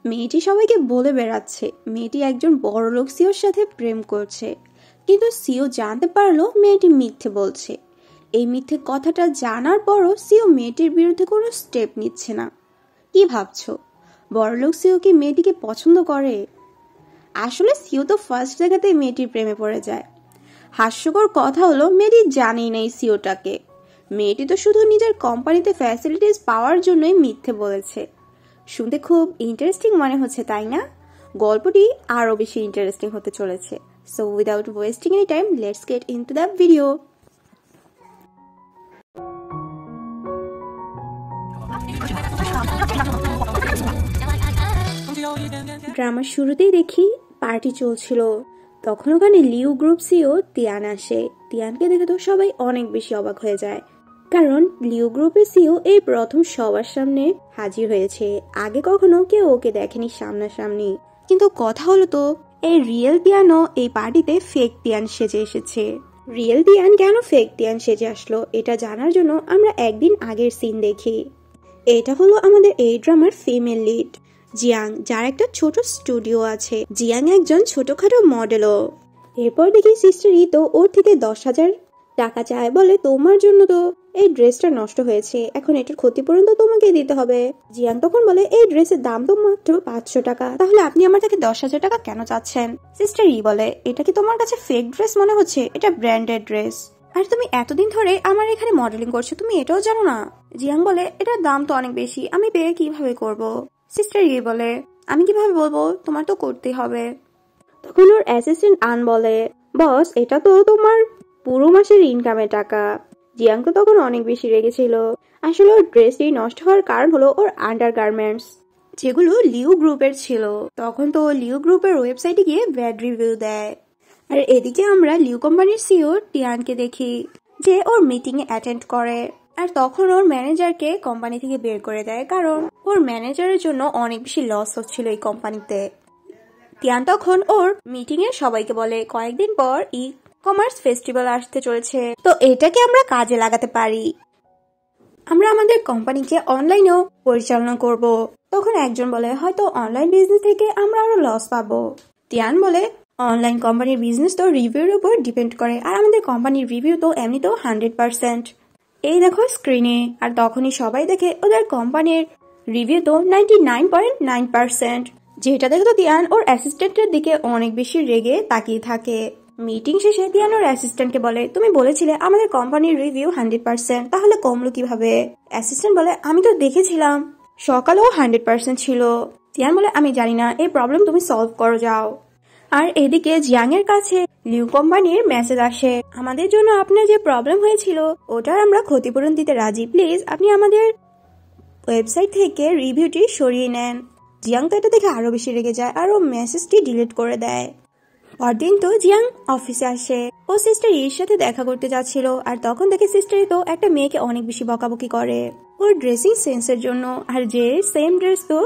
মেয়েটি সবাইকে বলে বেড়াচ্ছে মেয়েটি একজন বড়লোক সিওর সাথে প্রেম করছে, কিন্তু সিও জানতে পারলো মেয়েটি মিথ্যে বলছে। এই মিথ্যে কথাটা জানার পরও সিও মেয়েটির বিরুদ্ধে কোনো স্টেপ নিচ্ছে না। কি ভাবছো, বড়লোক সিও কি মেয়েটিকে পছন্দ করে? আসলে সিও তো ফার্স্ট জায়গাতেই মেয়েটির প্রেমে পড়ে যায়। হাস্যকর কথা হলো মেয়েটি জানেই না এই সিওটাকে। মেয়েটি তো শুধু নিজের কোম্পানিতে ফ্যাসিলিটিস পাওয়ার জন্যই মিথ্যে বলেছে। শুনতে খুব ইন্টারেস্টিং মনে হচ্ছে, তাই না? গল্পটি আরো বেশি ইন্টারেস্টিং হতে চলেছে। So without wasting any time, let's get into the video. ড্রামার শুরুতেই দেখি পার্টি চলছিল। তখন ওখানে লিউ গ্রুপ সিও তিয়ান আসে। তিয়ানকে দেখে তো সবাই অনেক বেশি অবাক হয়ে যায়, কারণ লিউ গ্রুপের সিও এই প্রথম সবার সামনে হাজির হয়েছে। আগে কখনো কেউ ওকে দেখেনি সামনাসামনি। কিন্তু কথা হলো তো, এই রিয়েল তিয়ানও এই পার্টিতে ফেক তিয়ান সেজে এসেছে। রিয়েল তিয়ান কেন ফেক তিয়ান সেজে আসলো এটা জানার জন্য আমরা একদিন আগের সিন দেখি। এটা হলো আমাদের এই ড্রামার ফিমেল লিড জিয়াং, যার একটা ছোট স্টুডিও আছে। জিয়াং একজন ছোটখাটো মডেলও। এরপর দেখি সিস্টার ই তো ওর থেকে 10,000 টাকা চায়, বলে তোমার জন্য তো এই ড্রেসটা নষ্ট হয়েছে, এখন এটার ক্ষতিপূরণ তো তোমাকে দিতে হবে। জিয়াং তখন বলে এই ড্রেসের দাম তো মাত্র 500 টাকা, তাহলে আপনি আমার থেকে 10,000 টাকা কেন চাচ্ছেন? সিস্টার ই বলে এটা কি তোমার কাছে ফেক ড্রেস মনে হচ্ছে? এটা ব্র্যান্ডেড ড্রেস। আর তুমি এতদিন ধরে আমার এখানে মডেলিং করছো, তুমি এটাও জানো না? জিয়াং বলে এটার দাম তো অনেক বেশি, আমি পেয়ে কিভাবে করব? সিস্টার ই বলে আমি কিভাবে বলবো, তোমার তো করতেই হবে। তখন ওর অ্যাসিস্ট্যান্ট আন বলে বস এটা তো তোমার পুরো মাসের ইনকামের টাকা। জিয়াং তো তখন অনেক বেশি রেগেছিল। আসলে ওর ড্রেসটি নষ্ট হওয়ার কারণ হলো ওর আন্ডারগার্মেন্টস, যেগুলো লিউ গ্রুপের ছিল। তখন তো লিউ গ্রুপের ওয়েবসাইটে গিয়ে ব্যাড রিভিউ দেয়। আর এদিকে আমরা লিউ কোম্পানির সিও টিয়ানকে দেখি যে ওর মিটিং এ অ্যাটেন্ড করে। আর তখন ওর ম্যানেজারকে কোম্পানি থেকে বের করে দেয়, কারণ ওর ম্যানেজারের জন্য অনেক বেশি লস হচ্ছিল এই কোম্পানিতে। তিয়ান তখন ওর মিটিং এ সবাইকে বলে কয়েকদিন পর ই কমার্স ফেস্টিভ্যাল আসতে চলেছে, তো এটাকে আমরা কাজে লাগাতে পারি। আমরা আমাদের কোম্পানিকে অনলাইনেও পরিচালনা করব। তখন একজন বলে হয়তো অনলাইন বিজনেস থেকে আমরা আরো লস পাবো। তিয়ান বলে অনলাইন কোম্পানির বিজনেস তো রিভিউর উপর ডিপেন্ড করে, আর আমাদের কোম্পানির রিভিউ তো এমনিতেও 100%। এই দেখো স্ক্রিনে। আর তখনই সবাই দেখে ওদের কোম্পানির রিভিউ তো 99.9%। যেটা দেখে তো তিয়ান ওর অ্যাসিস্ট্যান্টের দিকে অনেক বেশি রেগে তাকিয়ে থাকে। মিটিং শেষে তিয়ান ওর অ্যাসিস্ট্যান্টকে বলে তুমি বলেছিলে আমাদের কোম্পানির রিভিউ 100%, তাহলে কমলো কিভাবে? অ্যাসিস্ট্যান্ট বলে আমি তো দেখেছিলাম সকালেও 100% ছিল। তিয়ান বলে আমি জানি না, এই প্রবলেম তুমি সলভ করো যাও। আর এদিকে জিয়াং এর কাছে লিউ কোম্পানির মেসেজ আসে আমাদের জন্য আপনার যে প্রবলেম হয়েছিল ওটার আমরা ক্ষতিপূরণ দিতে রাজি, প্লিজ আপনি আমাদের ওয়েবসাইট থেকে রিভিউটি সরিয়ে নেন। জিয়াং তো এটা দেখে আরো বেশি রেগে যায় আর ও মেসেজটি ডিলিট করে দেয়। পরদিন তো জিয়াং অফিসে আসে। ও সিস্টার ইর সাথে দেখা করতে যাচ্ছিল, আর তখন দেখে সিস্টার তো একটা মেয়েকে অনেক বেশি বকাবকি করে ওর ড্রেসিং সেন্সের জন্য, আর যে সেম ড্রেস তো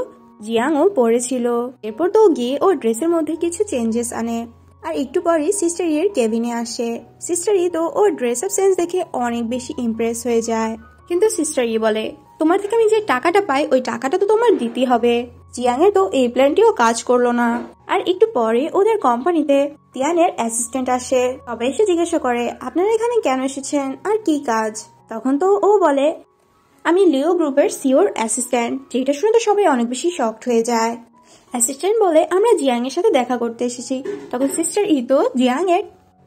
জিয়াংও পরেছিল। এরপর তো গিয়ে ওর ড্রেসের মধ্যে কিছু চেঞ্জেস আনে। আর একটু পরই সিস্টার ইর কেবিনে আসে। সিস্টার ই তো ওর ড্রেস আপ সেন্স দেখে অনেক বেশি ইমপ্রেস হয়ে যায়। কিন্তু সিস্টার ই বলে তোমার থেকে আমি যে টাকাটা পাই ওই টাকাটা তো তোমার দিতেই হবে। জিয়াং এর তো এই প্ল্যানটিও কাজ করলো না। আর একটু পরে ওদের কোম্পানিতে তিয়ানের অ্যাসিস্ট্যান্ট আসে। সবাই এসে জিজ্ঞাসা করে আপনারা এখানে কেন এসেছেন আর কি কাজ? তখন তো ও বলে আমি লিও গ্রুপের সিওর অ্যাসিস্ট্যান্ট। যেটা শুনে তো সবাই অনেক বেশি শকড হয়ে যায়। অ্যাসিস্ট্যান্ট বলে আমরা জিয়াং এর সাথে দেখা করতে এসেছি। তখন সিস্টার ই তো জিয়াং এর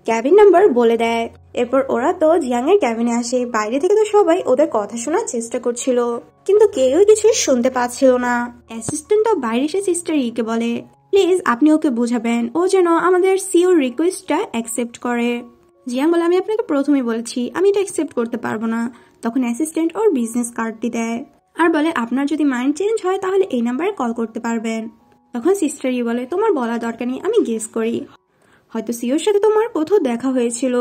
ক্যাবিন নাম্বার বলে দেয়। এরপর ওরা তো জিয়াং এর ক্যাবিনে আসে। বাইরে থেকে তো সবাই ওদের কথা শোনার চেষ্টা করছিল, কিন্তু কেউ কিছু শুনতে পাচ্ছিল না। অ্যাসিস্ট্যান্ট তো বাইরে এসে সিস্টার ই কে বলে প্লিজ আপনি ওকে বোঝাবেন ও যেন আমাদের সিওর রিকোয়েস্টটা অ্যাকসেপ্ট করে। জিয়াং বলে আমি আপনাকে প্রথমেই বলেছি আমি এটা অ্যাকসেপ্ট করতে পারবো না। তখন অ্যাসিস্ট্যান্ট ওর বিজনেস কার্ডটি দেয় আর বলে আপনার যদি মাইন্ড চেঞ্জ হয় তাহলে এই নাম্বারে কল করতে পারবেন। তখন সিস্টার ই বলে তোমার বলা দরকার নেই, আমি গেস করি হয়তো সিওর সাথে তোমার কোথাও দেখা হয়েছিল।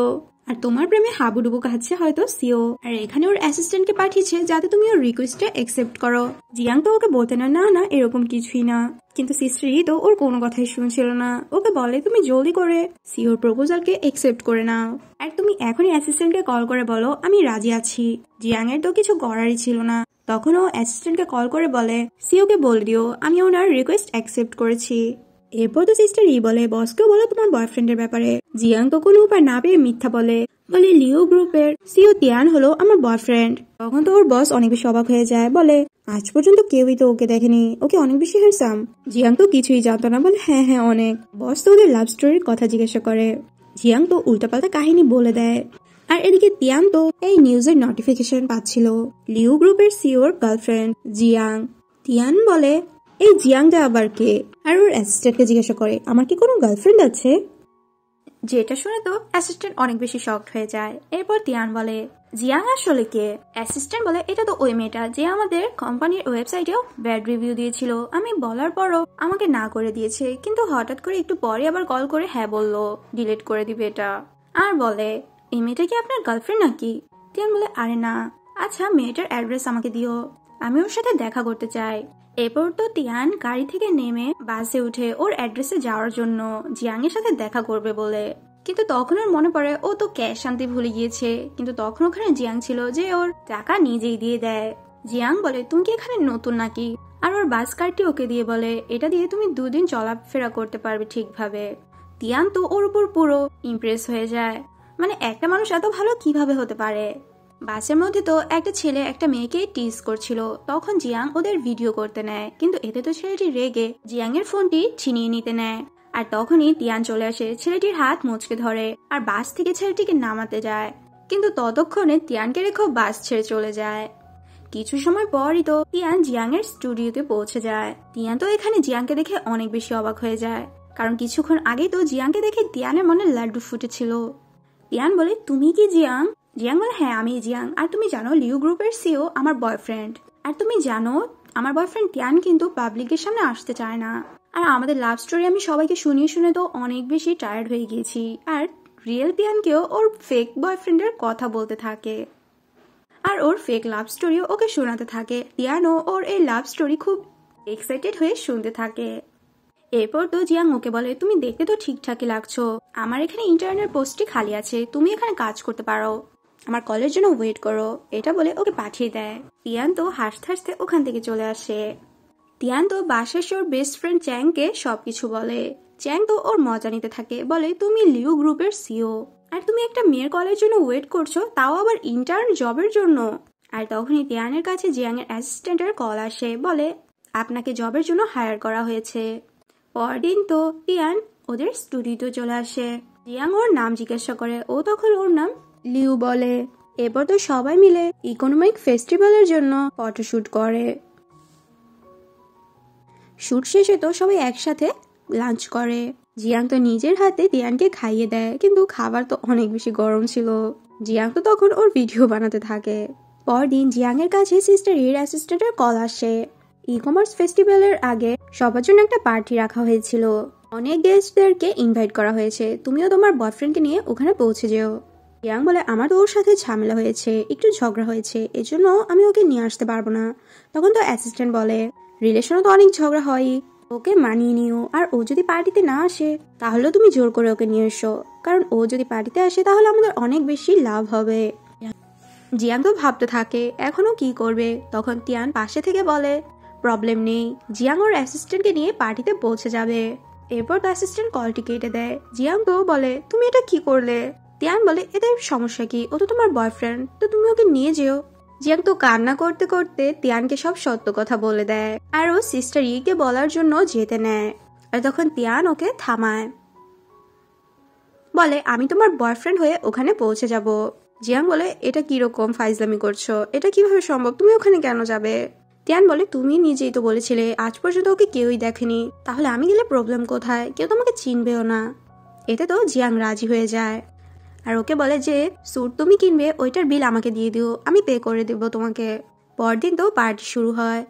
আর তোমার প্রেমে হাবুডুবু খাচ্ছে হয়তো সিও, আর এখানে ওর অ্যাসিস্ট্যান্টকে পাঠিয়েছে যাতে তুমি ওর রিকোয়েস্টটা অ্যাকসেপ্ট করো। জিয়াং তো ওকে বলতে না না এরকম কিছুই না, কিন্তু সিস্টারি তো ওর কোনো কথাই শুনছিল না। ওকে বলে তুমি জলদি করে সিওর প্রপোজালকে অ্যাকসেপ্ট করে নাও, আর তুমি এখনই অ্যাসিস্ট্যান্টকে কল করে বলো আমি রাজি আছি। জিয়াং এর তো কিছু করারই ছিল না, তখন ও অ্যাসিস্ট্যান্টকে কল করে বলে সিওকে বলে দিও আমি ওনার রিকোয়েস্ট অ্যাকসেপ্ট করেছি। এরপর তো সিস্টার বলে বসকেও বলো তোমার বয়ফ্রেন্ডের ব্যাপারে। জিয়াং তো কোনো উপায় না পেয়ে মিথ্যা বলে লিও গ্রুপের সিও তিয়ান হলো আমার বয়ফ্রেন্ড। তখন তো ওর বস অনেক বেশি অবাক হয়ে যায়, বলে আজ পর্যন্ত কেউই তো ওকে দেখেনি, ওকে অনেক বেশি হ্যান্ডসাম। জিয়াং তো কিছুই জানতো না, বলে হ্যাঁ হ্যাঁ অনেক। বস তো ওদের লাভ স্টোরির কথা জিজ্ঞাসা করে, জিয়াং তো উল্টাপাল্টা কাহিনী বলে দেয়। আর এদিকে তিয়ান তো এই নিউজের নোটিফিকেশন পাচ্ছিল লিও গ্রুপের সিওর গার্লফ্রেন্ড জিয়াং। তিয়ান বলে এই জিয়াংটা আবার কে, আর ওর অ্যাসিস্ট্যান্টকে জিজ্ঞাসা করে আমার কি কোনো গার্লফ্রেন্ড আছে। যেটা শুনে তো অ্যাসিস্ট্যান্ট অনেক বেশি শকড হয়ে যায়। এরপর তিয়ান বলে জিয়াং আসলে কে। অ্যাসিস্ট্যান্ট বলে এটা তো ওই মেয়েটা যে আমাদের কোম্পানির ওয়েবসাইটেও ব্যাড রিভিউ দিয়েছিল, আমি বলার পরও আমাকে না করে দিয়েছে, কিন্তু হঠাৎ করে একটু পরে আবার কল করে হ্যাঁ বললো ডিলিট করে দিবে এটা, আর বলে এই মেয়েটা কি আপনার গার্লফ্রেন্ড নাকি। তিয়ান বলে আরে না। আচ্ছা মেয়েটার অ্যাড্রেস আমাকে দিও, আমি ওর সাথে দেখা করতে চাই। এরপর তো তিয়ান গাড়ি থেকে নেমে বাসে উঠে ওর অ্যাড্রেসে যাওয়ার জন্য জিয়াং এর সাথে দেখা করবে বলে, কিন্তু তখন ওর মনে পড়ে ও তো ক্যাশ আনতে ভুলে গিয়েছে, কিন্তু তখন ওখানে জিয়াং ছিল যে ওর টাকা নিজেই দিয়ে দেয়। জিয়াং বলে তুমি কি এখানে নতুন নাকি, আর ওর বাস কার্ডটি ওকে দিয়ে বলে এটা দিয়ে তুমি 2 দিন চলাফেরা করতে পারবে ঠিকভাবে। তিয়ান তো ওর উপর পুরো ইমপ্রেস হয়ে যায়, মানে একটা মানুষ এত ভালো কিভাবে হতে পারে। বাসের মধ্যে তো একটা ছেলে একটা মেয়েকে টিজ করছিল, তখন জিয়াং ওদের ভিডিও করতে নেয়, কিন্তু এতে তো ছেলেটি রেগে জিয়াং এর ফোনটি ছিনিয়ে নিতে নেয়। আর তখনই তিয়ান চলে আসে, ছেলেটির হাত মুচকে ধরে আর বাস থেকে ছেলেটিকে নামাতে যায়, কিন্তু ততক্ষণে তিয়ানকে রেখেও বাস ছেড়ে চলে যায়। কিছু সময় পরই তো তিয়ান জিয়াং এর স্টুডিওতে পৌঁছে যায়। তিয়ান তো এখানে জিয়াংকে দেখে অনেক বেশি অবাক হয়ে যায়, কারণ কিছুক্ষণ আগেই তো জিয়াংকে দেখে তিয়ানের মনে লাড্ডু ফুটেছিল। তিয়ান বলে তুমি কি জিয়াং। জিয়াং বলে হ্যাঁ আমি জিয়াং, আর তুমি জানো লিউ গ্রুপের সিও আমার বয়ফ্রেন্ড, আর তুমি জানো আমার বয়ফ্রেন্ড তিয়ান কিন্তু পাবলিকের সামনে আসতে চায় না, আর আমাদের লাভ স্টোরি আমি সবাইকে শুনিয়ে শুনে তো অনেক বেশি টায়ার্ড হয়ে গিয়েছি, আর রিয়েল তিয়ানকেও ওর ফেক বয়ফ্রেন্ডের কথা বলতে থাকে, আর ওর ফেক লাভ স্টোরিও ওকে শোনাতে থাকে। তিয়ানও ওর এই লাভ স্টোরি খুব এক্সাইটেড হয়ে শুনতে থাকে। এরপর তো জিয়াং ওকে বলে তুমি দেখতে তো ঠিকঠাকই লাগছো, আমার এখানে ইন্টার্নের পোস্টটি খালি আছে, তুমি এখানে কাজ করতে পারো, আমার কলের জন্য ওয়েট করো, এটা বলে ওকে পাঠিয়ে দেয়। তিয়ান তো হাসতে হাসতে ওখান থেকে চলে আসে। তিয়ান তো বাসায় ওর বেস্ট ফ্রেন্ড চ্যাংকে সবকিছু বলে। চ্যাং তো ওর মজা নিতে থাকে, বলে তুমি লিউ গ্রুপের সিও, আর তুমি একটা মেয়ের কলের জন্য ওয়েট করছো, তাও আবার ইন্টার্ন জবের জন্য। আর তখনই তিয়ানের কাছে জিয়াং এর অ্যাসিস্ট্যান্টের কল আসে, বলে আপনাকে জবের জন্য হায়ার করা হয়েছে। পরদিন তো তিয়ান ওদের স্টুডিওতে চলে আসে। জিয়াং ওর নাম জিজ্ঞাসা করে, ও তখন ওর নাম লিউ বলে। এরপর তো সবাই মিলে ইকোনমিক ফেস্টিভ্যালের জন্য ফটোশুট করে। শুট শেষে তো সবাই একসাথে লাঞ্চ করে। জিয়াং তো নিজের হাতে তিয়ানকে খাইয়ে দেয়, কিন্তু খাবার তো অনেক বেশি গরম ছিল। জিয়াং তো তখন ওর ভিডিও বানাতে থাকে। পরদিন জিয়াং এর কাছে সিস্টার এর অ্যাসিস্ট্যান্টের কল আসে। ই কমার্স ফেস্টিভ্যালের আগে সবার জন্য একটা পার্টি রাখা হয়েছিল, অনেক গেস্টদেরকে ইনভাইট করা হয়েছে, তুমিও তোমার বয়ফ্রেন্ডকে নিয়ে ওখানে পৌঁছে যেও। জিয়াং বলে আমার তো ওর সাথে ঝামেলা হয়েছে, একটু ঝগড়া হয়েছে, এজন্য আমি ওকে নিয়ে আসতে পারবো না। তখন তো অ্যাসিস্ট্যান্ট বলে রিলেশনও তো অনেক ঝগড়া হয়, ওকে মানিয়ে নিও, আর ও যদি পার্টিতে না আসে তাহলে তুমি জোর করে ওকে নিয়ে এসো, কারণ ও যদি পার্টিতে আসে তাহলে আমাদের অনেক বেশি লাভ হবে। জিয়াং তো ভাবতে থাকে এখনো কি করবে। তখন তিয়ান পাশে থেকে বলে প্রবলেম নেই, জিয়াং ওর অ্যাসিস্ট্যান্টকে নিয়ে পার্টিতে পৌঁছে যাবে। এরপর তো অ্যাসিস্ট্যান্ট কলটি কেটে দেয়। জিয়াং তো বলে তুমি এটা কি করলে। তিয়ান বলে এদের সমস্যা কি, ও তো তোমার বয়ফ্রেন্ড, তো তুমি ওকে নিয়ে যেও। জিয়াং তো কান্না করতে করতে তিয়ানকে সব সত্য কথা বলে দেয়, আর ও সিস্টার ইকে বলার জন্য যেতে নেয়। আর তখন তিয়ান ওকে থামায়, বলে আমি তোমার বয়ফ্রেন্ড হয়ে ওখানে পৌঁছে যাব। জিয়াং বলে এটা কিরকম ফাইজলামি করছো, এটা কিভাবে সম্ভব, তুমি ওখানে কেন যাবে। তিয়ান বলে তুমি নিজেই তো বলেছিলে আজ পর্যন্ত ওকে কেউই দেখেনি, তাহলে আমি গেলে প্রবলেম কোথায়, কেউ তোমাকে চিনবেও না। এতে তো জিয়াং রাজি হয়ে যায়, আর ওকে বলে যে স্যুট তুমি কিনবে ওইটার বিল আমাকে দিয়ে দিও, আমি পে করে দেবো তোমাকে। পরদিন তো পার্টি শুরু হয়।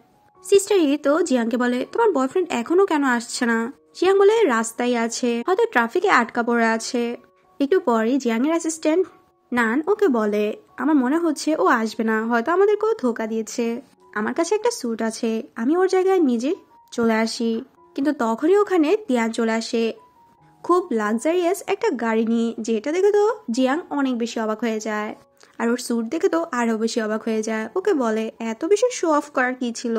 সিস্টার ই তো জিয়াংকে বলে তোমার বয়ফ্রেন্ড এখনো কেন আসছে না। জিয়াং বলে রাস্তায় আছে, হয়তো ট্রাফিকে আটকা পড়ে আছে। একটু পরে জিয়াং এর অ্যাসিস্ট্যান্ট নান ওকে বলে, আমার মনে হচ্ছে ও আসবে না, হয়তো আমাদেরকেও ধোকা দিয়েছে। আমার কাছে একটা স্যুট আছে, আমি ওর জায়গায় নিজে চলে আসি। কিন্তু তখনই ওখানে তিয়ান চলে আসে খুব লাক্সারিয়াস একটা গাড়ি নিয়ে, যেটা দেখে তো জিয়াং অনেক বেশি অবাক হয়ে যায়। আর ওর স্যুট দেখে তো আরো বেশি অবাক হয়ে যায়। ওকে বলে, এত বেশি শো অফ করার কি ছিল?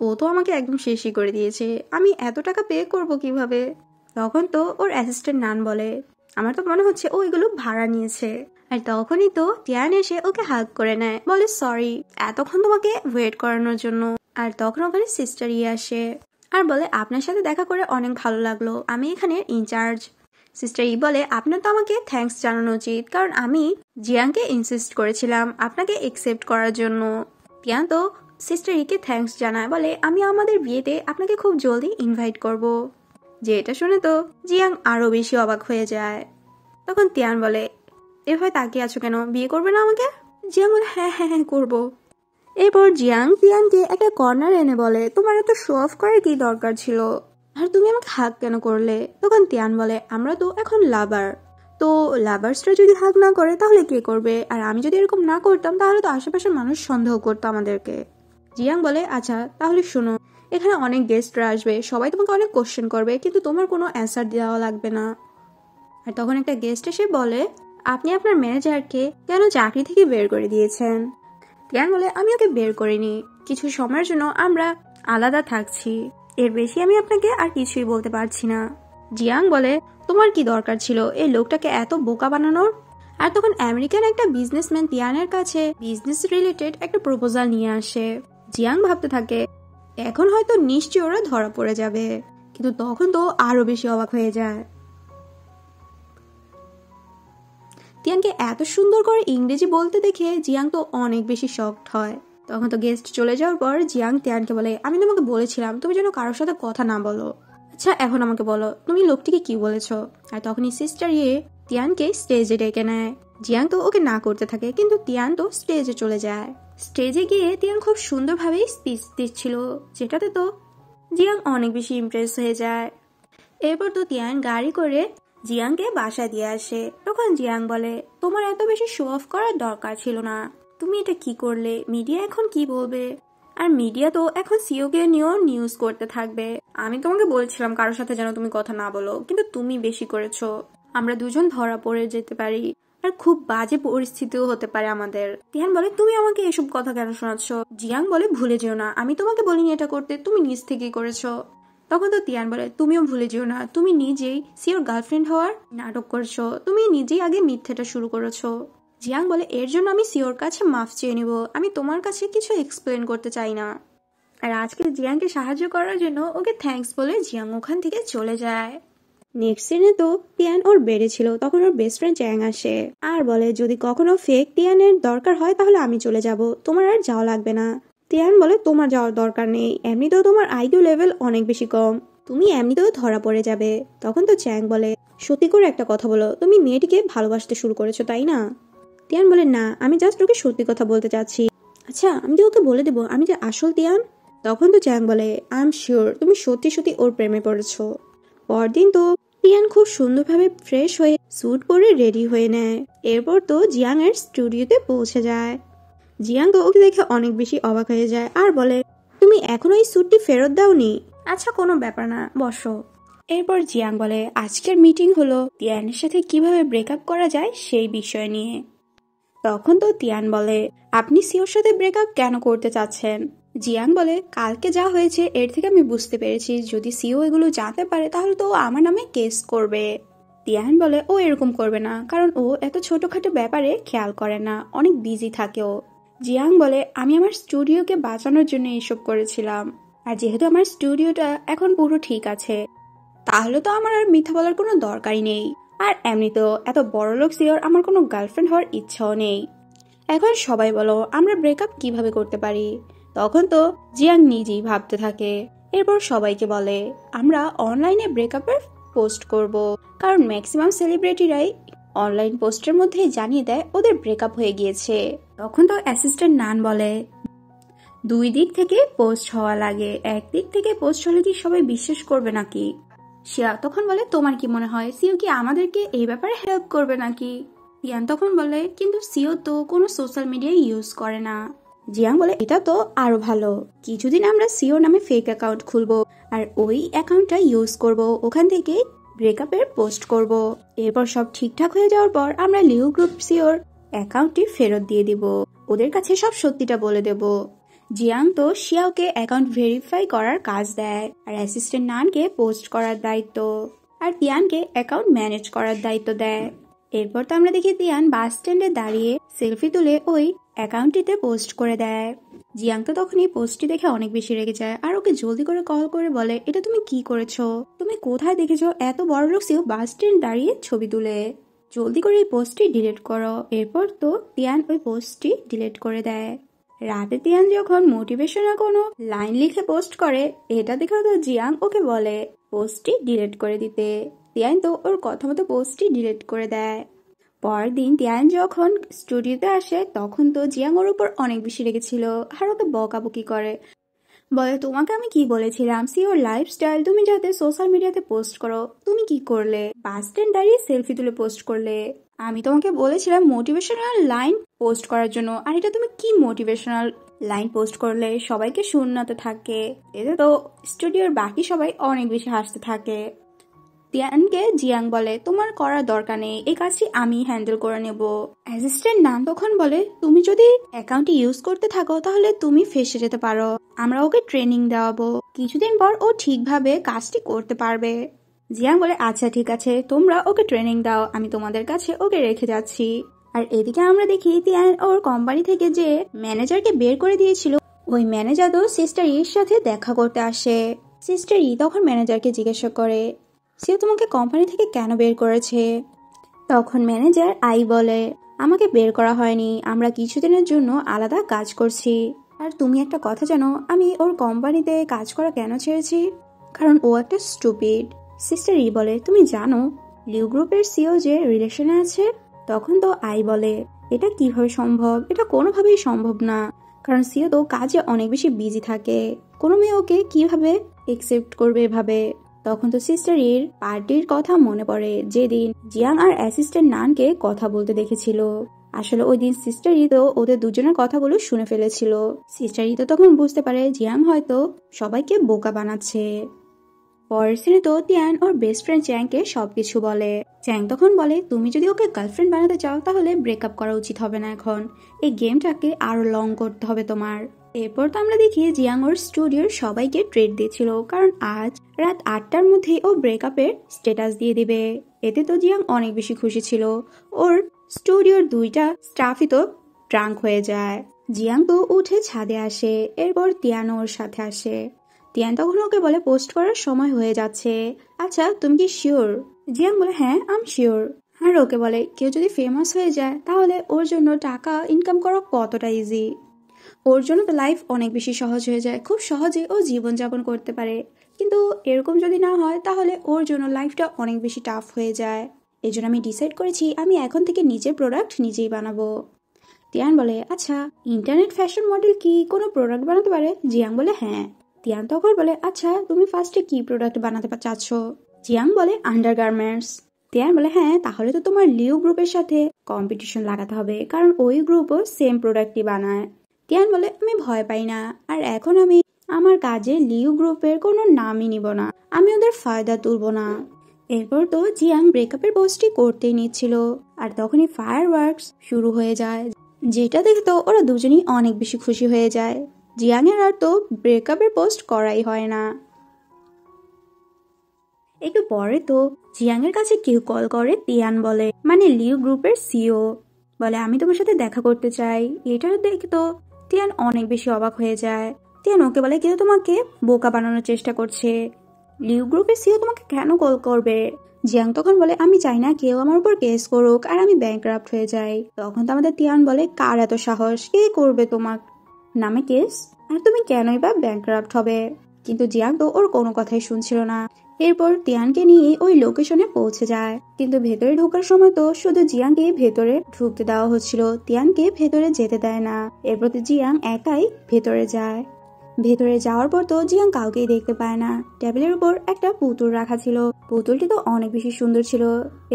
ও তো আমাকে একদম শেষই করে দিয়েছে, আমি এত টাকা পে করব কিভাবে? তখন তো ওর অ্যাসিস্ট্যান্ট নান বলে, আমার তো মনে হচ্ছে ও এগুলো ভাড়া নিয়েছে। আর তখনই তো টিয়ান এসে ওকে হাগ করে নেয়, বলে সরি এতক্ষণ তোমাকে ওয়েট করানোর জন্য। আর তখন ওখানে সিস্টার আসে আর বলে, আপনার সাথে দেখা করে অনেক ভালো লাগলো, আমি এখানে ইনচার্জ। সিস্টার বলে, আপনার তো আমাকে থ্যাঙ্কস জানানো উচিত, কারণ আমি জিয়াংকে ইনসিস্ট করেছিলাম আপনাকে একসেপ্ট করার জন্য। টিয়ান তো সিস্টার কে থ্যাঙ্কস জানায়, বলে আমি আমাদের বিয়েতে আপনাকে খুব জলদি ইনভাইট করব। যে এটা শুনে তো জিয়াং আরো বেশি অবাক হয়ে যায়। তখন তিয়ান বলে, এভাবে তাকিয়ে আছো কেন, বিয়ে করবে না আমাকে? জিয়াং বলে, হ্যাঁ হ্যাঁ হ্যাঁ করবো। এরপর জিয়াং তিয়ানকে একটা কর্নার এনে বলে, তোমার এত শো অফ করার কি দরকার ছিল, আর তুমি আমাকে হাগ কেন করলে? তখন তিয়ান বলে, আমরা তো এখন লাভার, তো লাভার্সরা যদি হাগ না করে তাহলে কে করবে? আর আমি যদি এরকম না করতাম তাহলে তো আশেপাশের মানুষ সন্দেহ করতো আমাদেরকে। জিয়াং বলে, আচ্ছা তাহলে শোনো, এখানে অনেক গেস্টরা আসবে, সবাই তোমাকে অনেক কোশ্চেন করবে, কিন্তু তোমার কোনো অ্যান্সার দেওয়া লাগবে না। আর তখন একটা গেস্ট এসে বলে, আপনি আপনার ম্যানেজারকে কেন চাকরি থেকে বের করে দিয়েছেন? তিয়ান বলে, আমি ওকে বের করিনি, কিছু সময়ের জন্য আমরা আলাদা থাকছি, এর বেশি আমি আপনাকে আর কিছুই বলতে পারছি না। জিয়াং বলে, তোমার কি দরকার ছিল এই লোকটাকে এত বোকা বানানোর? আর তখন আমেরিকান একটা বিজনেসম্যান তিয়ানের কাছে বিজনেস রিলেটেড একটা প্রপোজাল নিয়ে আসে। জিয়াং ভাবতে থাকে, এখন হয়তো নিশ্চয়ই ওরা ধরা পড়ে যাবে, কিন্তু তখন তো আরো বেশি অবাক হয়ে যায়। তিয়ানকে এত সুন্দর করে ইংরেজি বলতে দেখে জিয়াং তো অনেক বেশি শকড হয়। তখন তো গেস্ট চলে যাওয়ার পর জিয়াং তিয়ানকে বলে, আমি তোমাকে বলেছিলাম তুমি যেন কারোর সাথে কথা না বলো। আচ্ছা এখন আমাকে বলো, তুমি লোকটিকে কি বলেছো? আর তখনই সিস্টার তিয়ানকে স্টেজে ডেকে নেয়। জিয়াং তো ওকে না করতে থাকে, কিন্তু তিয়ান তো স্টেজে চলে যায়। স্টেজে গিয়ে তিয়ান খুব সুন্দরভাবে স্পিচ দিচ্ছিল, যেটাতে তো জিয়াং অনেক বেশি ইমপ্রেস হয়ে যায়। এরপর তো তিয়ান গাড়ি করে জিয়াংকে বাসায় দিয়ে আসে। তখন জিয়াং বলে, তোমার এত বেশি শো অফ করার দরকার ছিল না, তুমি এটা কি করলে? মিডিয়া এখন কি বলবে? আর মিডিয়া তো এখন সিওকে নিয়েও নিউজ করতে থাকবে। আমি তোমাকে বলছিলাম কারোর সাথে যেন তুমি কথা না বলো, কিন্তু তুমি বেশি করেছো, আমরা দুজন ধরা পড়ে যেতে পারি, আর খুব বাজে পরিস্থিতিও হতে পারে আমাদের। তিয়ান বলে, তুমি আমাকে এসব কথা কেন শোনাচ্ছ? জিয়াং বলে, ভুলে যেও না আমি তোমাকে বলিনি এটা করতে, তুমি নিজ থেকেই করেছো। তখন তো তিয়ান বলে, তুমিও ভুলে যেও না তুমি নিজেই সিওর গার্লফ্রেন্ড হওয়ার নাটক করছো, তুমি নিজেই আগে মিথ্যেটা শুরু করেছো। জিয়াং বলে, এর জন্য আমি সিওর কাছে মাফ চেয়ে নিব, আমি তোমার কাছে কিছু এক্সপ্লেন করতে চাই না। আর আজকে জিয়াংকে সাহায্য করার জন্য ওকে থ্যাঙ্কস বলে জিয়াং ওখান থেকে চলে যায়। নেক্সট সিনে তো তিয়ান ওর বেড়ে ছিল, তখন ওর বেস্ট ফ্রেন্ড চ্যাং আসে আর বলে, যদি কখনো ফেক তিয়ানের দরকার হয় তাহলে আমি চলে যাব, তোমার আর যাওয়া লাগবে না। তিয়ান বলে, তোমার যাওয়ার দরকার নেই, এমনিতেও তোমার আইকিউ লেভেল অনেক বেশি কম, তুমি এমনিতেও ধরা পড়ে যাবে। তখন তো চ্যাং বলে, সত্যি করে একটা কথা বলো, তুমি মেয়েটিকে ভালোবাসতে শুরু করেছো তাই না? তিয়ান বলে, না আমি জাস্ট ওকে সত্যি কথা বলতে চাচ্ছি। আচ্ছা আমি তো ওকে বলে দেবো আমি যে আসল তিয়ান। তখন তো চ্যাং বলে, আই এম শিওর তুমি সত্যি সত্যি ওর প্রেমে পড়েছো। পরদিন তো তিয়ান খুব সুন্দরভাবে ফ্রেশ হয়ে স্যুট পরে রেডি হয়ে নেয়। এরপর তো জিয়াং এর স্টুডিওতে পৌঁছে যায়। জিয়াং তো ওকে দেখে অনেক বেশি অবাক হয়ে যায় আর বলে, তুমি এখনো এই স্যুটটি ফেরত দাওনি? আচ্ছা কোনো ব্যাপার না, বসো। এরপর জিয়াং বলে, আজকের মিটিং হলো তিয়ানের সাথে কিভাবে ব্রেকআপ করা যায় সেই বিষয় নিয়ে। তখন তো তিয়ান বলে, আপনি সিওর সাথে ব্রেকআপ কেন করতে চাচ্ছেন? জিয়াং বলে, কালকে যা হয়েছে এর থেকে আমি বুঝতে পেরেছি যদি সিও এগুলো জানতে পারে তাহলে তো ও আমার নামে কেস করবে। তিয়ান বলে, ও এরকম করবে না, কারণ ও এত ছোটখাটো ব্যাপারে খেয়াল করে না, অনেক বিজি থাকে ও। জিয়াং বলে, আমি আমার স্টুডিওকে বাঁচানোর জন্য এসব করেছিলাম, আর যেহেতু আমার স্টুডিওটা এখন পুরো ঠিক আছে তাহলে তো আমার আর মিথ্যা বলার কোনো দরকারই নেই, আর এমনিতেও এত বড় লোক সিওর আমার কোনো গার্লফ্রেন্ড হওয়ার ইচ্ছাও নেই। এখন সবাই বলো আমরা ব্রেকআপ কিভাবে করতে পারি? তখন তো জিয়াং নিজেই ভাবতে থাকে। এরপর সবাইকে বলে, আমরা অনলাইনে ব্রেকআপের পোস্ট করব, কারণ ম্যাক্সিমাম সেলিব্রিটিরাই অনলাইন পোস্টের মধ্যেই জানিয়ে দেয় ওদের ব্রেকআপ হয়ে গিয়েছে। তখন তো অ্যাসিস্ট্যান্ট নান বলে, দুই দিক থেকে পোস্ট হওয়া লাগে, একদিক থেকে পোস্ট হলে কি সবাই বিশ্বাস করবে নাকি? শিয়া তখন বলে, তোমার কি মনে হয় সিও কি আমাদেরকে এই ব্যাপারে হেল্প করবে নাকি? তিয়ান তখন বলে কিন্তু সিও তো কোনো সোশ্যাল মিডিয়া ইউজ করে না। জিয়াং বলে এটা তো আরো ভালো, কিছুদিন আমরা সিও নামে ফেক অ্যাকাউন্ট খুলবো আর ওই অ্যাকাউন্টটা ইউজ করব, ওখান থেকে ব্রেকআপের পোস্ট করব। এরপর সব ঠিকঠাক হয়ে যাওয়ার পর আমরা লিউ গ্রুপ সিওর অ্যাকাউন্টটি ফেরত দিয়ে দিব, ওদের কাছে সব সত্যিটা বলে দেব। জিয়াং তো শিয়াওকে অ্যাকাউন্ট ভেরিফাই করার কাজ দেয় আর অ্যাসিস্ট্যান্ট নানকে পোস্ট করার দায়িত্ব আর তিয়ানকে অ্যাকাউন্ট ম্যানেজ করার দায়িত্ব দেয়। এরপর তো আমরা দেখি তিয়ান বাস স্ট্যান্ডে দাঁড়িয়ে সেলফি তুলে ওই অ্যাকাউন্টটিতে পোস্ট করে দেয়। জিয়াং তো তখন এই পোস্টটি দেখে অনেক বেশি রেগে যায় আর ওকে জলদি করে কল করে বলে এটা তুমি কি করেছো, তুমি কোথায় দেখেছো এত বড় লোক সিও বাস স্ট্যান্ড দাঁড়িয়ে ছবি তুলে, জলদি করে এই পোস্টটি ডিলিট করো। এরপর তো তিয়ান ওই পোস্টটি ডিলিট করে দেয়। রাতে তিয়ান যখন মোটিভেশনাল কোনো লাইন লিখে পোস্ট করে এটা দেখেও তো জিয়াং ওকে বলে পোস্টটি ডিলিট করে দিতে। তিয়ান তো ওর কথা মতো পোস্টটি ডিলিট করে দেয়। পরের দিন তিয়ান যখন স্টুডিওতে আসে তখন তো জিয়াং ওর উপর অনেক বেশি রেগেছিল আর ওকে বকাবকি করে, বলে তোমাকে আমি কি বলেছিলাম সিওর লাইফস্টাইল তুমি যাতে সোশ্যাল মিডিয়াতে পোস্ট করো, তুমি কি করলে বাস স্ট্যান্ড দাঁড়িয়ে সেলফি তুলে পোস্ট করলে। আমি তোমাকে বলেছিলাম মোটিভেশনাল লাইন পোস্ট করার জন্য আর এটা তুমি কি মোটিভেশনাল লাইন পোস্ট করলে, সবাইকে শূন্যতে থাকে। এতে তো স্টুডিওর বাকি সবাই অনেক বেশি হাসতে থাকে। তিয়ানকে জিয়াং বলে তোমার করার দরকার নেই, এই কাজটি আমি হ্যান্ডেল করে নেব। অ্যাসিস্ট্যান্ট নান তখন বলে তুমি যদি অ্যাকাউন্টটি ইউজ করতে থাকো তাহলে তুমি ফেসে যেতে পারো, আমরা ওকে ট্রেনিং দেওয়াবো, কিছুদিন পর ও ঠিকভাবে কাজটি করতে পারবে। জিয়াং বলে আচ্ছা ঠিক আছে তোমরা ওকে ট্রেনিং দাও, আমি তোমাদের কাছে ওকে রেখে যাচ্ছি। আর এদিকে আমরা দেখি তিয়ান ওর কোম্পানি থেকে যে ম্যানেজারকে বের করে দিয়েছিল ওই ম্যানেজার তো সিস্টার ইর সাথে দেখা করতে আসে। সিস্টার ই তখন ম্যানেজারকে জিজ্ঞাসা করে সিও তোমাকে কোম্পানি থেকে কেন বের করেছে। তখন ম্যানেজার আই বলে আমাকে বের করা হয়নি, আমরা কিছুদিনের জন্য আলাদা কাজ করছি। আর তুমি একটা কথা জানো আমি ওর কোম্পানিতে কাজ করা কেন ছেড়েছি, কারণ ও একটা স্টুপিড। সিস্টার ই বলে তুমি জানো লিউ গ্রুপের সিও যে রিলেশনে আছে। তখন তো আই বলে এটা কিভাবে সম্ভব, এটা কোনোভাবেই সম্ভব না, কারণ সিও তো কাজে অনেক বেশি বিজি থাকে, কোনো মেয়ে ওকে কিভাবে একসেপ্ট করবে এভাবে। তখন তো সিস্টার ইর পার্টির কথা মনে পড়ে যেদিন জিয়াং আর অ্যাসিস্ট্যান্ট নানকে কথা বলতে দেখেছিল। আসলে ওই দিন সিস্টার ই তো ওদের দুজনের কথাগুলো শুনে ফেলেছিল। সিস্টার ই তো তখন বুঝতে পারে জিয়াং হয়তো সবাইকে বোকা বানাচ্ছে। পরের সিনে তো তিয়ান ওর বেস্ট ফ্রেন্ড চ্যাংকে সবকিছু বলে। চ্যাং তখন বলে তুমি যদি ওকে গার্লফ্রেন্ড বানাতে চাও তাহলে ব্রেকআপ করা উচিত হবে না, এখন এই গেমটাকে আরো লং করতে হবে তোমার। এরপর তো আমরা দেখি জিয়াং ওর স্টুডিওর সবাইকে ট্রিট দিয়েছিল কারণ আজ রাত 8টার মধ্যে ও ব্রেকআপের স্ট্যাটাস দিয়ে দিবে। এতে তো জিয়াং অনেক বেশি খুশি ছিল। ওর স্টুডিওর 2টা স্টাফই তো ড্রাঙ্ক হয়ে যায়। জিয়াং তো উঠে ছাদে আসে, এরপর তিয়ান ওর সাথে আসে। তিয়ান তখন ওকে বলে পোস্ট করার সময় হয়ে যাচ্ছে, আচ্ছা তুমি কি শিওর। জিয়াং বলে হ্যাঁ আই এম শিওর। আর ওকে বলে কেউ যদি ফেমাস হয়ে যায় তাহলে ওর জন্য টাকা ইনকাম করা কতটা ইজি, ওর জন্য তো লাইফ অনেক বেশি সহজ হয়ে যায়, খুব সহজে ও জীবনযাপন করতে পারে। কিন্তু এরকম যদি না হয় তাহলে ওর জন্য লাইফটা অনেক বেশি টাফ হয়ে যায়। এই জন্য আমি ডিসাইড করেছি আমি এখন থেকে নিজের প্রোডাক্ট নিজেই বানাবো। তিয়ান বলে আচ্ছা ইন্টারনেট ফ্যাশন মডেল কি কোনো প্রোডাক্ট বানাতে পারে। জিয়াং বলে হ্যাঁ। তিয়ান তখন বলে আচ্ছা তুমি ফার্স্টে কি প্রোডাক্ট বানাতে চাচ্ছ। জিয়াং বলে আন্ডারগার্মেন্টস। তিয়ান বলে হ্যাঁ তাহলে তো তোমার লিউ গ্রুপের সাথে কম্পিটিশন লাগাতে হবে কারণ ওই গ্রুপও সেম প্রোডাক্টই বানায়। তিয়ান বলে আমি ভয় পাই না, আর এখন আমি আমার কাজে লিউ গ্রুপের কোনো নামই নিব না, আমি ওদের ফায়দা তুলব না। এরপর তো জিয়াং ব্রেকআপের পোস্টটি করতেই নিচ্ছিল আর তখনই ফায়ার ওয়ার্কস শুরু হয়ে যায়, যেটা দেখে তো ওরা দুজনেই অনেক বেশি খুশি হয়ে যায়। জিয়াং এর আর তো ব্রেকআপের পোস্ট করাই হয় না। একটু পরে তো জিয়াং এর কাছে কেউ কল করে, তিয়ান বলে মানে লিউ গ্রুপের সিও বলে আমি তোমার সাথে দেখা করতে চাই। এটা দেখে তো তিয়ান অনেক বেশি অবাক হয়ে যায়। তিয়ান ওকে বলে কেউ তোমাকে বোকা বানানোর চেষ্টা করছে, লিউ গ্রুপের সিও তোমাকে কেন কল করবে। জিয়াং তখন বলে আমি চাই না কেউ আমার উপর কেস করুক আর আমি ব্যাংকরাপ্ট হয়ে যাই। তখন তো আমাদের তিয়ান বলে কার এত সাহস, কে করবে তোমার নামে কেস, আর তুমি কেনই বা ব্যাংকরাপ্ট হবে। কিন্তু জিয়াং তো ওর কোনো কথাই শুনছিল না। এরপর তিয়ানকে নিয়ে ওই লোকেশনে পৌঁছে যায়, কিন্তু ভেতরে ঢোকার সময় তো শুধু জিয়াংকে ভেতরে ঢুকতে দেওয়া হচ্ছিল, তিয়ানকে ভেতরে যেতে দেয় না। এরপর জিয়াং একাই ভেতরে যায়। ভেতরে যাওয়ার পর তো জিয়াং কাউকেই দেখতে পায় না। টেবিলের উপর একটা পুতুল রাখা ছিল, পুতুলটি তো অনেক বেশি সুন্দর ছিল,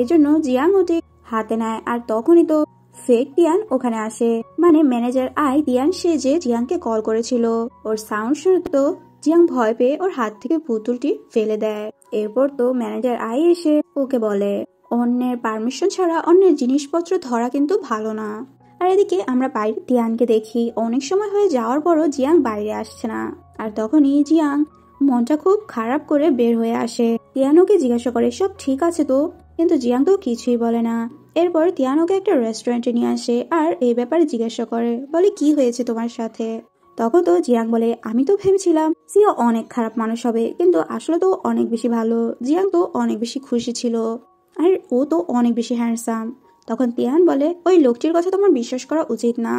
এজন্য জিয়াং ওটি হাতে নেয়। আর তখনই তো ফেক তিয়ান ওখানে আসে, মানে ম্যানেজার আই তিয়ান সে যে জিয়াংকে কল করেছিল। ওর সাউন্ড শুনে তো জিয়াং ভয় পেয়ে ওর হাত থেকে পুতুলটি ফেলে দেয়। এরপর তো ম্যানেজার আই এসে ওকে বলে অন্যের পারমিশন ছাড়া অন্যের জিনিসপত্র ধরা কিন্তু ভালো না। আর এদিকে আমরা বাইরে তিয়ানকে দেখি, অনেক সময় হয়ে যাওয়ার পরও জিয়াং বাইরে আসছে না। আর তখনই জিয়াং মনটা খুব খারাপ করে বের হয়ে আসে। তিয়ানোকে জিজ্ঞাসা করে সব ঠিক আছে তো, কিন্তু জিয়াং তো কিছুই বলে না। এরপর তিয়ানোকে একটা রেস্টুরেন্টে নিয়ে আসে আর এই ব্যাপারে জিজ্ঞাসা করে, বলে কি হয়েছে তোমার সাথে। তখন তো জিয়াং বলে আমি তো ভেবেছিলাম সিও অনেক খারাপ মানুষ হবে, কিন্তু আসলে তো অনেক বেশি ভালো। জিয়াং তো অনেক বেশি খুশি ছিল, আর ও তো অনেক বেশি হ্যান্ডসাম। তখন তিয়ান বলে ওই লোকটির কথা তোমার বিশ্বাস করা উচিত না,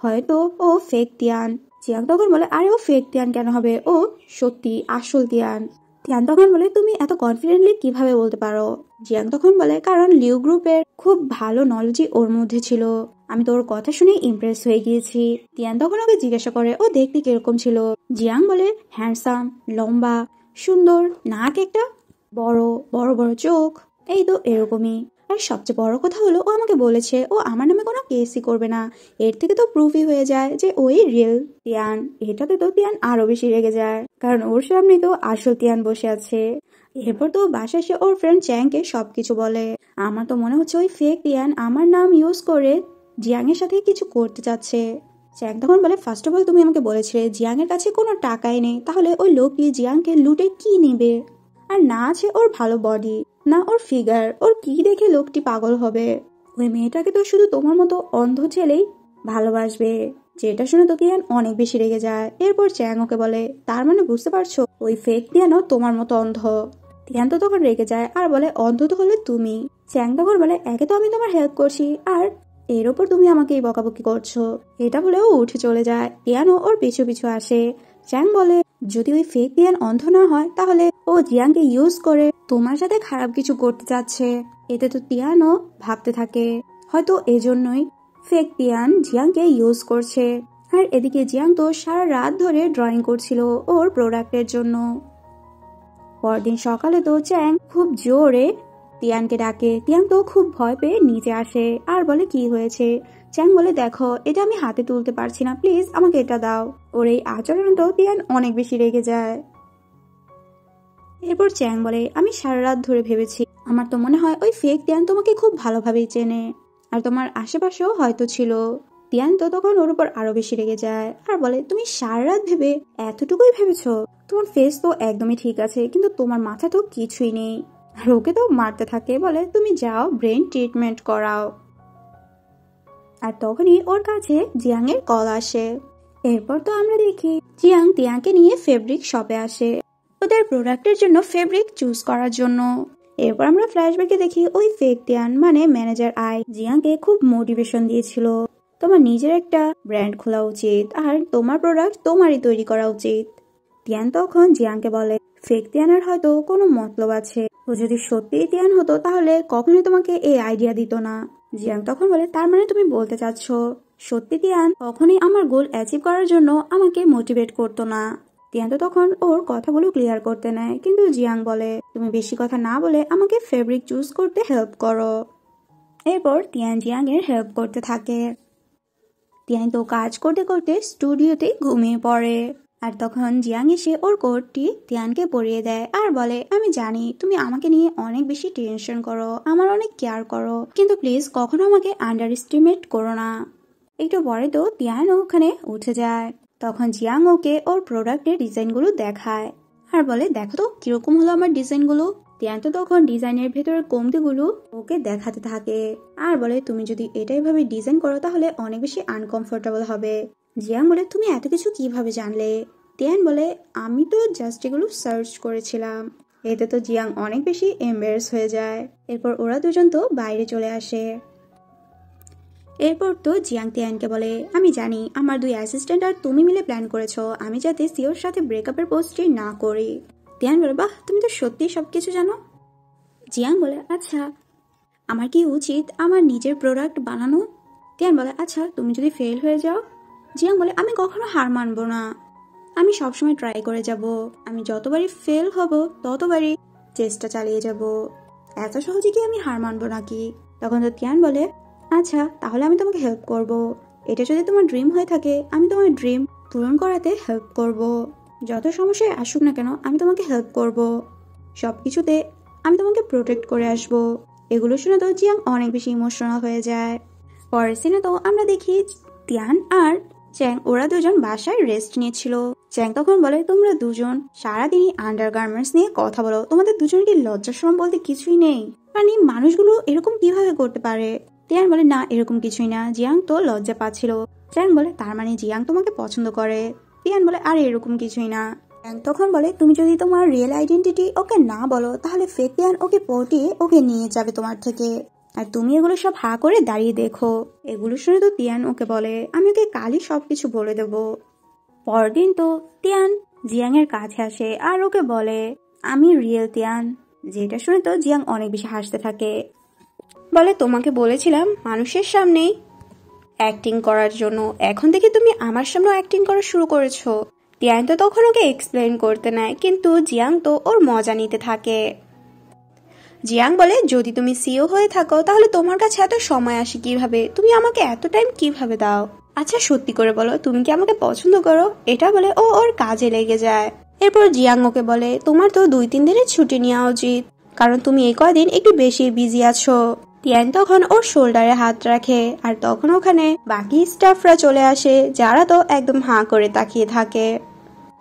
হয়তো ও ফেক তিয়ান। জিয়াং তখন বলে আরে ও ফেক তিয়ান কেন হবে, ও সত্যি আসল তিয়ান। তিয়ান তখন বলে তুমি এত কনফিডেন্টলি কিভাবে বলতে পারো। জিয়াং তখন বলে কারণ লিউ গ্রুপের খুব ভালো নলেজই ওর মধ্যে ছিল, আমি তো ওর কথা শুনে ইমপ্রেস হয়ে গিয়েছি। তিয়ান তখন ওকে জিজ্ঞাসা করে ও দেখতে কিরকম ছিল। জিয়াং বলে হ্যান্ডসাম, লম্বা, সুন্দর, নাক একটা, বড় বড় বড় চোখ, এই তো এরকমই। আর সবচেয়ে বড় কথা হলো ও আমাকে বলেছে ও আমার নামে কোনো কেসই করবে না। এর থেকে তো প্রুফই হয়ে যায় যে ওই রিয়েল তিয়ান। এটাতে তো তিয়ান আরো বেশি রেগে যায়, কারণ ওর সামনে তো আসল তিয়ান বসে আছে। এরপর তো বাসায় এসে ওর ফ্রেন্ড চ্যাংকে সবকিছু বলে। আমার তো মনে হচ্ছে ওই ফেক তিয়ান আমার নাম ইউজ করে জিয়াং এর সাথে কিছু করতে চাচ্ছে। চ্যাং তখন বলে ফার্স্ট অফ অল তুমি আমাকে বলেছিলে জিয়াং এর কাছে কোনো টাকাই নেই, তাহলে ওই লোকটি জিয়াংকে লুটে কি নেবে। আর না আছে ওর ভালো বডি, না ওর ফিগার, ওর কি দেখে লোকটি পাগল হবে। ওই মেয়েটাকে তো শুধু তোমার মতো অন্ধ ছেলেই ভালোবাসবে। যেটা শুনে তো তিয়ান অনেক বেশি রেগে যায়। এরপর চ্যাং ওকে বলে তার মানে বুঝতে পারছো ওই ফেক তিয়ানও তোমার মতো অন্ধ। তিয়ান তো তখন রেগে যায় আর বলে অন্ধ তো হলে তুমি। চ্যাং তখন বলে একে তো আমি তোমার হেল্প করছি, আর এর ওপর তুমি আমাকে এই বকাবকি করছো। এটা বলে ও উঠে চলে যায়। তিয়ানও ওর পিছু পিছু আসে। চ্যাং বলে যদি ওই ফেক তিয়ান অন্ধ না হয় তাহলে ও জিয়াংকে ইউজ করে তোমার সাথে খারাপ কিছু করতে চাচ্ছে। এতে তো তিয়ানও ভাবতে থাকে হয়তো এজন্যই ফেক তিয়ান জিয়াংকে ইউজ করছে। আর এদিকে জিয়াং তো সারা রাত ধরে ড্রয়িং করছিল ওর প্রোডাক্টের জন্য। পরদিন সকালে তো চ্যাং খুব জোরে তিয়ানকে ডাকে। তিয়ান তো খুব ভয় পেয়ে নিচে আসে আর বলে কি হয়েছে। চ্যাং বলে দেখো এটা আমি হাতে তুলতে পারছি না, প্লিজ আমাকে এটা দাও। ওর এই আচরণ তো তিয়ান অনেক বেশি রেগে যায়। এরপর চ্যাং বলে আমি সারা রাত ধরে ভেবেছি, আমার তো মনে হয় ওই ফেক তিয়ান তোমাকে খুব ভালোভাবেই চেনে, আর তোমার আশেপাশেও হয়তো ছিল। তিয়ান তো তখন ওর উপর আরো বেশি রেগে যায় আর বলে তুমি সারা রাত ভেবে এতটুকুই ভেবেছো, তোমার ফেস তো একদমই ঠিক আছে কিন্তু তোমার মাথা তো কিছুই নেই। আর ওকে তো মারতে থাকে, বলে তুমি যাও ব্রেন ট্রিটমেন্ট করাও। আর তখনই ওর কাছে জিয়াং এর কল আসে। এরপর তো আমরা দেখি জিয়াং তিয়াংকে নিয়ে ফেব্রিক শপে আসে ওদের প্রোডাক্টের জন্য ফেব্রিক চুজ করার জন্য। এরপর আমরা ফ্ল্যাশব্যাকে দেখি ওই ফেক তিয়ান মানে ম্যানেজার আই জিয়াংকে খুব মোটিভেশন দিয়েছিল, তোমার নিজের একটা ব্র্যান্ড খোলা উচিত আর তোমার প্রোডাক্ট তোমারই তৈরি করা উচিত। তিয়ান তখন জিয়াংকে বলে ফেক তিয়ানের হয়তো কোনো মতলব আছে, ও যদি সত্যিই তিয়ান হতো তাহলে কখনোই তোমাকে এই আইডিয়া দিত না। জিয়াং তখন বলে তার মানে তুমি বলতে চাচ্ছ সত্যি তিয়ান কখনোই আমার গোল অ্যাচিভ করার জন্য আমাকে মোটিভেট করতো না। তিয়ান তো তখন ওর কথাগুলো ক্লিয়ার করতে নেয়, কিন্তু জিয়াং বলে তুমি বেশি কথা না বলে আমাকে ফেব্রিক চুজ করতে হেল্প করো। এরপর তিয়ান জিয়াং এর হেল্প করতে থাকে। তিয়ান তো কাজ করতে করতে স্টুডিওতে ঘুমিয়ে পড়ে। আর তখন জিয়াং এসে ওর কোটটি তিয়ানকে পরিয়ে দেয় আর বলে আমি জানি তুমি আমাকে নিয়ে অনেক বেশি টেনশন করো, আমার অনেক কেয়ার করো, কিন্তু প্লিজ কখনো আমাকে আন্ডার এস্টিমেট করো না। একটু পরে তো তিয়ান ওখানে উঠে যায়। তখন জিয়াং ওকে ওর প্রোডাক্টের ডিজাইনগুলো দেখায় আর বলে দেখো তো কিরকম হলো আমার ডিজাইনগুলো। তিয়ান তো তখন ডিজাইনের ভেতরের কমতিগুলো ওকে দেখাতে থাকে আর বলে তুমি যদি এটাই ভাবে ডিজাইন করো তাহলে অনেক বেশি আনকমফোর্টেবল হবে। জিয়াং বলে তুমি এত কিছু কিভাবে জানলে। তিয়ান বলে আমি তো জাস্ট এগুলো সার্চ করেছিলাম। এতে তো জিয়াং অনেক বেশি এম্বারেস হয়ে যায়। এরপর ওরা দুজন তো বাইরে চলে আসে। এরপর তো জিয়াং তিয়ানকে বলে আমি জানি আমার দুই অ্যাসিস্ট্যান্ট আর তুমি মিলে প্ল্যান করেছো আমি যাতে সিওর সাথে ব্রেকআপের পোস্টটি না করি। তিয়ান বলে বাহ তুমি তো সত্যি সবকিছু জানো। জিয়াং বলে আচ্ছা আমার কি উচিত আমার নিজের প্রোডাক্ট বানানো। তিয়ান বলে আচ্ছা তুমি যদি ফেল হয়ে যাও। জিয়াং বলে আমি কখনো হার মানবো না, আমি সবসময় ট্রাই করে যাব, আমি যতবারই ফেল হব ততবারই চেষ্টা চালিয়ে যাব, এত সহজে কি আমি হার মানবো নাকি। তখন তো তিয়ান বলে, আচ্ছা তাহলে আমি তোমাকে হেল্প করব। এটা যদি তোমার ড্রিম হয়ে থাকে আমি তোমার ড্রিম পূরণ করাতে হেল্প করব। যত সমস্যায় আসুক না কেন আমি তোমাকে হেল্প করব, সবকিছুতে আমি তোমাকে প্রোটেক্ট করে আসব। এগুলো শুনে তো জিয়াং অনেক বেশি ইমোশনাল হয়ে যায়। পরের সিনে তো আমরা দেখি তিয়ান আর চ্যাং ওরা দুজন বাসায় রেস্ট নিয়েছিল। চ্যাং তখন বলে, তোমরা দুজন সারাদিনই আন্ডারগার্মেন্টস নিয়ে কথা বলো, তোমাদের দুজন কি লজ্জা শরম বলতে কিছুই নেই? মানে মানুষগুলো এরকম কিভাবে করতে পারে? তিয়ান বলে, না এরকম কিছুই না, জিয়াং তো লজ্জা পাচ্ছিল। চ্যাং বলে, তার মানে জিয়াং তোমাকে পছন্দ করে? তিয়ান বলে, আরে এরকম কিছুই না। চ্যাং তখন বলে, তুমি যদি তোমার রিয়েল আইডেন্টিটি ওকে না বলো তাহলে ফেক তিয়ান ওকে পটিয়ে ওকে নিয়ে যাবে তোমার থেকে, আর তুমি এগুলো সব হা করে দাঁড়িয়ে দেখো। এগুলো শুনে তো তিয়ান ওকে বলে, আমি ওকে কালই সবকিছু বলে দেব। পরদিন তো তিয়ান জিয়াং এর কাছে আসে আর ওকে বলে, আমি রিয়েল তিয়ান। যেটা শুনে তো জিয়াং অনেক বেশি হাসতে থাকে। বলে, তোমাকে বলেছিলাম মানুষের সামনেই অ্যাক্টিং করার জন্য, এখন থেকে তুমি আমার সামনে অ্যাক্টিং করা শুরু করেছো। তিয়ান তো তখন ওকে এক্সপ্লেন করতে নেয়, কিন্তু জিয়াং তো ওর মজা নিতে থাকে। জিয়াং বলে, যদি তুমি সিও হয়ে থাকো তাহলে তোমার কাছে এত সময় আসে কিভাবে? তুমি আমাকে এত টাইম কিভাবে দাও? আচ্ছা সত্যি করে বলো, তুমি কি আমাকে পছন্দ করো? এটা বলে ও ওর কাজে লেগে যায়। এরপর জিয়াং ওকে বলে, তোমার তো 2-3 দিনের ছুটি নেওয়া উচিত, কারণ তুমি এই কয়দিন একটু বেশি বিজি আছো। তিয়ান তখন ওর শোল্ডারে হাত রাখে, আর তখন ওখানে বাকি স্টাফরা চলে আসে, যারা তো একদম হাঁ করে তাকিয়ে থাকে।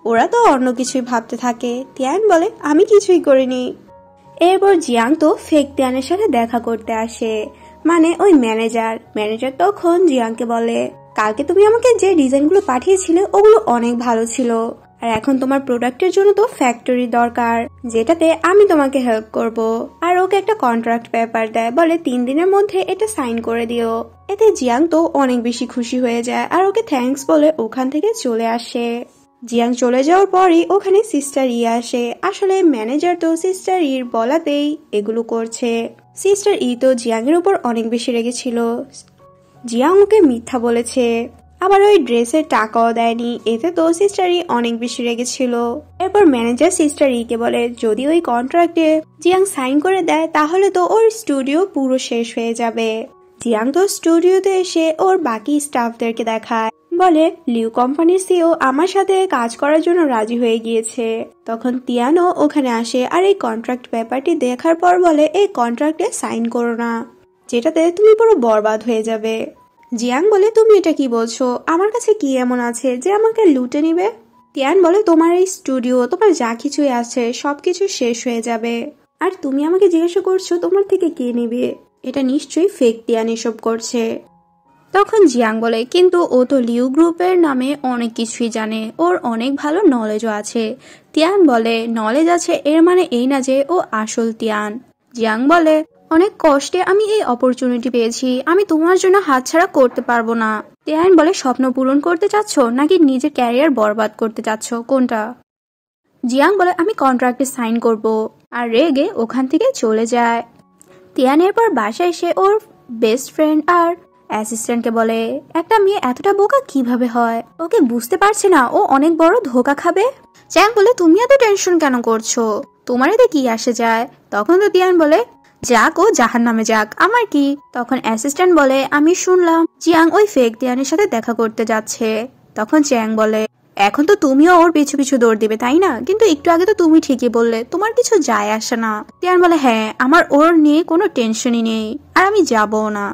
ওরা তো অন্য কিছুই ভাবতে থাকে। তিয়ান বলে, আমি কিছুই করিনি। এরপর জিয়াং তো ফেক তিয়ানের সাথে দেখা করতে আসে, মানে ওই ম্যানেজার তখন জিয়াংকে বলে, কালকে তুমি আমাকে যে ডিজাইনগুলো পাঠিয়েছিলে ওগুলো অনেক ভালো ছিল, আর এখন তোমার প্রোডাক্টের জন্য তো ফ্যাক্টরি দরকার, যেটাতে আমি তোমাকে হেল্প করব। আর ওকে একটা কন্ট্রাক্ট পেপার দেয়, বলে 3 দিনের মধ্যে এটা সাইন করে দিও। এতে জিয়াং তো অনেক বেশি খুশি হয়ে যায় আর ওকে থ্যাঙ্কস বলে ওখান থেকে চলে আসে। জিয়াং চলে যাওয়ার পরই ওখানে সিস্টার ই আসে। আসলে ম্যানেজার তো সিস্টার ইর বলাতেই এগুলো করছে। সিস্টার ই তো জিয়াং এর উপর অনেক বেশি রেগেছিল, জিয়াং ওকে মিথ্যা বলেছে, আবার ওই ড্রেসের টাকাও দেয়নি, এতে তো সিস্টার ই অনেক বেশি রেগেছিল। এরপর ম্যানেজার সিস্টার ই কে বলে, যদি ওই কন্ট্রাক্টে জিয়াং সাইন করে দেয় তাহলে তো ওর স্টুডিও পুরো শেষ হয়ে যাবে। জিয়াং তো স্টুডিওতে এসে ওর বাকি স্টাফদেরকে দেখায়, বলে লিউ কোম্পানির সিও আমার সাথে কাজ করার জন্য রাজি হয়ে গিয়েছে। তখন তিয়ানও ওখানে আসে আর এই কন্ট্রাক্ট পেপারটি দেখার পর বলে, এই কন্ট্রাক্টে সাইন করো না, যেটাতে তুমি পুরো বরবাদ হয়ে যাবে। জিয়াং বলে, তুমি এটা কি বলছো? আমার কাছে কি এমন আছে যে আমাকে লুটে নিবে? তিয়ান বলে, তোমার এই স্টুডিও, তোমার যা কিছুই আছে সবকিছু শেষ হয়ে যাবে, আর তুমি আমাকে জিজ্ঞাসা করছো তোমার থেকে কে নিবে? এটা নিশ্চয়ই ফেক তিয়ান এসব করছে। তখন জিয়াং বলে, কিন্তু ও তো লিউ গ্রুপের নামে অনেক কিছুই জানে, ওর অনেক ভালো নলেজও আছে। তিয়ান বলে, নলেজ আছে এর মানে এই না যে ও আসল তিয়ান। জিয়াং বলে, অনেক কষ্টে আমি এই অপরচুনিটি পেয়েছি, আমি তোমার জন্য হাতছাড়া করতে পারবো না। তিয়ান বলে, স্বপ্ন পূরণ করতে চাচ্ছ নাকি নিজের ক্যারিয়ার বরবাদ করতে চাচ্ছ, কোনটা? জিয়াং বলে, আমি কন্ট্রাক্টে সাইন করব, আর রেগে ওখান থেকে চলে যায়। তিয়ান এরপর বাসায় এসে ওর বেস্ট ফ্রেন্ড আর অ্যাসিস্ট্যান্টকে বলে, একটা মেয়ে এতটা বোকা কিভাবে হয়? ওকে বুঝতে পারছে না ও অনেক বড় ধোকা খাবে। চ্যাং বলে, তুমি এত টেনশন কেন করছো? তোমার এতে কি আসে যায়? তখন তো তিয়ান বলে, যাক ও জাহান্নামে যাক, আমার কি? তখন অ্যাসিস্ট্যান্ট বলে, আমি শুনলাম জিয়াং ওই ফেক তিয়ানের সাথে দেখা করতে যাচ্ছে। তখন চ্যাং বলে, এখন তো তুমিও ওর পিছু পিছু দৌড় দিবে তাই না? কিন্তু একটু আগে তো তুমি ঠিকই বললে তোমার কিছু যায় আসে না। তিয়ান বলে, হ্যাঁ আমার ওর নিয়ে কোনো টেনশনই নেই, আর আমি যাবো না।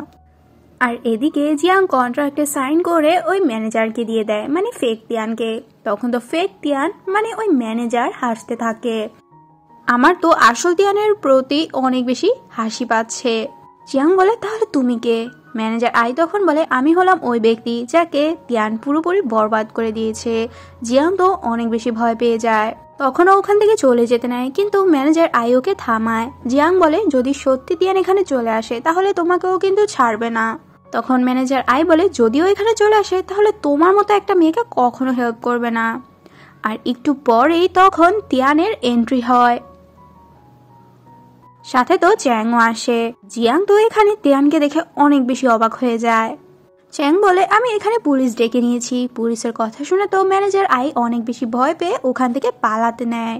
আর এদিকে জিয়াং কন্ট্রাক্টে সাইন করে ওই ম্যানেজারকে দিয়ে দেয়, মানে ফেক তিয়ানকে। তখন তো ফেক তিয়ান মানে ওই ম্যানেজার হাসতে থাকে। আমার তো আসল তিয়ানের প্রতি অনেক বেশি হাসি পাচ্ছে। জিয়াং বলে, তাহলে তুমি কে? ম্যানেজার আই তখন বলে, আমি হলাম ওই ব্যক্তি যাকে তিয়ান পুরোপুরি বরবাদ করে দিয়েছে। জিয়াং তো অনেক বেশি ভয় পেয়ে যায়, তখনও ওখান থেকে চলে যেতে নেয়, কিন্তু ম্যানেজার আই ওকে থামায়। জিয়াং বলে, যদি সত্যি তিয়ান এখানে চলে আসে তাহলে তোমাকেও কিন্তু ছাড়বে না। তখন ম্যানেজার আই বলে, যদিও এখানে চলে আসে তাহলে তোমার মতো একটা মেয়েকে কখনো হেল্প করবে না। আর একটু পরেই তখন তিয়ানের এন্ট্রি হয়, সাথে তো চ্যাংও আসে। জিয়াং তো এখানে তিয়ানকে দেখে অনেক বেশি অবাক হয়ে যায়। চ্যাং বলে, আমি এখানে পুলিশ ডেকে নিয়েছি। পুলিশের কথা শুনে তো ম্যানেজার আই অনেক বেশি ভয় পেয়ে ওখান থেকে পালাতে নেয়।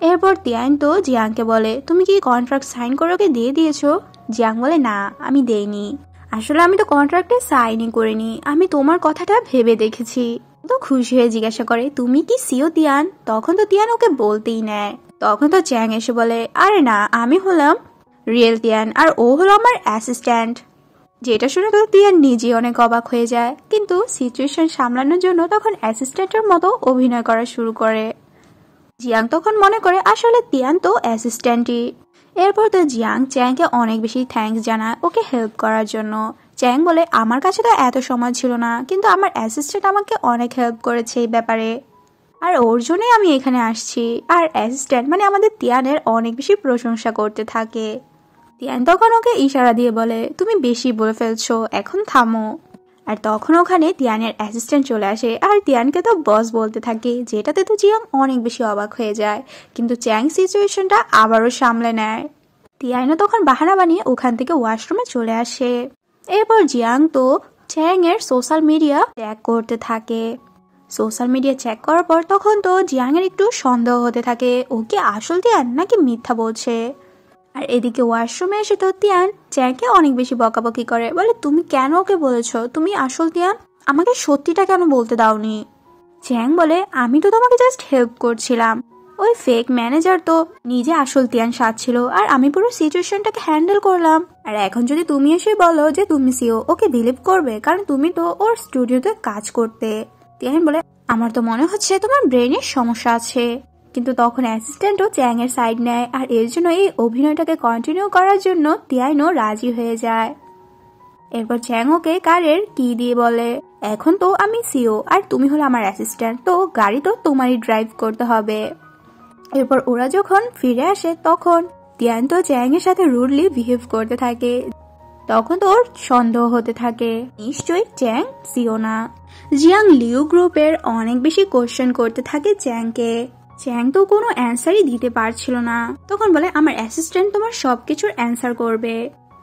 এরপর তিয়ান তো জিয়াংকে বলে তুমি কি কন্ট্রাক্ট সাইন করে ওকে দিয়ে দিয়েছো? জিয়াং বলে না, আমি দেইনি। আসলে আমি তো কন্ট্রাক্টে সাইনই করিনি, আমি তোমার কথাটা ভেবে দেখেছি। তো খুশি হয়ে জিজ্ঞাসা করে তুমি কি সিও তিয়ান? তখন তো তিয়ান ওকে বলতেই নেয়। তখন তো চ্যাং এসে বলে আরে না, আমি হলাম রিয়েল তিয়ান আর ও হলো আমার অ্যাসিস্ট্যান্ট। যেটা শুনে তো তিয়ান নিজে অনেক অবাক হয়ে যায়, কিন্তু সিচুয়েশন সামলানোর জন্য তখন অ্যাসিস্ট্যান্টের মতো অভিনয় করা শুরু করে। জিয়াং তখন মনে করে আসলে তিয়ান তো অ্যাসিস্ট্যান্টই। এরপর তো জিয়াং চ্যাংকে অনেক বেশি থ্যাঙ্কস জানায় ওকে হেল্প করার জন্য। চ্যাং বলে আমার কাছে তো এত সময় ছিল না, কিন্তু আমার অ্যাসিস্ট্যান্ট আমাকে অনেক হেল্প করেছে এই ব্যাপারে, আর ওর জন্যই আমি এখানে আসছি। আর অ্যাসিস্ট্যান্ট মানে আমাদের তিয়ানের অনেক বেশি প্রশংসা করতে থাকে। তিয়ান তখন ওকে ইশারা দিয়ে বলে তুমি বেশি বলে ফেলছো, এখন থামো। আর তখন ওখানে তিয়ানের অ্যাসিস্ট্যান্ট চলে আসে আর তিয়ানকে তো বস বলতে থাকে, যেটাতে তো জিয়াং অনেক বেশি অবাক হয়ে যায়। কিন্তু চ্যাং সিচুয়েশনটা আবারও সামলে নেয়। তিয়ানও তখন বাহানা বানিয়ে ওখান থেকে ওয়াশরুমে চলে আসে। এরপর জিয়াং তো চ্যাং এর সোশ্যাল মিডিয়া চেক করতে থাকে। সোশ্যাল মিডিয়া চেক করার পর তখন তো জিয়াং এর একটু সন্দেহ হতে থাকে, ও কি আসল তিয়ান নাকি মিথ্যা বলছে। আর এদিকে ওয়াশরুমে এসে তো তিয়ান চ্যাংকে অনেক বেশি বকাবকি করে, বলে তুমি কেন ওকে বলেছো তুমি আসল তিয়ান, আমাকে সত্যিটা কেন বলতে দাওনি? চ্যাং বলে আমি তো তোমাকে জাস্ট হেল্প করছিলাম, ওই ফেক ম্যানেজার তো নিজে আসল তিয়ান সাজছিল আর আমি পুরো সিচুয়েশনটাকে হ্যান্ডেল করলাম। আর এখন যদি তুমি এসে বলো যে তুমি সিও, ওকে বিলিভ করবে? কারণ তুমি তো ওর স্টুডিওতে কাজ করতে। তিয়ান বলে আমার তো মনে হচ্ছে তোমার ব্রেনের সমস্যা আছে। কিন্তু তখন অ্যাসিস্ট্যান্টও চ্যাং এর সাইড নেয় আর এর জন্য এই অভিনয়টাকে কন্টিনিউ করার জন্য তিয়ানও রাজি হয়ে যায়। এরপর চ্যাং ওকে কারের কি দিয়ে বলে এখন তো আমি সিও আর তুমি হলো আমার অ্যাসিস্ট্যান্ট, তো গাড়ি তো তোমারই ড্রাইভ করতে হবে। এরপর ওরা যখন ফিরে আসে তখন তিয়ান তো চ্যাং এর সাথে রুডলি বিহেভ করতে থাকে। তখন তো ওর সন্দেহ হতে থাকে নিশ্চয়ই চ্যাং সিও না। জিয়াং লিউ গ্রুপের অনেক বেশি কোশ্চেন করতে থাকে চ্যাংকে। চ্যাং তো কোনো অ্যান্সারই দিতে পারছিল না। তখন বলে আমার অ্যাসিস্ট্যান্ট তোমার সবকিছুর অ্যান্সার করবে।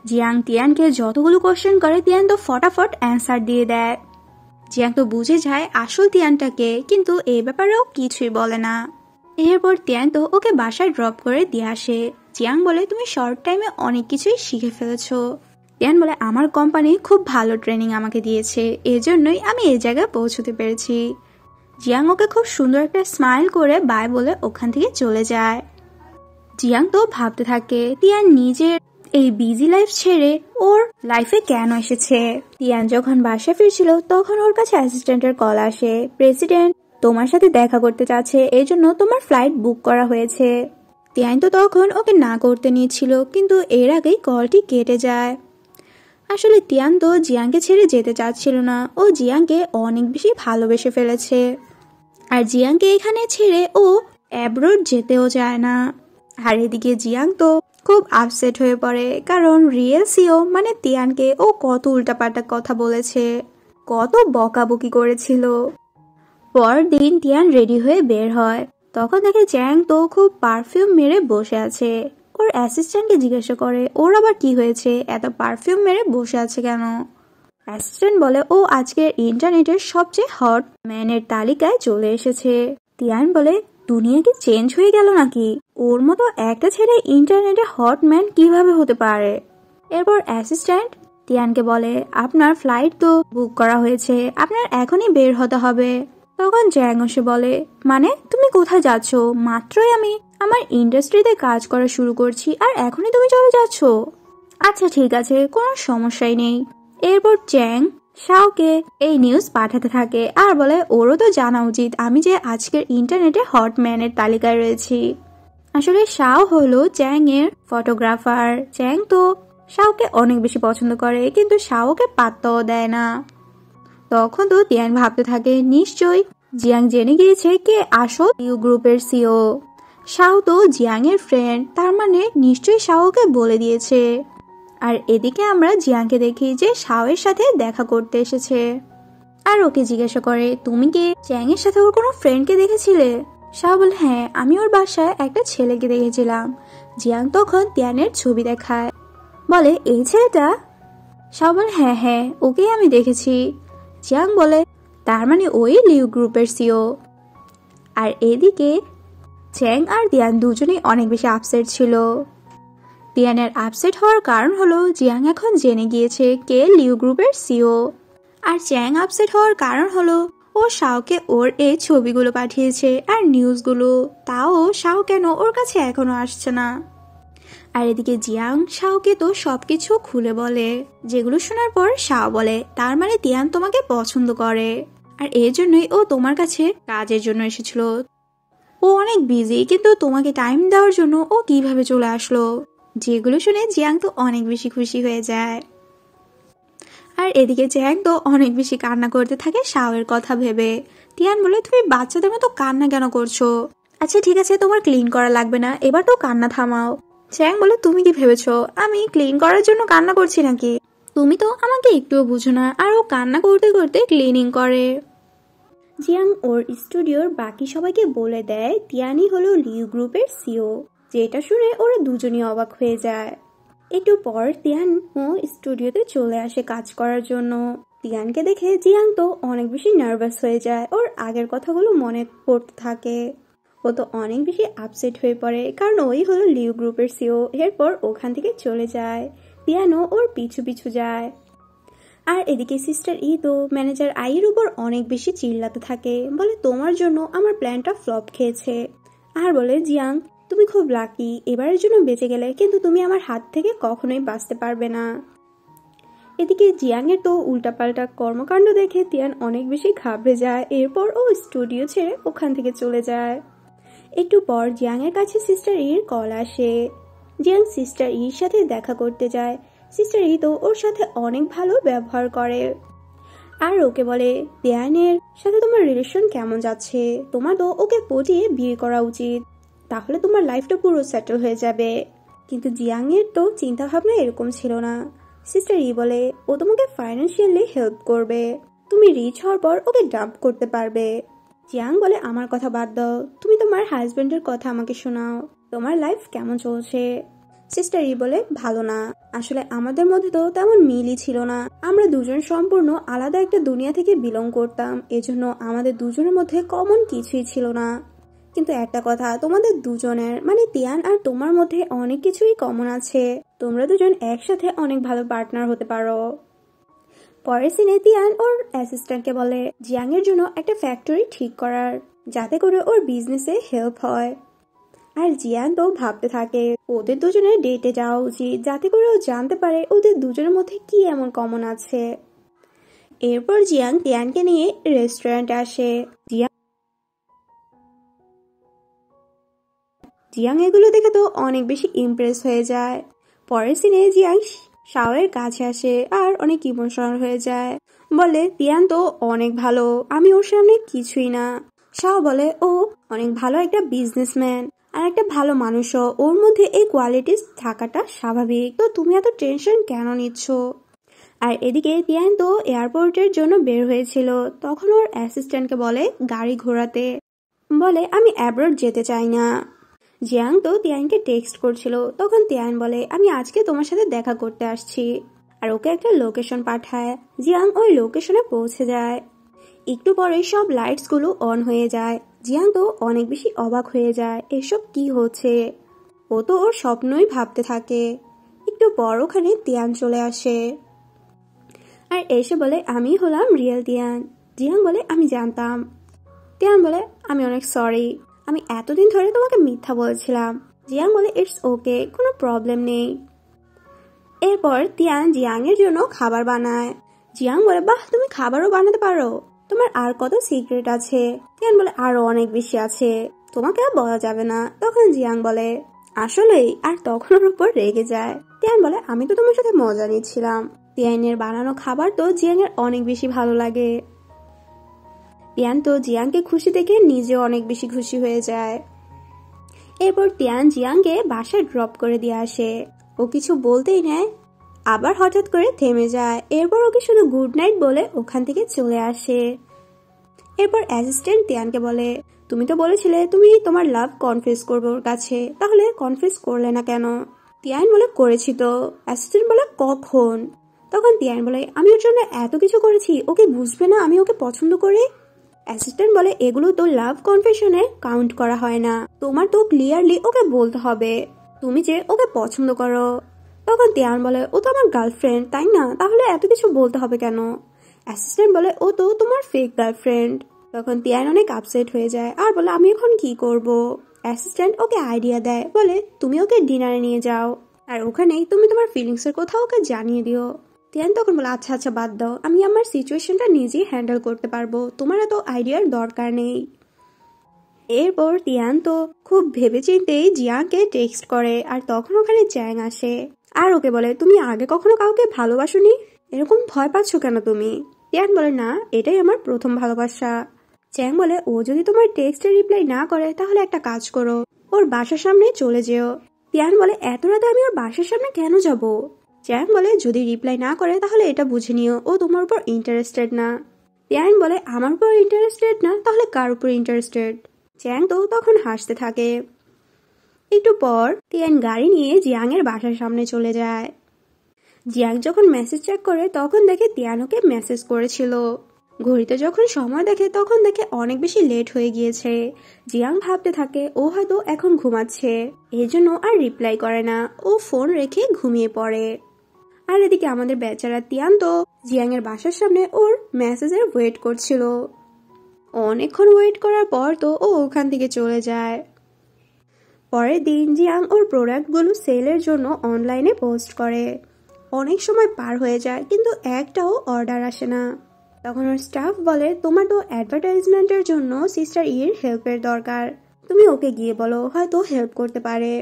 জিয়াং তিয়ানকে যতগুলো কোশ্চেন করে তিয়ান তো ফটাফট অ্যান্সার দিয়ে দেয়। জিয়াং তো বুঝে যায় আসল তিয়ানটাকে, কিন্তু এই ব্যাপারেও কিছুই বলে না। এরপর তিয়ান তো ওকে বাসায় ড্রপ করে দিয়ে আসে। জিয়াং বলে তুমি শর্ট টাইমে অনেক কিছুই শিখে ফেলেছো। তিয়ান বলে আমার কোম্পানি খুব ভালো ট্রেনিং আমাকে দিয়েছে, এজন্যই আমি এই জায়গায় পৌঁছতে পেরেছি। জিয়াং ওকে খুব সুন্দর একটা স্মাইল করে বাই বলে ওখান থেকে চলে যায়। জিয়াং তো ভাবতে থাকে তিয়ান নিজের এই বিজি লাইফ ছেড়ে ওর লাইফে কেন এসেছে। তিয়ান যখন বাসায় ফিরছিল তখন ওর কাছে অ্যাসিস্ট্যান্টের কল আসে, প্রেসিডেন্ট তোমার সাথে দেখা করতে চাচ্ছে, এই জন্য তোমার ফ্লাইট বুক করা হয়েছে। তিয়ান তো তখন ওকে না করতে নিয়েছিল, কিন্তু এর আগেই কলটি কেটে যায়। আসলে তিয়ান তো জিয়াংকে ছেড়ে যেতে চাচ্ছিল না, ও জিয়াংকে অনেক বেশি ভালোবেসে ফেলেছে। আর জিয়াংকে এখানে ছেড়ে ও অ্যাব্রোড যেতেও চায় না। আর এদিকে জিয়াং তো খুব আপসেট হয়ে পড়ে, কারণ রিয়েল সিও মানে তিয়ানকে ও কত উল্টাপাল্টা কথা বলেছে, কত বকাবকি করেছিল। পরদিন তিয়ান রেডি হয়ে বের হয়, তখন দেখে চ্যাং তো খুব পারফিউম মেরে বসে আছে। ওর অ্যাসিস্ট্যান্টকে জিজ্ঞাসা করে ওর আবার কি হয়েছে, এত পারফিউম মেরে বসে আছে কেন। অ্যাসিস্ট্যান্ট বলে ও আজকের ইন্টারনেটের সবচেয়ে হট ম্যানের তালিকায় চলে এসেছে। তিয়ান বলে দুনিয়া কি চেঞ্জ হয়ে গেল নাকি, ওর মতো একটা ছেলে ইন্টারনেটে হট ম্যান কিভাবে হতে পারে। এরপর অ্যাসিস্ট্যান্ট তিয়ানকে বলে আপনার ফ্লাইট তো বুক করা হয়েছে, আপনার এখনই বের হতে হবে। তখন চ্যাং এসে বলে মানে তুমি কোথায় যাচ্ছ, মাত্রই আমি আমার ইন্ডাস্ট্রিতে কাজ করা শুরু করছি আর এখনই তুমি চলে যাচ্ছ। আচ্ছা ঠিক আছে, কোনো সমস্যাই নেই। এরপর চ্যাং শাওকে এই নিউজ পাঠাতে থাকে আর বলে ওরও তো জানা উচিত আমি যে আজকের ইন্টারনেটে হট ম্যানের তালিকায় রয়েছি। আসলে শাও হলো চ্যাং এর ফটোগ্রাফার। চ্যাং তো শাওকে অনেক বেশি পছন্দ করে, কিন্তু শাওকে পাত্তাও দেয় না। তখন তো তিয়ান ভাবতে থাকে নিশ্চয়ই জিয়াং জেনে গিয়েছে কে আসল লিউ গ্রুপের সিও। শাও তো জিয়াং এর ফ্রেন্ড, তার মানে নিশ্চয়ই শাওকে বলে দিয়েছে। আর এদিকে আমরা জিয়াংকে দেখি যে শাও এর সাথে দেখা করতে এসেছে আর ওকে জিজ্ঞাসা করে তুমি কি চ্যাং এর সাথে ওর কোনো ফ্রেন্ডকে দেখেছিলে। শাও বলে হ্যাঁ, আমি ওর বাসায় একটা ছেলেকে দেখেছিলাম। জিয়াং তখন তিয়ানের ছবি দেখায়, বলে এই ছেলেটা। শাও বলে হ্যাঁ হ্যাঁ, ওকেই আমি দেখেছি। জিয়াং বলে তার মানে ওই লিউ গ্রুপের সিও। আর এদিকে চ্যাং আর তিয়ান দুজনেই অনেক বেশি আপসেট ছিল। তিয়ানের আপসেট হওয়ার কারণ হলো জিয়াং এখন জেনে গিয়েছে কে লিউ গ্রুপের সিও। আর চ্যাং আপসেট হওয়ার কারণ হলো ও শাওকে ওর এই ছবিগুলো পাঠিয়েছে আর নিউজগুলো, তাও শাও কেন ওর কাছে এখনো আসছে না। আর এদিকে জিয়াং শাওকে তো সবকিছু খুলে বলে, যেগুলো শোনার পর শাও বলে তার মানে তিয়ান তোমাকে পছন্দ করে, আর এর জন্যই ও তোমার কাছে কাজের জন্য এসেছিল। ও অনেক বিজি, কিন্তু তোমাকে টাইম দেওয়ার জন্য ও কিভাবে চলে আসলো। যেগুলো শুনে জিয়াং তো অনেক বেশি খুশি হয়ে যায়। আর এদিকে চ্যাং তো অনেক বেশি কান্না করতে থাকে শাওয়ের কথা ভেবে। তিয়ান বলে তুমি বাচ্চাদের মতো কান্না কেন করছো? আচ্ছা ঠিক আছে, তোমার ক্লিন করা লাগবে না, এবার তো কান্না থামাও। চ্যাং বলে তুমি কি ভেবেছো আমি ক্লিন করার জন্য কান্না করছি নাকি? তুমি তো আমাকে একটুও বুঝো না। আর ও কান্না করতে করতে ক্লিনিং করে। জিয়াং ওর স্টুডিওর বাকি সবাইকে বলে দেয় তিয়ানই হলো লিউ গ্রুপের সিও, যেটা শুনে ওরা দুজনই অবাক হয়ে যায়। একটু পর তিয়ান ও স্টুডিওতে চলে আসে কাজ করার জন্য। তিয়ানকে দেখে জিয়াং তো অনেক বেশি নার্ভাস হয়ে যায়, ওর আগের কথাগুলো মনে পড়তে থাকে। ও তো অনেক বেশি আপসেট হয়ে পড়ে, কারণ ওই হলো লিউ গ্রুপের সিও। এরপর ওখান থেকে চলে যায়। তিয়ানও ওর পিছু পিছু যায়। আর এদিকে সিস্টার ই তো ম্যানেজার আইয়ের উপর অনেক বেশি চিল্লাতে থাকে, বলে তোমার জন্য আমার প্ল্যানটা ফ্লপ খেয়েছে। আর বলে জিয়াং তুমি খুব লাকি, এবারের জন্য বেঁচে গেলে, কিন্তু তুমি আমার হাত থেকে কখনোই বাঁচতে পারবে না। এদিকে জিয়াংয়ের তো উল্টাপাল্টা কর্মকাণ্ড দেখে তিয়ান অনেক বেশি ঘাবড়ে যায়। এরপর ও স্টুডিও ছেড়ে ওখান থেকে চলে যায়। একটু পর জিয়াংয়ের কাছে সিস্টার ইর কল আসে। জিয়াং সিস্টার ইর সাথে দেখা করতে যায়। সিস্টার ই তো ওর সাথে অনেক ভালো ব্যবহার করে, আর ওকে বলে তিয়ানের সাথে তোমার রিলেশন কেমন যাচ্ছে, তোমার তো ওকে পটিয়ে বিয়ে করা উচিত, তাহলে তোমার লাইফটা পুরো সেটেল হয়ে যাবে। কিন্তু জিয়াংয়ের তো চিন্তা ভাবনা এরকম ছিল না। সিস্টার ই বলে ও তোমাকে ফাইন্যান্সিয়ালি হেল্প করবে, তুমি রিচ হওয়ার পর ওকে ডাম্প করতে পারবে। জিয়াং বলে আমার কথা বাদ দাও, তুমি তোমার হাজবেন্ডের কথা আমাকে শোনাও, তোমার লাইফ কেমন চলছে। সিস্টার ই বলে ভালো না, আসলে আমাদের মধ্যে তো তেমন মিলই ছিল না, আমরা দুজন সম্পূর্ণ আলাদা একটা দুনিয়া থেকে বিলং করতাম, এজন্য আমাদের দুজনের মধ্যে কমন কিছুই ছিল না। কিন্তু একটা কথা, তোমাদের দুজনের মানে তিয়ান আর তোমার মধ্যে অনেক কিছুই কমন আছে, তোমরা দুজন একসাথে অনেক ভালো পার্টনার হতে পারো। পরের সিনে তিয়ান ওর অ্যাসিস্ট্যান্টকে বলে জিয়াং এর জন্য একটা ফ্যাক্টরি ঠিক করার, যাতে করে ওর বিজনেসে হেল্প হয়। আর জিয়াং তো ভাবতে থাকে ওদের দুজনের ডেটে যাওয়া উচিত, যাতে করে ও জানতে পারে ওদের দুজনের মধ্যে কি এমন কমন আছে। এরপর জিয়াং তিয়ানকে নিয়ে রেস্টুরেন্টে আসে। জিয়াং এগুলো দেখে তো অনেক বেশি ইমপ্রেস হয়ে যায়। পরের সিনে জিয়াং শাওয়ের কাছে আসে আর অনেক ইমোশনাল হয়ে যায়, বলে তিয়ান তো অনেক ভালো, আমি ওর সামনে কিছুই না। শাও বলে ও অনেক ভালো একটা বিজনেসম্যান আর একটা ভালো মানুষও, ওর মধ্যে এই কোয়ালিটিস থাকাটা স্বাভাবিক, তো তুমি এত টেনশন কেন নিচ্ছ। আর এদিকে তিয়ান তো এয়ারপোর্টের জন্য বের হয়েছিল, তখন ওর অ্যাসিস্ট্যান্টকে বলে গাড়ি ঘোরাতে, বলে আমি অ্যাব্রড যেতে চাই না। জিয়াং তো তিয়ানকে টেক্সট করছিল, তখন তিয়ান বলে আমি আজকে তোমার সাথে দেখা করতে আসছি, আর ওকে একটা লোকেশন পাঠায়। জিয়াং ওই লোকেশনে পৌঁছে যায়। একটু পরে সব লাইটস গুলো অন হয়ে যায়। জিয়াং তো অনেক বেশি অবাক হয়ে যায়, এসব কি হচ্ছে। ও তো ওর স্বপ্নই ভাবতে থাকে। একটু পর ওখানে তিয়ান চলে আসে আর এসে বলে আমি হলাম রিয়েল তিয়ান। জিয়াং বলে আমি জানতাম। তিয়ান বলে আমি অনেক সরি, আমি এতদিন ধরে তোমাকে মিথ্যা বলেছিলাম। জিয়াং বলে ইটস ওকে, কোনো প্রবলেম নেই। এরপর তিয়ান জিয়াং এর জন্য খাবার বানায়। জিয়াং বলে বাহ, তুমি খাবারও বানাতে পারো, তোমার আর কত সিক্রেট আছে। তিয়ান বলে আরো অনেক বেশি আছে, তোমাকে আর বলা যাবে না। তখন জিয়াং বলে আসলেই, আর তখন ওর উপর রেগে যায়। তিয়ান বলে আমি তো তোমার সাথে মজা নিচ্ছিলাম। তিয়ানের বানানো খাবার তো জিয়াং এর অনেক বেশি ভালো লাগে। তিয়ান তো জিয়াংকে খুশি দেখে নিজে অনেক বেশি খুশি হয়ে যায়। এরপর তিয়ান জিয়াংকে বাসায় ড্রপ করে দিয়ে আসে। ও কিছু বলতেই নেয়, আবার হঠাৎ করে থেমে যায়। এরপর ওকে শুধু গুড নাইট বলে ওখান থেকে চলে আসে। এরপর অ্যাসিস্ট্যান্ট তিয়ানকে বলে তুমি তো বলেছিলে তুমি তোমার লাভ কনফেস করবে ওর কাছে, তাহলে কনফেস করলে না কেন। তিয়ান বলে করেছি তো। অ্যাসিস্ট্যান্ট বলে কখন। তখন তিয়ান বলে আমি ওর জন্য এত কিছু করেছি, ওকে বুঝবে না আমি ওকে পছন্দ করি। অ্যাসিস্ট্যান্ট বলে এগুলো তো লাভ কনফেশনে কাউন্ট করা হয় না, তোমার তো ক্লিয়ারলি ওকে বলতে হবে তুমি যে ওকে পছন্দ করো। তখন তিয়ান বলে ও তো আমার গার্লফ্রেন্ড, তাই না? তাহলে এত কিছু বলতে হবে কেন? অ্যাসিস্ট্যান্ট বলে ও তো তোমার ফেক গার্লফ্রেন্ড। তখন তিয়ান অনেক আপসেট হয়ে যায় আর বলে আমি এখন কি করব। অ্যাসিস্ট্যান্ট ওকে আইডিয়া দেয়, বলে তুমি ওকে ডিনারে নিয়ে যাও আর ওখানেই তুমি তোমার ফিলিংসের কথা ওকে জানিয়ে দিও। তিয়ান তখন বলে আচ্ছা আচ্ছা বাদ দাও, আমি আমার সিচুয়েশনটা নিজেই হ্যান্ডেল করতে পারবো, তোমার এত আইডিয়ার দরকার নেই। এরপর তিয়ান তো খুব ভেবেচিন্তেই জিয়াংকে টেক্সট করে আর তখন ওখানে চ্যাং আসে আর ওকে বলে তুমি আগে কখনো কাউকে ভালোবাসোনি, এরকম ভয় পাচ্ছ কেন তুমি? তিয়ান বলে না, এটাই আমার প্রথম ভালোবাসা। চ্যাং বলে ও যদি তোমার টেক্সটের রিপ্লাই না করে তাহলে একটা কাজ করো, ওর বাসার সামনে চলে যেও। তিয়ান বলে এত রাতে আমি ওর বাসার সামনে কেন যাব? চ্যাং বলে যদি রিপ্লাই না করে তাহলে এটা বুঝে নিও ও তোমার উপর ইন্টারেস্টেড না। তিয়ান বলে আমার উপর ইন্টারেস্টেড না, তাহলে কার উপর ইন্টারেস্টেড? চ্যাং তো তখন হাসতে থাকে। একটু পর তিয়ান গাড়ি নিয়ে জিয়াং এর বাসার সামনে চলে যায়। জিয়াং যখন মেসেজ চেক করে তখন দেখে তিয়ান ওকে মেসেজ করেছিল। ঘড়িতে যখন সময় দেখে তখন দেখে অনেক বেশি লেট হয়ে গিয়েছে। জিয়াং ভাবতে থাকে ও হয়তো এখন ঘুমাচ্ছে, এর জন্য আর রিপ্লাই করে না, ও ফোন রেখে ঘুমিয়ে পড়ে। আর এদিকে আমাদের বেচারা তিয়ান তো জিয়াং এর বাসার সামনে ওর মেসেজের ওয়েট করছিল। অনেকক্ষণ ওয়েট করার পর তো ও ওখান থেকে চলে যায়। পরের দিন জিয়াং ওর প্রোডাক্টগুলো সেলের জন্য অনলাইনে পোস্ট করে। অনেক সময় পার হয়ে যায় কিন্তু একটাও অর্ডার আসে না। তখন ওর স্টাফ বলে তোমার তো অ্যাডভার্টাইজমেন্টের জন্য সিস্টার ইর হেল্পের দরকার, তুমি ওকে গিয়ে বলো, হয়তো হেল্প করতে পারে।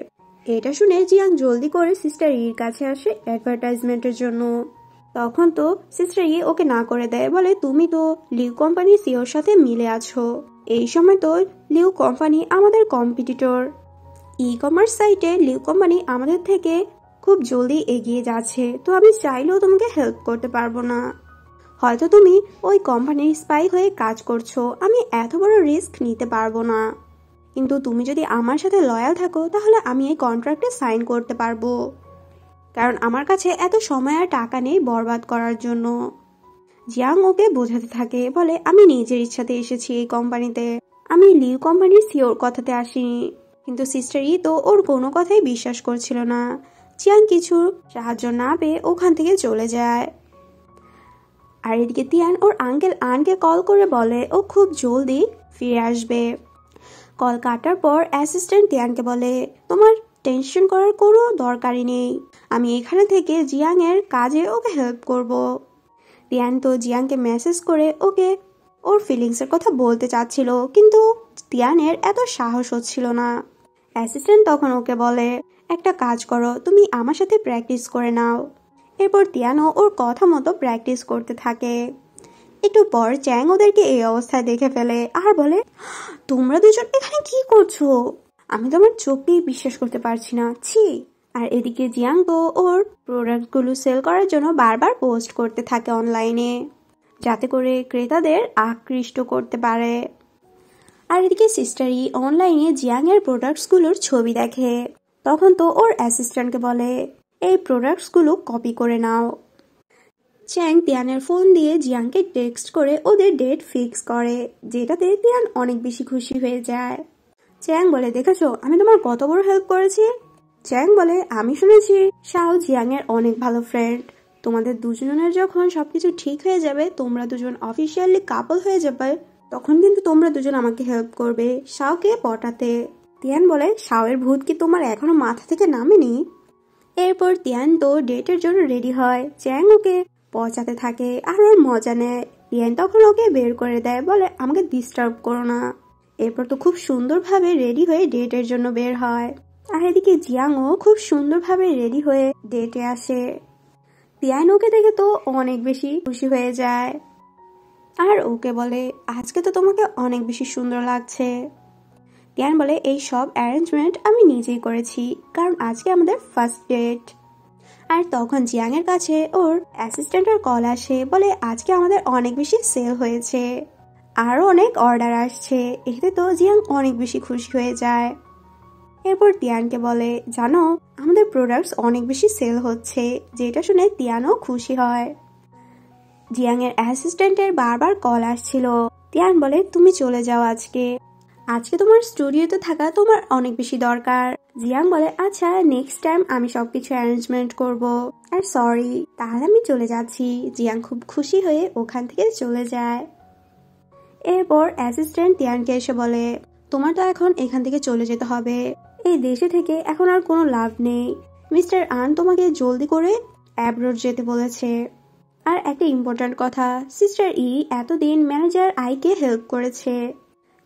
এটা শুনে জিয়াং জলদি করে সিস্টার ইর কাছে আসে অ্যাডভার্টাইজমেন্টের জন্য। তখন তো সিস্টার ই ওকে না করে দেয়, বলে তুমি তো লিউ কোম্পানির সিওর সাথে মিলে আছো, এই সময় তো লিউ কোম্পানি আমাদের কম্পিটিটর, ই কমার্স সাইটে লিউ কোম্পানি আমাদের থেকে খুব জলদি এগিয়ে যাচ্ছে, তো আমি চাইলেও তোমাকে হেল্প করতে পারবো না। হয়তো তুমি ওই কোম্পানির স্পাই হয়ে কাজ করছো, আমি এত বড় রিস্ক নিতে পারবো না, কিন্তু তুমি যদি আমার সাথে লয়াল থাকো তাহলে আমি এই কন্ট্রাক্টে সাইন করতে পারবো, কারণ আমার কাছে এত সময় আর টাকা নেই বরবাদ করার জন্য। জিয়াং ওকে বোঝাতে থাকে, বলে আমি নিজের ইচ্ছাতে এসেছি এই কোম্পানিতে, আমি লিউ কোম্পানির সিওর কথাতে আসিনি। কিন্তু সিস্টার ই তো ওর কোনো কথাই বিশ্বাস করছিল না। জিয়াং কিছু সাহায্য না পেয়ে ওখান থেকে চলে যায়। আর এদিকে তিয়ান ওর আঙ্কেল আনকে কল করে বলে ও খুব জলদি ফিরে আসবে। কল কাটার পর অ্যাসিস্ট্যান্ট তিয়ানকে বলে তোমার টেনশন করার কোনো দরকারই নেই, আমি এখানে থেকে জিয়াং এর কাজে ওকে হেল্প করব। তিয়ান তো জিয়াংকে মেসেজ করে ওকে ওর ফিলিংসের কথা বলতে চাচ্ছিল, কিন্তু তিয়ানের এত সাহস হচ্ছিল না। অ্যাসিস্ট্যান্ট তখন ওকে বলে একটা কাজ করো, তুমি আমার সাথে প্র্যাকটিস করে নাও। এরপর তিয়ানও ওর কথা মতো প্র্যাকটিস করতে থাকে। একটু পর চ্যাং ওদেরকে এই অবস্থায় দেখে ফেলে আর বলে তোমরা দুজন এখানে কি করছো? আমি তো আমার চোখকেই বিশ্বাস করতে পারছি না, ছি। আর এদিকে জিয়াং তো ওর প্রোডাক্টগুলো সেল করার জন্য বারবার পোস্ট করতে থাকে অনলাইনে, যাতে করে ক্রেতাদের আকৃষ্ট করতে পারে। আর এদিকে সিস্টারই অনলাইনে জিয়াং এর প্রোডাক্টসগুলোর ছবি দেখে। তখন তো ওর অ্যাসিস্ট্যান্টকে বলে এই প্রোডাক্টসগুলো কপি করে নাও। চ্যাং তিয়ানের ফোন দিয়ে জিয়াংকে টেক্সট করে ওদের ডেট ফিক্স করে, যেটাতে তিয়ান অনেক বেশি খুশি হয়ে যায়। চ্যাং বলে দেখেছো আমি তোমার কত বড় হেল্প করেছি? চ্যাং বলে আমি শুনেছি শাও জিয়াং এর অনেক ভালো ফ্রেন্ড, তোমাদের দুজনের যখন সবকিছু ঠিক হয়ে যাবে, তোমরা দুজন অফিসিয়ালি কাপল হয়ে যাবে, তখন কিন্তু তোমরা দুজন আমাকে হেল্প করবে শাওকে পটাতে। তিয়ান বলে শাওয়ের ভূত কি তোমার এখনো মাথা থেকে নামেনি? এরপর তিয়ান তো ডেটের জন্য রেডি হয়। চ্যাং ওকে পচাতে থাকে আর ওর মজা নেয়। তিয়ান তখন ওকে বের করে দেয়, বলে আমাকে ডিস্টার্ব করো না। এরপর তো খুব সুন্দরভাবে রেডি হয়ে ডেটের জন্য বের হয়। আর এদিকে জিয়াংও খুব সুন্দরভাবে রেডি হয়ে ডেটে আসে। তিয়ান ওকে দেখে তো অনেক বেশি খুশি হয়ে যায় আর ওকে বলে আজকে তো তোমাকে অনেক বেশি সুন্দর লাগছে। তিয়ান বলে এই সব অ্যারেঞ্জমেন্ট আমি নিজেই করেছি, কারণ আজকে আমাদের ফার্স্ট ডেট। আর তখন জিয়াং এর কাছে ওর অ্যাসিস্ট্যান্টের কল আসে, বলে আজকে আমাদের অনেক বেশি সেল হয়েছে, আরো অনেক অর্ডার আসছে। এতে তো জিয়াং অনেক বেশি খুশি হয়ে যায়। এরপর তিয়ানকে বলে জানো আমাদের প্রোডাক্টস অনেক বেশি সেল হচ্ছে, যেটা শুনে তিয়ানও খুশি হয়। জিয়াং এর অ্যাসিস্ট্যান্টের বারবার কল আসছিল, তিয়ান বলে তুমি চলে যাও আজকে তোমার স্টুডিওতে থাকা তোমার অনেক বেশি দরকার। জিয়াং বলে আচ্ছা নেক্সট টাইম আমি সবকিছু অ্যারেঞ্জমেন্ট করব। আর সরি, তাহলে আমি চলে যাচ্ছি। জিয়াং খুব খুশি হয়ে ওখান থেকে চলে যায়। এরপর অ্যাসিস্ট্যান্ট তিয়ানকে এসে বলে তোমার তো এখন এখান থেকে চলে যেতে হবে, এই দেশে থেকে এখন আর কোনো লাভ নেই। মিস্টার আন তোমাকে জলদি করে অ্যাব্রোড যেতে বলেছে। আর একটা ইম্পর্ট্যান্ট কথা, সিস্টার ই এতদিন ম্যানেজার আইকে হেল্প করেছে।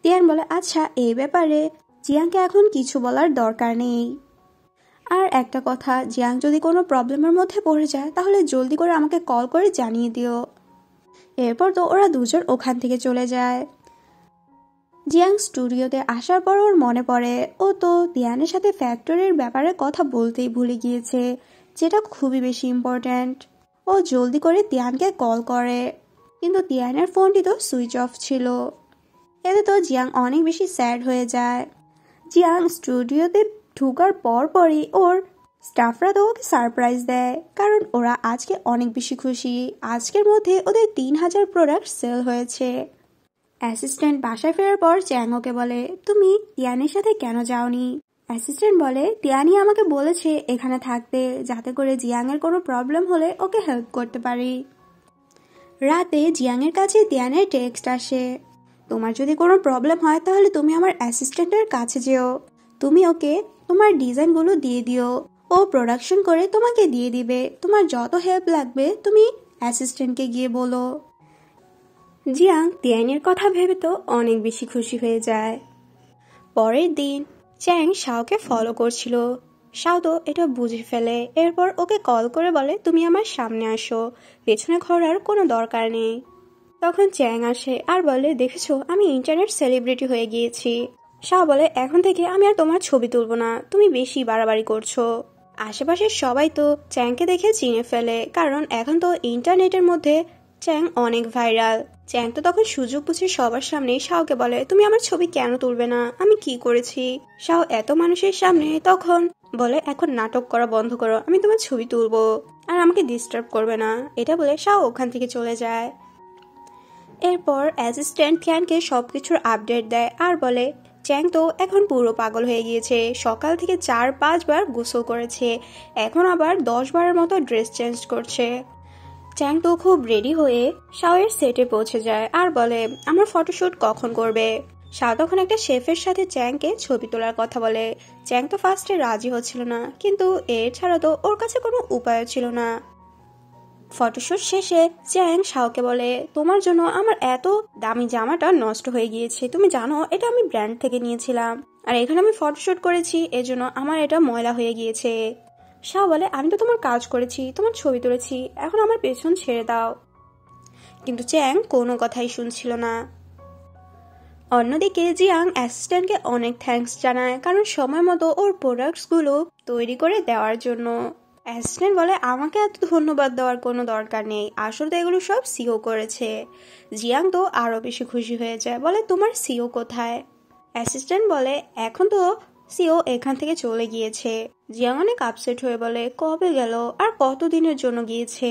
তিয়ান বলে আচ্ছা এই ব্যাপারে জিয়াংকে এখন কিছু বলার দরকার নেই। আর একটা কথা, জিয়াং যদি কোনো প্রবলেমের মধ্যে পড়ে যায় তাহলে জলদি করে আমাকে কল করে জানিয়ে দিও। এরপর তো ওরা দুজন ওখান থেকে চলে যায়। জিয়াং স্টুডিওতে আসার পর ওর মনে পড়ে ও তো তিয়ানের সাথে ফ্যাক্টরির ব্যাপারে কথা বলতেই ভুলে গিয়েছে, যেটা খুবই বেশি ইম্পর্ট্যান্ট। ও জলদি করে তিয়ানকে কল করে, কিন্তু তিয়ানের ফোনটি তো সুইচ অফ ছিল। এতে তো জিয়াং অনেক বেশি স্যাড হয়ে যায়। জিয়াং স্টুডিওতে ঢুকার পরই ওর স্টাফরা তো ওকে সারপ্রাইজ দেয়, কারণ ওরা আজকে অনেক বেশি খুশি। আজকের মধ্যে ওদের 3000 প্রোডাক্ট সেল হয়েছে। অ্যাসিস্ট্যান্ট বাসায় ফেরার পর চ্যাং ওকে বলে তুমি তিয়ানের সাথে কেন যাওনি? অ্যাসিস্ট্যান্ট বলে তিয়ানি আমাকে বলেছে এখানে থাকতে, যাতে করে জিয়াংয়ের কোনো প্রবলেম হলে ওকে হেল্প করতে পারি। রাতে জিয়াংয়ের কাছে তিয়ানের টেক্সট আসে, তোমার যদি কোনো প্রবলেম হয় তাহলে তুমি আমার অ্যাসিস্ট্যান্টের কাছে যেও, তুমি ওকে তোমার ডিজাইনগুলো দিয়ে দিও, ও প্রোডাকশন করে তোমাকে দিয়ে দিবে। তোমার যত হেল্প লাগবে তুমি অ্যাসিস্ট্যান্টকে গিয়ে বলো। জিয়াং তিয়ানের কথা ভেবে তো অনেক বেশি খুশি হয়ে যায়। পরের দিন চ্যাং শাওকে ফলো করছিল। শাও তো এটা বুঝে ফেলে, এরপর ওকে কল করে বলে তুমি আমার সামনে আসো, পেছনে ঘোরার কোনো দরকার নেই। তখন চ্যাং আসে আর বলে দেখেছো আমি ইন্টারনেট সেলিব্রিটি হয়ে গিয়েছি। শাও বলে এখন থেকে আমি আর তোমার ছবি তুলবো না, তুমি বেশি বাড়াবাড়ি করছো। আশেপাশের সবাই তো চ্যাংকে দেখে চিনে ফেলে, কারণ এখন তো ইন্টারনেটের মধ্যে চ্যাং অনেক ভাইরাল। চ্যাং তো তখন সুযোগ বুঝে সবার সামনে শাওকে বলে তুমি আমার ছবি কেন তুলবে না, আমি কি করেছি? শাও এত মানুষের সামনে তখন বলে এখন নাটক করা বন্ধ করো, আমি তোমার ছবি তুলবো আর আমাকে ডিস্টার্ব করবে না। এটা বলে শাও ওখান থেকে চলে যায়। এরপর অ্যাসিস্ট্যান্ট তিয়ানকে সবকিছুর আপডেট দেয় আর বলে চ্যাং তো এখন পুরো পাগল হয়ে গিয়েছে, সকাল থেকে 4-5 বার গোসল করেছে, এখন আবার 10 বারের মতো ড্রেস চেঞ্জ করছে। চ্যাং তো খুব রেডি হয়ে শাওয়ের সেটে পৌঁছে যায় আর বলে আমার ফটোশুট কখন করবে? শাও তখন একটা শেফের সাথে চ্যাংকে ছবি তোলার কথা বলে। চ্যাং তো ফার্স্টে রাজি হচ্ছিল না, কিন্তু এর ছাড়া তো ওর কাছে কোনো উপায় ছিল না। ফটোশুট শেষে চ্যাং শাওকে বলে তোমার জন্য আমার এত দামি জামাটা নষ্ট হয়ে গিয়েছে, তুমি জানো এটা আমি ব্র্যান্ড থেকে নিয়েছিলাম, আর এখানে আমি ফটোশুট করেছি, এজন্য আমার এটা ময়লা হয়ে গিয়েছে। শাও বলে আমি তো তোমার কাজ করেছি, তোমার ছবি তুলেছি, এখন আমার পেছন ছেড়ে দাও। কিন্তু চ্যাং কোনো কথাই শুনছিল না। অন্যদিকে জিয়াং অ্যাসিস্ট্যান্টকে অনেক থ্যাঙ্কস জানায়, কারণ সময় মতো ওর প্রোডাক্টসগুলো তৈরি করে দেওয়ার জন্য। অ্যাসিস্ট্যান্ট বলে আমাকে এত ধন্যবাদ দেওয়ার কোনো দরকার নেই, আসলে এগুলো সব সিও করেছে। জিয়াং তো আরো বেশি খুশি হয়ে যায়, বলে তোমার সিও কোথায়? অ্যাসিস্ট্যান্ট বলে এখন তো সিও এখান থেকে চলে গিয়েছে। জিয়াং অনেক আপসেট হয়ে বলে কবে গেল আর কতদিনের জন্য গিয়েছে,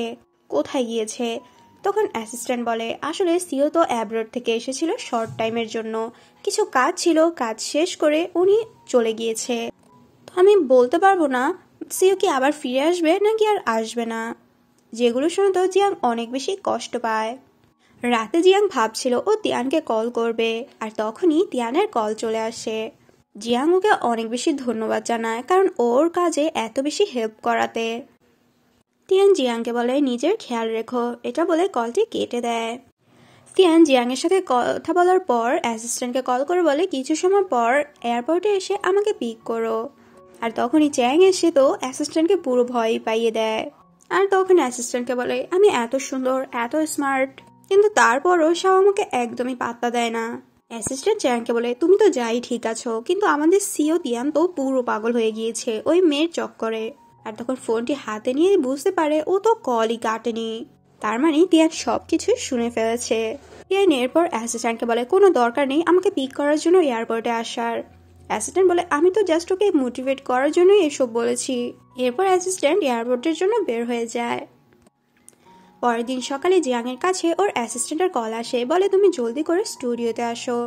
কোথায় গিয়েছে? তখন অ্যাসিস্ট্যান্ট বলে আসলে সিও তো অ্যাব্রড থেকে এসেছিল শর্ট টাইমের জন্য, কিছু কাজ ছিল, কাজ শেষ করে উনি চলে গিয়েছে। তো আমি বলতে পারবো না সিও কি আবার ফিরে আসবে নাকি আর আসবে না। যেগুলো শুনে তো জিয়াং অনেক বেশি কষ্ট পায়। রাতে জিয়াং ভাবছিল ও তিয়ানকে কল করবে, আর তখনই তিয়ানের কল চলে আসে। জিয়াং ওকে অনেক বেশি ধন্যবাদ জানায়, কারণ ওর কাজে এত বেশি হেল্প করাতে। তিয়ান জিয়াংকে বলে নিজের খেয়াল রেখো, এটা বলে কলটি কেটে দেয়। তিয়ান জিয়াংয়ের সাথে কথা বলার পর অ্যাসিস্ট্যান্টকে কল করে বলে কিছু সময় পর এয়ারপোর্টে এসে আমাকে পিক করো। আর তখনই চ্যাং এসে তো অ্যাসিস্ট্যান্টকে পুরো ভয় পাইয়ে দেয়। আর তখন অ্যাসিস্ট্যান্টকে বলে আমি এত সুন্দর, এত স্মার্ট, কিন্তু তারপরও সব আমাকে একদমই পাত্তা দেয় না। অ্যাসিস্ট্যান্ট চ্যাংকে বলে তুমি তো যাই ঠিক আছো, কিন্তু আমাদের সিও তিয়ান তো পুরো পাগল হয়ে গিয়েছে ওই মেয়ের চক্করে। আর তখন ফোনটি হাতে নিয়ে বুঝতে পারে ও তো কলই কাটেনি, তার মানে তিয়ান সবকিছু শুনে ফেলেছে। তিয়ান এরপর অ্যাসিস্ট্যান্টকে বলে কোনো দরকার নেই আমাকে পিক করার জন্য এয়ারপোর্টে আসার। অ্যাসিস্ট্যান্ট বলে আমি তো জাস্ট ওকে মোটিভেট করার জন্যই এসব বলেছি। এরপর অ্যাসিস্ট্যান্ট এয়ারপোর্টের জন্য বের হয়ে যায়। পরের দিন সকালে জিয়াং এর কাছে ওর অ্যাসিস্ট্যান্টের কল আসে, বলে তুমি জলদি করে স্টুডিওতে আসো।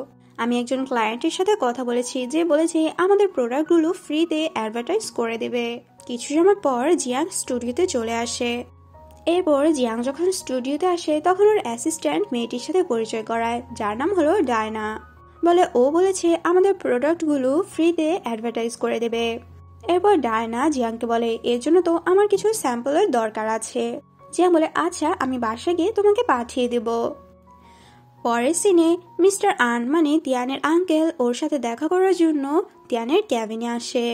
আমি একজন ক্লায়েন্টের সাথে কথা বলেছি, যে বলেছে আমাদের প্রোডাক্টগুলো ফ্রিতে অ্যাডভার্টাইজ করে দেবে। কিছু সময় পর জিয়াং স্টুডিওতে চলে আসে। এরপর জিয়াং যখন স্টুডিওতে আসে তখন ওর অ্যাসিস্ট্যান্ট মেয়েটির সাথে পরিচয় করায়, যার নাম হলো ডায়না। বলে ও বলেছে আমাদের প্রোডাক্টগুলো ফ্রিতে অ্যাডভার্টাইজ করে দেবে। এরপর ডায়না জিয়াংকে বলে এর জন্য তো আমার কিছু স্যাম্পলের দরকার আছে। জিয়াং বলে আচ্ছা, আমি বাসায় গিয়ে তোমাকে পাঠিয়ে দেব। পরের সিনে মিস্টার আন মানে তিয়ানের আঙ্কেল ওর সাথে দেখা করার জন্য তিয়ানের ক্যাবিনে আসে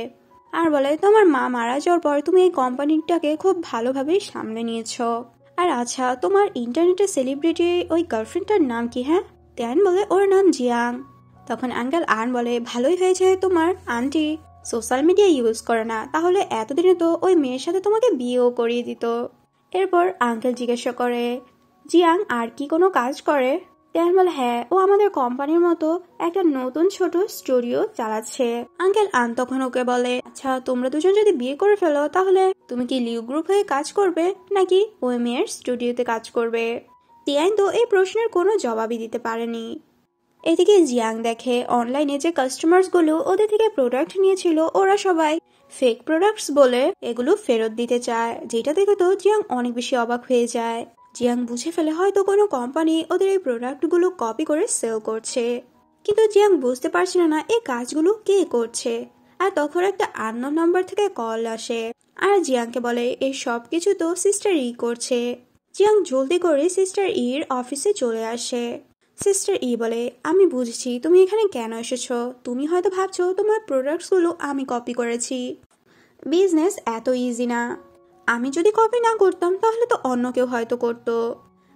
আর বলে তোমার মা মারা যাওয়ার পর তুমি এই কোম্পানিটাকে খুব ভালোভাবে সামলে নিয়েছো। আর আচ্ছা, তোমার ইন্টারনেটে সেলিব্রিটি ওই গার্লফ্রেন্ডটার নাম কি? হ্যাঁ, তিয়ান বলে ওর নাম জিয়াং। তখন আঙ্কেল আন বলে ভালোই হয়েছে তোমার আন্টি সোশ্যাল মিডিয়া ইউজ করে না, তাহলে এতদিনে তো ওই মেয়ের সাথে তোমাকে বিয়েও করিয়ে দিত। এরপর আঙ্কেল জিজ্ঞাসা করে জিয়াং আর কি কোনো কাজ করে? তিয়ান বলে হ্যাঁ, ও আমাদের কোম্পানির মতো একটা নতুন ছোট স্টুডিও চালাচ্ছে। আঙ্কেল আন তখন ওকে বলে আচ্ছা, তোমরা দুজন যদি বিয়ে করে ফেলো তাহলে তুমি কি লিউ গ্রুপ হয়ে কাজ করবে নাকি ওই মেয়ের স্টুডিওতে কাজ করবে? তিয়ান তো এই প্রশ্নের কোনো জবাবই দিতে পারেনি। এদিকে জিয়াং দেখে অনলাইনে যে কাস্টমার্স গুলো ওদের থেকে প্রোডাক্ট নিয়েছিল ওরা সবাই ফেক প্রোডাক্টস বলে এগুলো ফেরত দিতে চায়, যেটা দেখে তো জিয়াং অনেক বেশি অবাক হয়ে যায়। জিয়াং বুঝে ফেলে হয়তো কোনো কোম্পানি ওদের এই প্রোডাক্টগুলো কপি করে সেল করছে, কিন্তু জিয়াং বুঝতে পারছিল না এই কাজগুলো কে করছে। আর তখন একটা আননোন নাম্বার থেকে কল আসে আর জিয়াংকে বলে এই সব কিছু তো সিস্টার ই করছে। জিয়াং জলদি করে সিস্টার ইর অফিসে চলে আসে। সিস্টার ই বলে আমি বুঝছি তুমি এখানে কেন এসেছো, তুমি হয়তো ভাবছো তোমার প্রোডাক্টসগুলো আমি কপি করেছি। বিজনেস এত ইজি না, আমি যদি কপি না করতাম তাহলে তো অন্য কেউ হয়তো করতো।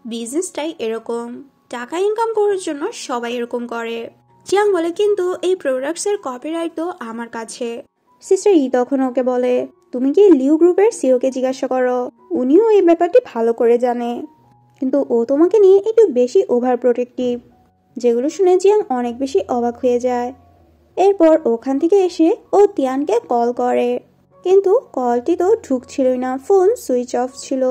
বিজনেসটাই এরকম, টাকা ইনকাম করার জন্য সবাই এরকম করে। জিয়াং বলে কিন্তু এই প্রোডাক্টসের কপিরাইট তো আমার কাছে। সিস্টার ই তখন ওকে বলে তুমি কি লিউ গ্রুপের সিও কে জিজ্ঞাসা করো, উনিও এই ব্যাপারটি ভালো করে জানে, কিন্তু ও তোমাকে নিয়ে একটু বেশি ওভার প্রোটেক্টিভ। যেগুলো শুনে জিয়াং অনেক বেশি অবাক হয়ে যায়। এরপর ওখান থেকে এসে ও তিয়ানকে কল করে, কিন্তু কলটি তো ঢুকছিলই না, ফোন সুইচ অফ ছিল।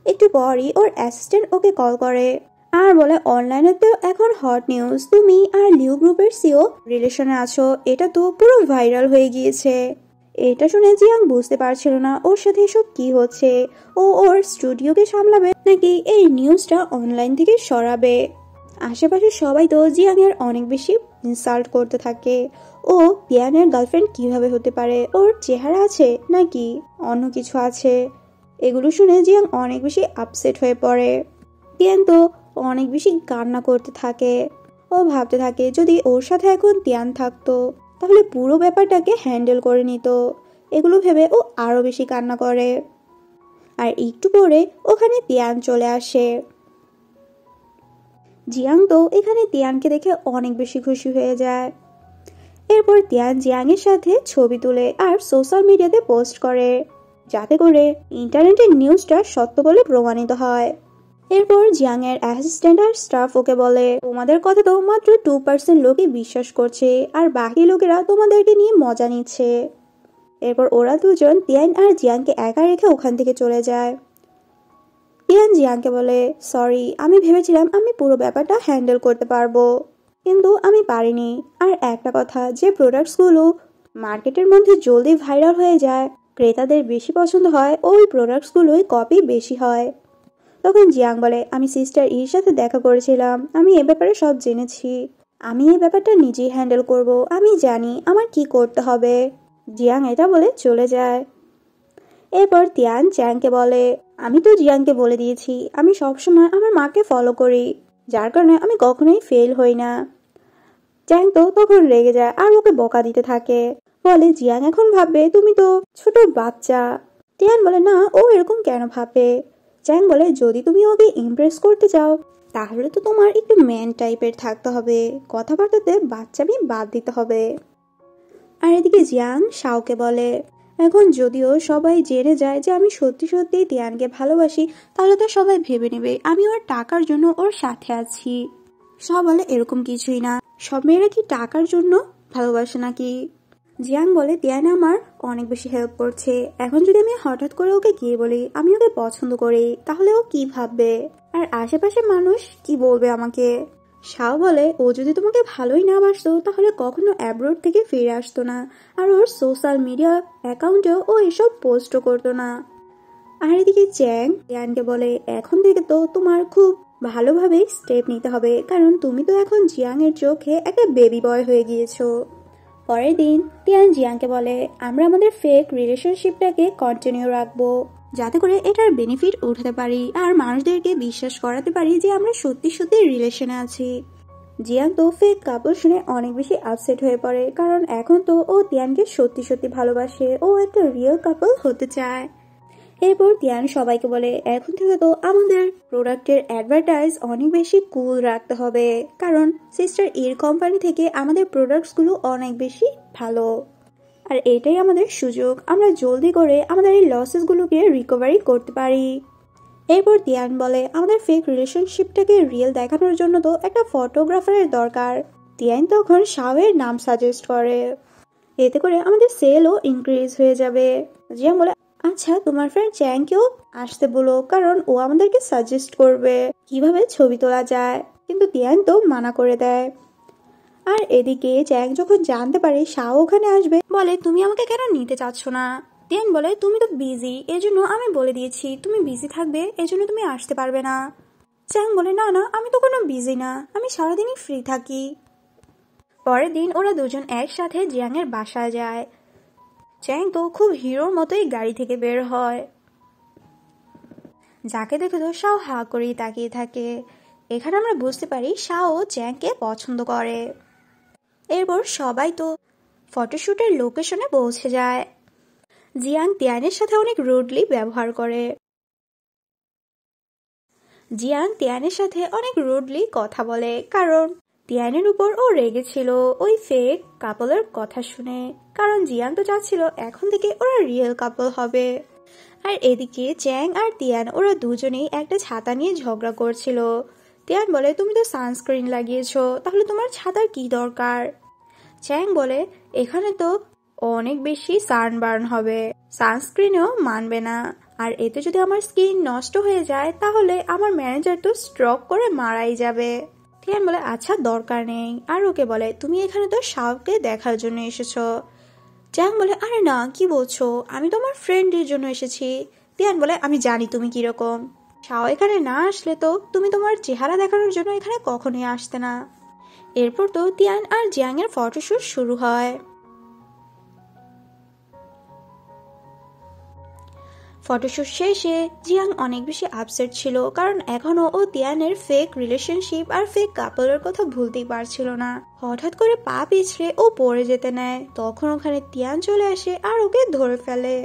একটু পরই ওর অ্যাসিস্ট্যান্ট ওকে কল করে আর বলে অনলাইনেতেও এখন হট নিউজ, তুমি আর লিউ গ্রুপের সিও রিলেশনে আছো, এটা তো পুরো ভাইরাল হয়ে গিয়েছে। এটা শুনে জিয়াং বুঝতে পারছিল না ওর সাথে এসব কি হচ্ছে, ও ওর স্টুডিওকে সামলাবে নাকি এই নিউজটা অনলাইন থেকে সরাবে। আশেপাশে সবাই তো জিয়াং এর অনেক বেশি ইনসাল্ট করতে থাকে। ও তিয়ানের গার্লফ্রেন্ড কিভাবে হতে পারে, ওর চেহারা আছে নাকি অন্য কিছু আছে? এগুলো শুনে জিয়াং অনেক বেশি আপসেট হয়ে পড়ে। তিয়ান তো অনেক বেশি কান্না করতে থাকে। ও ভাবতে থাকে যদি ওর সাথে এখন তিয়ান থাকতো তাহলে পুরো ব্যাপারটাকে হ্যান্ডেল করে নিত। এগুলো ভেবে ও আরো বেশি কান্না করে। আর একটু পরে ওখানে তিয়ান চলে আসে। জিয়াং তো এখানে তিয়ানকে দেখে অনেক বেশি খুশি হয়ে যায়। এরপর তিয়ান জিয়াংয়ের সাথে ছবি তুলে আর সোশ্যাল মিডিয়াতে পোস্ট করে, যাতে করে ইন্টারনেটের নিউজটা সত্য বলে প্রমাণিত হয়। এরপর জিয়াং এর অ্যাসিস্ট্যান্ট আর স্টাফ ওকে বলে তোমাদের কথা তো মাত্র 2% লোকই বিশ্বাস করছে আর বাকি লোকেরা তোমাদেরকে নিয়ে মজা নিচ্ছে। এরপর ওরা দুজন তিয়ান আর জিয়াংকে একা রেখে ওখান থেকে চলে যায়। তিয়ান জিয়াংকে বলে সরি, আমি ভেবেছিলাম আমি পুরো ব্যাপারটা হ্যান্ডেল করতে পারবো, কিন্তু আমি পারিনি। আর একটা কথা, যে প্রোডাক্টসগুলো মার্কেটের মধ্যে জলদি ভাইরাল হয়ে যায়, ক্রেতাদের বেশি পছন্দ হয়, ওই প্রোডাক্টসগুলোই কপি বেশি হয়। তখন জিয়াং বলে আমি সিস্টার ইর সাথে দেখা করেছিলাম, আমি এ ব্যাপারে সব জেনেছি, আমি এই ব্যাপারটা নিজেই হ্যান্ডেল করব, আমি জানি আমার কি করতে হবে। জিয়াং এটা বলে চলে যায়। এরপর তিয়ান চ্যাংকে বলে আমি তো জিয়াংকে বলে দিয়েছি আমি সবসময় আমার মাকে ফলো করি, যার কারণে আমি কখনোই ফেল হই না। চ্যাং তো তখন রেগে যায় আর ওকে বকা দিতে থাকে, বলে জিয়াং এখন ভাববে তুমি তো ছোট বাচ্চা। তিয়ান বলে না, ও এরকম কেন ভাবে? চ্যাং বলে যদি তুমি ওকে ইমপ্রেস করতে চাও তাহলে তো তোমার একটু ম্যান টাইপের থাকতে হবে, কথাবার্তাতে বাচ্চামি বাদ দিতে হবে। আর এদিকে জিয়াং শাওকে বলে এখন যদিও সবাই জেনে যায় যে আমি সত্যি সত্যি তিয়ানকে ভালোবাসি, তাহলে তো সবাই ভেবে নেবে আমি ওর টাকার জন্য ওর সাথে আছি। সব বলে এরকম কিছুই না, সব মেয়েরা কি টাকার জন্য ভালোবাসে নাকি? জিয়াং বলে তিয়ান আমার অনেক বেশি হেল্প করছে, এখন যদি আমি হঠাৎ করে ওকে গিয়ে বলি আমি ওকে পছন্দ করি তাহলে ও কি ভাববে, আর আশেপাশের মানুষ কি বলবে আমাকে। শাও বলে ও যদি তোমাকে ভালোই না বাসতো তাহলে কখনো অ্যাব্রোড থেকে ফিরে আসতো না, আর ওর সোশ্যাল মিডিয়া অ্যাকাউন্টেও ও এসব পোস্টও করতো না। আর এদিকে চ্যাং তিয়ানকে বলে এখন থেকে তো তোমার খুব ভালোভাবে স্টেপ নিতে হবে, কারণ তুমি তো এখন জিয়াং এর চোখে একটা বেবি বয় হয়ে গিয়েছো। পরের দিন তিয়ান জিয়াংকে বলে আমরা আমাদের ফেক রিলেশনশিপটাকে কন্টিনিউ রাখবো, যাতে করে এটার বেনিফিট উঠাতে পারি আর মানুষদেরকে বিশ্বাস করাতে পারি যে আমরা সত্যি সত্যি রিলেশনে আছি। জিয়াং তো ফেক কাপল শুনে অনেক বেশি আপসেট হয়ে পড়ে, কারণ এখন তো ও তিয়ানকে সত্যি সত্যি ভালোবাসে, ও একটা রিয়েল কাপল হতে চায়। এরপর তিয়ান সবাইকে বলে এখন থেকে তো আমাদের প্রোডাক্টের অ্যাডভার্টাইজ অনেক বেশি কুল রাখতে হবে, কারণ সিস্টার ইর কোম্পানি থেকে আমাদের প্রোডাক্টসগুলো অনেক বেশি ভালো, আর এটাই আমাদের সুযোগ, আমরা জলদি করে আমাদের এই লসেসগুলোকে রিকভারি করতে পারি। এরপর তিয়ান বলে আমাদের ফেক রিলেশনশিপটাকে রিয়েল দেখানোর জন্য তো একটা ফটোগ্রাফারের দরকার। তিয়ান তখন শাওয়ের নাম সাজেস্ট করে, এতে করে আমাদের সেলও ইনক্রিজ হয়ে যাবে। জিয়াং বলে আচ্ছা তোমার ফ্রেন্ড চ্যাংকেও আসতে বলো, কারণ ও আমাদেরকে সাজেস্ট করবে কিভাবে ছবি তোলা যায়, কিন্তু তিয়ান তো মানা করে দেয়। আর এদিকে চ্যাং যখন জানতে পারে শাও ওখানে আসবে, বলে তুমি আমাকে কেন নিতে চাচ্ছ না। তিয়ান বলে তুমি তো বিজি, এজন্য আমি বলে দিয়েছি তুমি বিজি থাকবে, এজন্য তুমি আসতে পারবে না। চ্যাং বলে না না আমি তো কোনো বিজি না, আমি সারাদিনই ফ্রি থাকি। পরের দিন ওরা দুজন একসাথে জিয়াং এর বাসায় যায়। চ্যাং তো খুব হিরোর মতোই গাড়ি থেকে বের হয়, যাকে দেখে তো শাও হা করেই তাকিয়ে থাকে। এখানে আমরা বুঝতে পারি শাও চ্যাংকে পছন্দ করে। এরপর সবাই তো ফটোশুটের লোকেশনে পৌঁছে যায়। জিয়াং তিয়ানের সাথে অনেক রুডলি ব্যবহার করে, জিয়াং তিয়ানের সাথে অনেক রুডলি কথা বলে, কারণ তিয়ানের উপর ও রেগেছিল ওই ফেক কাপলের কথা শুনে, কারণ জিয়াং তো চাচ্ছিল এখন থেকে ওরা রিয়েল কাপল হবে। আর এদিকে চ্যাং আর তিয়ান ওরা দুজনেই একটা ছাতা নিয়ে ঝগড়া করছিল। তিয়ান বলে তুমি তো সানস্ক্রিন লাগিয়েছো, তাহলে তোমার ছাতার কি দরকার। চ্যাং বলে এখানে তো অনেক বেশি সানবার্ন হবে, সানস্ক্রিনও মানবে না, আর এতে যদি আমার স্কিন নষ্ট হয়ে যায় তাহলে আমার ম্যানেজার তো স্ট্রোক করে মারাই যাবে। তিয়ান বলে আচ্ছা দরকার নেই, আর ওকে বলে তুমি এখানে তো শাওকে দেখার জন্য এসেছো। চ্যাং বলে আরে না কি বলছো, আমি তোমার ফ্রেন্ডের জন্য এসেছি। তিয়ান বলে আমি জানি তুমি কিরকম, শাও এখানে না আসলে তো তুমি তোমার চেহারা দেখানোর জন্য এখানে কখনোই আসতে না। এরপর তো তিয়ান আর জিয়াং এর ফটোশুট শুরু হয়। ফটোশুট শেষে জিয়াং অনেক বেশি আপসেট ছিল, কারণ এখনো ও তিয়ানের ফেক রিলেশনশিপ আর ফেক কাপলের কথা ভুলতেই পারছিল না। হঠাৎ করে পা পিছলে ও পড়ে যেতে নেয়, তখন ওখানে তিয়ান চলে আসে আর ওকে ধরে ফেলে।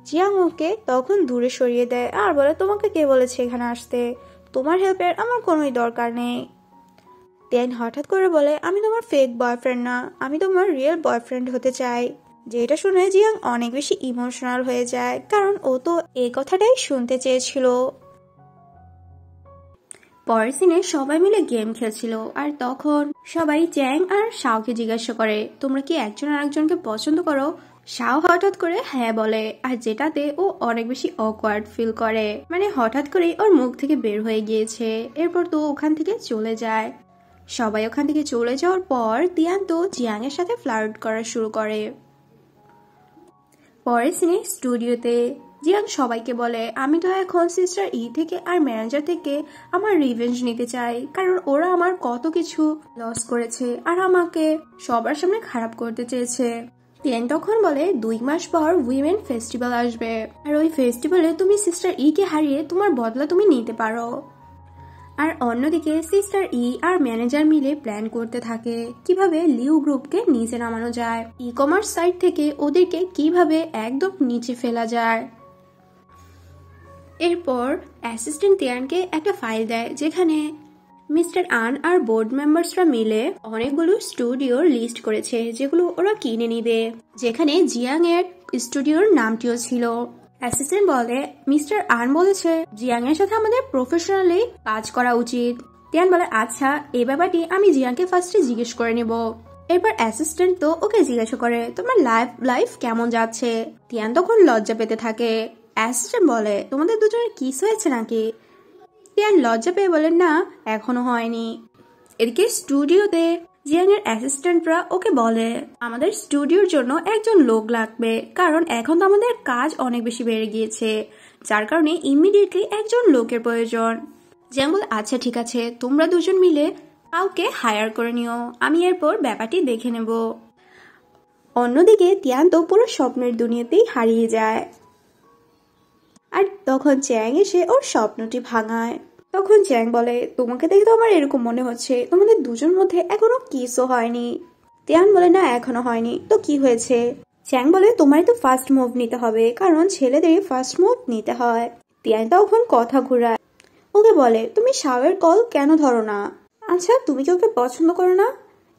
জিয়াং ওকে তখন দূরে সরিয়ে দেয় আর বলে তোমাকে কে বলেছে এখানে আসতে, তোমার হেল্পের আমার কোনোই দরকার নেই। তিয়ান হঠাৎ করে বলে আমি তোমার ফেক বয়ফ্রেন্ড না, আমি তোমার রিয়েল বয়ফ্রেন্ড হতে চাই। যেটা শুনে জিয়াং অনেক বেশি ইমোশনাল হয়ে যায়, কারণ ও তো এই কথাটাই শুনতে চেয়েছিল। পরের সিনে সবাই মিলে গেম খেলছিল, আর তখন সবাই চ্যাং আর শাওকে জিজ্ঞাসা করে তোমরা কি একজন আরেকজনকে পছন্দ করো। শাও হঠাৎ করে হ্যাঁ বলে, আর যেটাতে ও অনেক বেশি অকওয়ার্ড ফিল করে, মানে হঠাৎ করে ওর মুখ থেকে বের হয়ে গিয়েছে। এরপর তো ওখান থেকে চলে যায়। সবাই ওখান থেকে চলে যাওয়ার পর তিয়ান তো জিয়াং এর সাথে ফ্লার্ট করা শুরু করে। পরের সিনে স্টুডিওতে জিয়াং সবাইকে বলে আমি তো এখন সিস্টার ই থেকে আর ম্যানেজার থেকে আমার রিভেঞ্জ নিতে চাই, কারণ ওরা আমার কত কিছু লস করেছে আর আমাকে সবার সামনে খারাপ করতে চেয়েছে। তিয়ান তখন বলে 2 মাস পর উইমেন ফেস্টিভ্যাল আসবে, আর ওই ফেস্টিভ্যালে তুমি সিস্টার ই কে হারিয়ে তোমার বদলা তুমি নিতে পারো। আর অন্যদিকে সিস্টার ই আর ম্যানেজার মিলে প্ল্যান করতে থাকে কিভাবে লিউ গ্রুপকে নিচে নামানো যায়, ই কমার্স সাইট থেকে ওদেরকে কিভাবে একদম নিচে ফেলা যায়। এরপর অ্যাসিস্ট্যান্ট তিয়ানকে একটা ফাইল দেয়, যেখানে মিস্টার আন আর বোর্ড মেম্বার্সরা মিলে অনেকগুলো স্টুডিওর লিস্ট করেছে যেগুলো ওরা কিনে নিবে, যেখানে জিয়াং এর স্টুডিওর নামটিও ছিল। অ্যাসিস্ট্যান্ট বলে মিস্টার আন বলেছে জিয়াং এর সাথে আমাদের প্রফেশনালি কাজ করা উচিত। তিয়ান বলে আচ্ছা এই ব্যাপারটি আমি জিয়াংকে ফার্স্টে জিজ্ঞেস করে নেব। এরপর অ্যাসিস্ট্যান্ট তো ওকে জিজ্ঞাসা করে তোমার লাইফ কেমন যাচ্ছে। তিয়ান তখন লজ্জা পেতে থাকে। অ্যাসিস্ট্যান্ট বলে তোমাদের দুজনের কিস হয়েছে নাকি। তিয়ান লজ্জা পেয়ে বলে না এখনো হয়নি। এদিকে স্টুডিওতে জিয়াং এর অ্যাসিস্ট্যান্টরা ওকে বলে আমাদের স্টুডিওর জন্য একজন লোক লাগবে, কারণ এখন তো আমাদের কাজ অনেক বেশি বেড়ে গিয়েছে, যার কারণে ইমিডিয়েটলি একজন লোকের প্রয়োজন। জিয়াং বলে আচ্ছা ঠিক আছে, তোমরা দুজন মিলে কাউকে হায়ার করে নিও, আমি এরপর ব্যাপারটি দেখে নেব। অন্যদিকে তিয়ান তো পুরো স্বপ্নের দুনিয়াতেই হারিয়ে যায়। আর তখন চ্যাং এসে ওর স্বপ্নটি ভাঙায়। তখন চ্যাং বলে তোমাকে দেখে তো আমার এরকম মনে হচ্ছে তোমাদের দুজন মধ্যে এখনো কিসও হয়নি। তিয়ান বলে না এখনো হয়নি। তো কি হয়েছে? চ্যাং বলে তোমারই তো ফার্স্ট মুভ নিতে হবে, কারণ ছেলেদেরই ফার্স্ট মুভ নিতে হয়। তিয়ান তখন কথা ঘুরায়, ওকে বলে তুমি শাওয়ের কল কেন ধরো না? আচ্ছা তুমি কি ওকে পছন্দ করো না?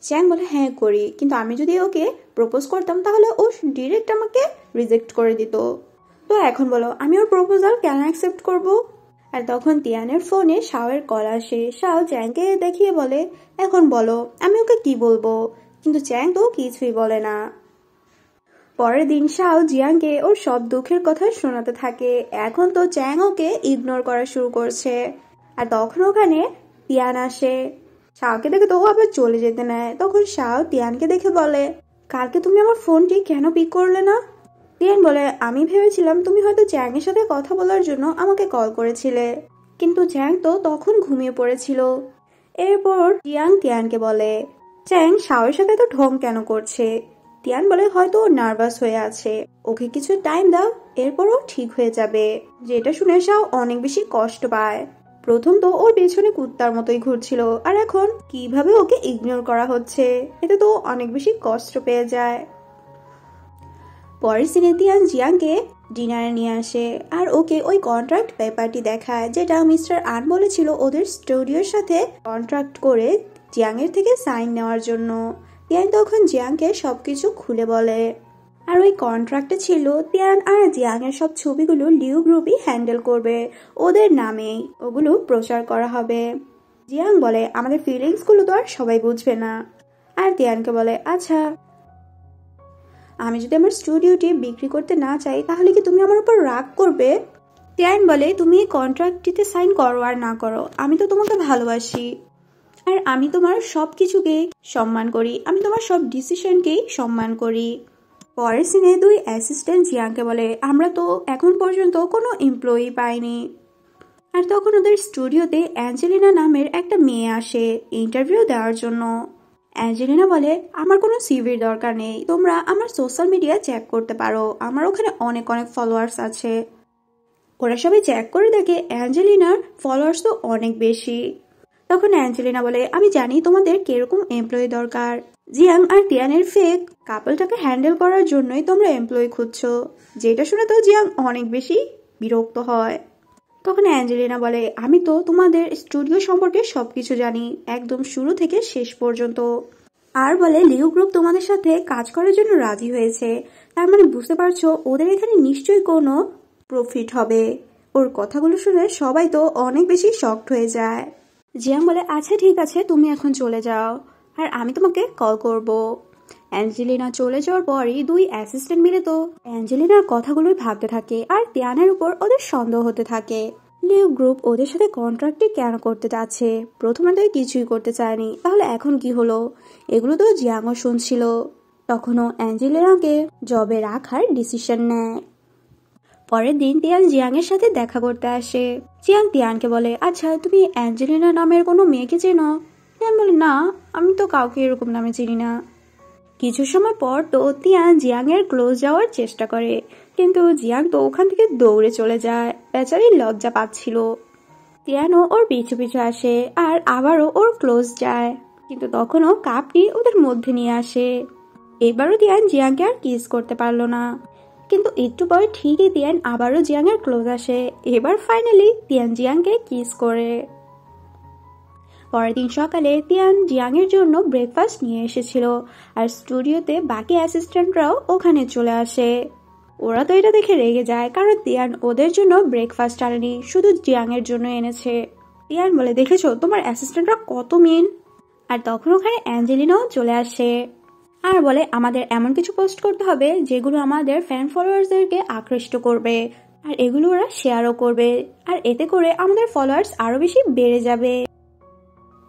চ্যাং বলে হ্যাঁ করি, কিন্তু আমি যদি ওকে প্রপোজ করতাম তাহলে ও ডিরেক্ট আমাকে রিজেক্ট করে দিত। তো এখন বলো আমি ওর প্রপোজাল কেন অ্যাকসেপ্ট করব? আর তখন তিয়ানের ফোনে শাওয়ের কল আসে। শাও চ্যাংকে দেখিয়ে বলে এখন বলো আমি ওকে কি বলবো, কিন্তু চ্যাং তো কিছুই বলে না। পরের দিন শাও জিয়াংকে ওর সব দুঃখের কথা শোনাতে থাকে। এখন তো চ্যাং ওকে ইগনোর করা শুরু করছে। আর তখন ওখানে তিয়ান আসে। শাওকে দেখে তো ও আবার চলে যেতে নেয়। তখন শাও তিয়ানকে দেখে বলে কালকে তুমি আমার ফোনটি কেন পিক করলে না? তিয়ান বলে আমি ভেবেছিলাম তুমি হয়তো চ্যাং এর সাথে কথা বলার জন্য আমাকে কল করেছিলে, কিন্তু চ্যাং তো তখন ঘুমিয়ে পড়েছিল। এরপর তিয়ানকে বলে চ্যাং শাওয়ের সাথে তো ঢং কেন করছে? তিয়ান বলে হয়তো ও নার্ভাস হয়ে আছে, ওকে কিছু টাইম দাও, এরপরও ঠিক হয়ে যাবে। যেটা শুনে শাও অনেক বেশি কষ্ট পায়। প্রথম তো ওর পেছনে কুত্তার মতোই ঘুরছিল, আর এখন কিভাবে ওকে ইগনোর করা হচ্ছে, এতে তো অনেক বেশি কষ্ট পেয়ে যায়। পরের সিনে তিয়ান জিয়াংকে ডিনারে নিয়ে আসে আর ওকে ওই কন্ট্রাক্ট পেপারটি দেখায়, যেটা মিস্টার আন বলেছিল ওদের স্টুডিওর সাথে কন্ট্রাক্ট করে জিয়াং এর থেকে সাইন নেওয়ার জন্য। তিয়ান তখন জিয়াংকে সবকিছু খুলে বলে। আর ওই কন্ট্রাক্টে ছিল তিয়ান আর জিয়াং এর সব ছবিগুলো লিউ গ্রুপই হ্যান্ডেল করবে, ওদের নামেই ওগুলো প্রচার করা হবে। জিয়াং বলে আমাদের ফিলিংস গুলো তো আর সবাই বুঝবে না। আর তিয়ানকে বলে আচ্ছা আমি যদি আমার স্টুডিওটি বিক্রি করতে না চাই তাহলে কি তুমি আমার উপর রাগ করবে? তিয়ান বলে তুমি এই কন্ট্রাক্টটিতে সাইন করো আর না করো, আমি তো তোমাকে ভালোবাসি আর আমি তোমার সব কিছুকে সম্মান করি, আমি তোমার সব ডিসিশনকেই সম্মান করি। পরের সিনে দুই অ্যাসিস্ট্যান্ট জিয়াংকে বলে আমরা তো এখন পর্যন্ত কোনো এমপ্লয়ি পাইনি। আর তখন ওদের স্টুডিওতে অ্যাঞ্জেলিনা নামের একটা মেয়ে আসে ইন্টারভিউ দেওয়ার জন্য। অ্যাঞ্জেলিনা বলে আমার কোনো সিভির দরকার নেই, তোমরা আমার সোশ্যাল মিডিয়া চেক করতে পারো, আমার ওখানে অনেক ফলোয়ার্স আছে। ওরা সবাই চেক করে দেখে অ্যাঞ্জেলিনার ফলোয়ার্স তো অনেক বেশি। তখন অ্যাঞ্জেলিনা বলে আমি জানি তোমাদের কিরকম এমপ্লয়ি দরকার, জিয়াং আর তিয়ানের ফেক কাপলটাকে হ্যান্ডেল করার জন্যই তোমরা এমপ্লয়ি খুঁজছো। যেটা শুনে তো জিয়াং অনেক বেশি বিরক্ত হয়। তখন অ্যাঞ্জেলিনা বলে আমি তো তোমাদের স্টুডিও সম্পর্কে সবকিছু জানি, একদম শুরু থেকে শেষ পর্যন্ত। আর বলে লিউ গ্রুপ তোমাদের সাথে কাজ করার জন্য রাজি হয়েছে, তার মানে বুঝতে পারছো ওদের এখানে নিশ্চয়ই কোনো প্রফিট হবে। ওর কথাগুলো শুনে সবাই তো অনেক বেশি শকড হয়ে যায়। জিয়াং বলে আচ্ছা ঠিক আছে তুমি এখন চলে যাও, আর আমি তোমাকে কল করব। অ্যাঞ্জেলিনা চলে যাওয়ার পরই দুই অ্যাসিস্ট্যান্ট মিলে তো অ্যাঞ্জেলিনার কথাগুলোই ভাবতে থাকে আর তিয়ানের উপর ওদের সন্দেহ হতে থাকে। লিউ গ্রুপ ওদের সাথে কন্ট্রাক্টে কেন করতে চাচ্ছে? প্রথমে তো কিছুই করতে চায়নি, তাহলে এখন কি হলো? এগুলো তো জিয়াংও শুনছিল। তখনও অ্যাঞ্জেলিনাকে জবে রাখার ডিসিশন নেয়। পরের দিন তিয়ান জিয়াং এর সাথে দেখা করতে আসে। জিয়াং তিয়ানকে বলে আচ্ছা তুমি অ্যাঞ্জেলিনা নামের কোনো মেয়েকে চেনো? তিয়ান বলে না, আমি তো কাউকে এরকম নামে চিনি না। কিছু সময় পর তো তিয়ান জিয়াং এর ক্লোজ যাওয়ার চেষ্টা করে, কিন্তু জিয়াং তো ওখান থেকে দৌড়ে চলে যায়। বেচারি লজ্জা পাচ্ছিল। তিয়ানও ওর পিছু পিছু আসে আর আবারও ওর ক্লোজ যায়, কিন্তু তখনও কাপটি ওদের মধ্যে নিয়ে আসে। এবারও তিয়ান জিয়াংকে আর কিস করতে পারলো না, কিন্তু একটু পরে ঠিকই তিয়ান আবারও জিয়াং এর ক্লোজ আসে। এবার ফাইনালি তিয়ান জিয়াংকে কিস করে। পরের দিন সকালে তিয়ান জিয়াং এর জন্য ব্রেকফাস্ট নিয়ে এসেছিল, আর স্টুডিওতে বাকি অ্যাসিস্ট্যান্টরাও ওখানে চলে আসে। ওরা তো এটা দেখে রেগে যায়, কারণ তিয়ান ওদের জন্য ব্রেকফাস্ট আনেনি, শুধু জিয়াং এর জন্য এনেছে। তিয়ান বলে দেখেছো তোমার অ্যাসিস্ট্যান্টরা কত মিন। আর তখন ওখানে অ্যাঞ্জেলিনাও চলে আসে। আর বলে আমাদের এমন কিছু পোস্ট করতে হবে যেগুলো আমাদের ফ্যান ফলোয়ার্সদেরকে আকৃষ্ট করবে, আর এগুলো ওরা শেয়ারও করবে, আর এতে করে আমাদের ফলোয়ার্স আরো বেশি বেড়ে যাবে।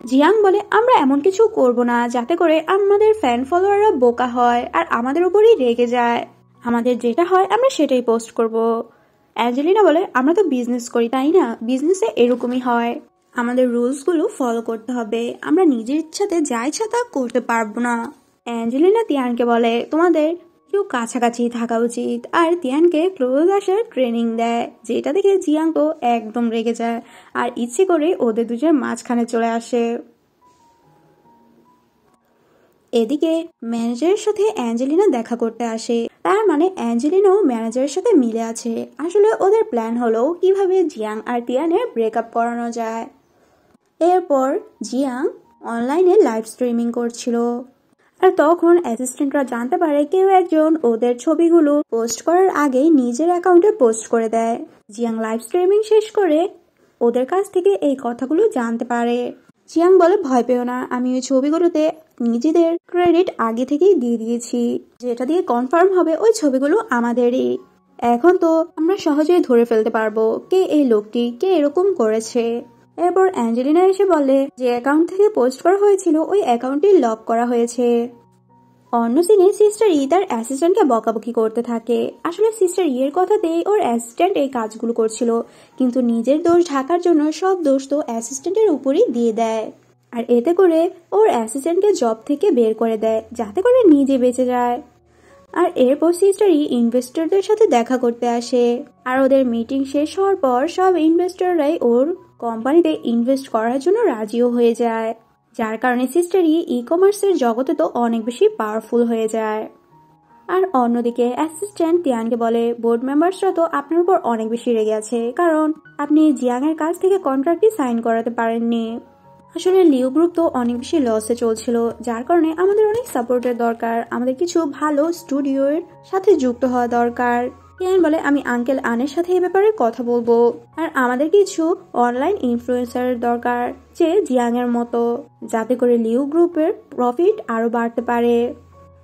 জিয়াং বলে আমরা এমন কিছু করব না যাতে করে আমাদের ফ্যান ফলোয়াররা বোকা হয় আর আমাদের উপরই রেগে যায়। আমাদের যেটা হয় আমরা সেটাই পোস্ট করব। অ্যাঞ্জেলিনা বলে আমরা তো বিজনেস করি, তাই না? বিজনেসে এরকমই হয়, আমাদের রুলসগুলো ফলো করতে হবে, আমরা নিজের ইচ্ছাতে যা ইচ্ছা তা করতে পারবো না। অ্যাঞ্জেলিনা তিয়ানকে বলে তোমাদের কেউ কাছাকাছি থাকা উচিত, আর তিয়ানকে ক্লোজ আসার ট্রেনিং দেয়, যেটা দেখে জিয়াং তো একদম রেগে যায় আর ইচ্ছে করে ওদের দুজনের মাঝখানে চলে আসে। এদিকে ম্যানেজারের সাথে অ্যাঞ্জেলিনা দেখা করতে আসে, তার মানে অ্যাঞ্জেলিনাও ম্যানেজারের সাথে মিলে আছে। আসলে ওদের প্ল্যান হলো কিভাবে জিয়াং আর তিয়ানের ব্রেকআপ করানো যায়। এরপর জিয়াং অনলাইনে লাইভ স্ট্রিমিং করছিল, আর তখন অ্যাসিস্ট্যান্টরা জানতে পারে কেউ একজন ওদের ছবিগুলো পোস্ট করার আগেই নিজের অ্যাকাউন্টে পোস্ট করে দেয়। জিয়াং লাইভ স্ট্রিমিং শেষ করে ওদের কাছ থেকে এই কথাগুলো জানতে পারে। জিয়াং বলে ভয় পেও না, আমি ওই ছবিগুলোতে নিজেদের ক্রেডিট আগে থেকেই দিয়ে দিয়েছি, যেটা দিয়ে কনফার্ম হবে ওই ছবিগুলো আমাদেরই। এখন তো আমরা সহজেই ধরে ফেলতে পারবো কে এই লোকটি, কে এরকম করেছে। এরপর অ্যাঞ্জেলিনা এসে বলে যে অ্যাকাউন্ট থেকে পোস্ট করা হয়েছিল ওই অ্যাকাউন্টটি লক করা হয়েছে। অন্য সিনে সিস্টার ই তার অ্যাসিস্ট্যান্টকে বকাবকি করতে থাকে। আসলে সিস্টার ই এর কথাতেই ওর অ্যাসিস্ট্যান্ট এই কাজগুলো করছিল, কিন্তু নিজের দোষ ঢাকার জন্য সব দোষ তো অ্যাসিস্ট্যান্টের উপরই দিয়ে দেয়, আর এতে করে ওর অ্যাসিস্ট্যান্টকে জব থেকে বের করে দেয় যাতে করে নিজে বেঁচে যায়। আর এরপর সিস্টার ই ইনভেস্টরদের সাথে দেখা করতে আসে, আর ওদের মিটিং শেষ হওয়ার পর সব ইনভেস্টররাই ওর কোম্পানিতে ইনভেস্ট করার জন্য রাজিও হয়ে যায়, যার কারণে সিস্টার ই কমার্সের জগতে তো অনেক বেশি পাওয়ারফুল হয়ে যায়। আর অন্যদিকে অ্যাসিস্ট্যান্ট তিয়ানকে বলে বোর্ড মেম্বার্সরা তো আপনার উপর অনেক বেশি রেগে আছে, কারণ আপনি জিয়াং এর কাছ থেকে কন্ট্রাক্টটি সাইন করাতে পারেননি। আসলে লিও গ্রুপ তো অনেক বেশি লসে চলছিল, যার কারণে আমাদের অনেক সাপোর্টের দরকার, আমাদের কিছু ভালো স্টুডিওর সাথে যুক্ত হওয়া দরকার। তিয়ান বলে আমি আঙ্কেল আনের সাথে এই ব্যাপারে কথা বলবো, আর আমাদের কিছু অনলাইন ইনফ্লুয়েন্সারের দরকার যে জিয়াং এর মতো, যাতে করে লিও গ্রুপের প্রফিট আরো বাড়তে পারে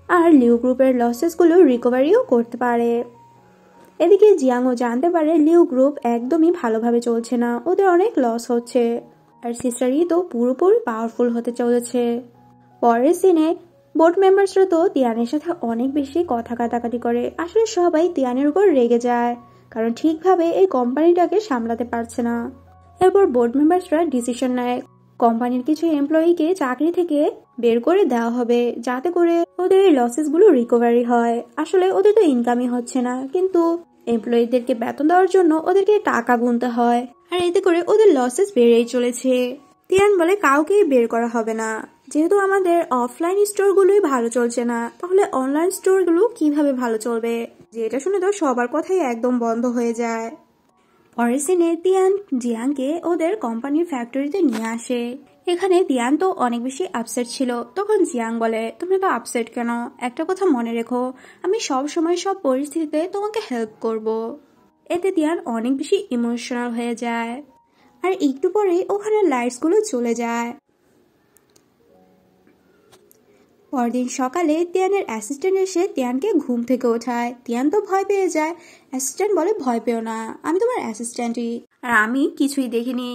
আর লিও গ্রুপের লসেস গুলো রিকভারিও করতে পারে। এদিকে জিয়াংও জানতে পারে লিও গ্রুপ একদমই ভালোভাবে চলছে না, ওদের অনেক লস হচ্ছে, আর সিস্টার ই তো পুরোপুরি পাওয়ারফুল হতে চলেছে। পরের সিনে বোর্ড মেম্বার্সরা তো তিয়ানের সাথে অনেক বেশি কথা কাটাকাটি করে। আসলে সবাই তিয়ানের উপর রেগে যায়, কারণ ঠিকভাবে এই কোম্পানিটাকে সামলাতে পারছে না। এরপর বোর্ড মেম্বার্সরা ডিসিশন নেয় কোম্পানির কিছু এমপ্লয়িকে চাকরি থেকে বের করে দেওয়া হবে, যাতে করে ওদের এই লসেসগুলো রিকভারি হয়। আসলে ওদের তো ইনকামই হচ্ছে না, কিন্তু এমপ্লয়িদেরকে বেতন দেওয়ার জন্য ওদেরকে টাকা গুনতে হয়, আর এতে করে ওদের লসেস বেড়েই চলেছে। তিয়ান বলে কাউকেই বের করা হবে না, যেহেতু আমাদের অফলাইন স্টোরগুলোই ভালো চলছে না, তাহলে অনলাইন স্টোরগুলো কিভাবে ভালো চলবে? যেটা শুনে তো সবার কথাই একদম বন্ধ হয়ে যায়। পরের সিনে তিয়ান জিয়াংকে ওদের কোম্পানির ফ্যাক্টরিতে নিয়ে আসে। এখানে তিয়ান তো অনেক বেশি আপসেট ছিল, তখন জিয়াং বলে তুমি তো আপসেট কেন? একটা কথা মনে রেখো, আমি সব সময় সব পরিস্থিতিতে তোমাকে হেল্প করব। এতে তিয়ান অনেক বেশি ইমোশনাল হয়ে যায়, আর একটু পরেই ওখানে লাইটস গুলো চলে যায়। পরদিন সকালে তিয়ানের অ্যাসিস্ট্যান্ট এসে তিয়ানকে ঘুম থেকে ওঠায়। তিয়ান তো ভয় পেয়ে যায়। অ্যাসিস্ট্যান্ট বলে ভয় পেও না, আমি তোমার অ্যাসিস্ট্যান্টই, আর আমি কিছুই দেখিনি।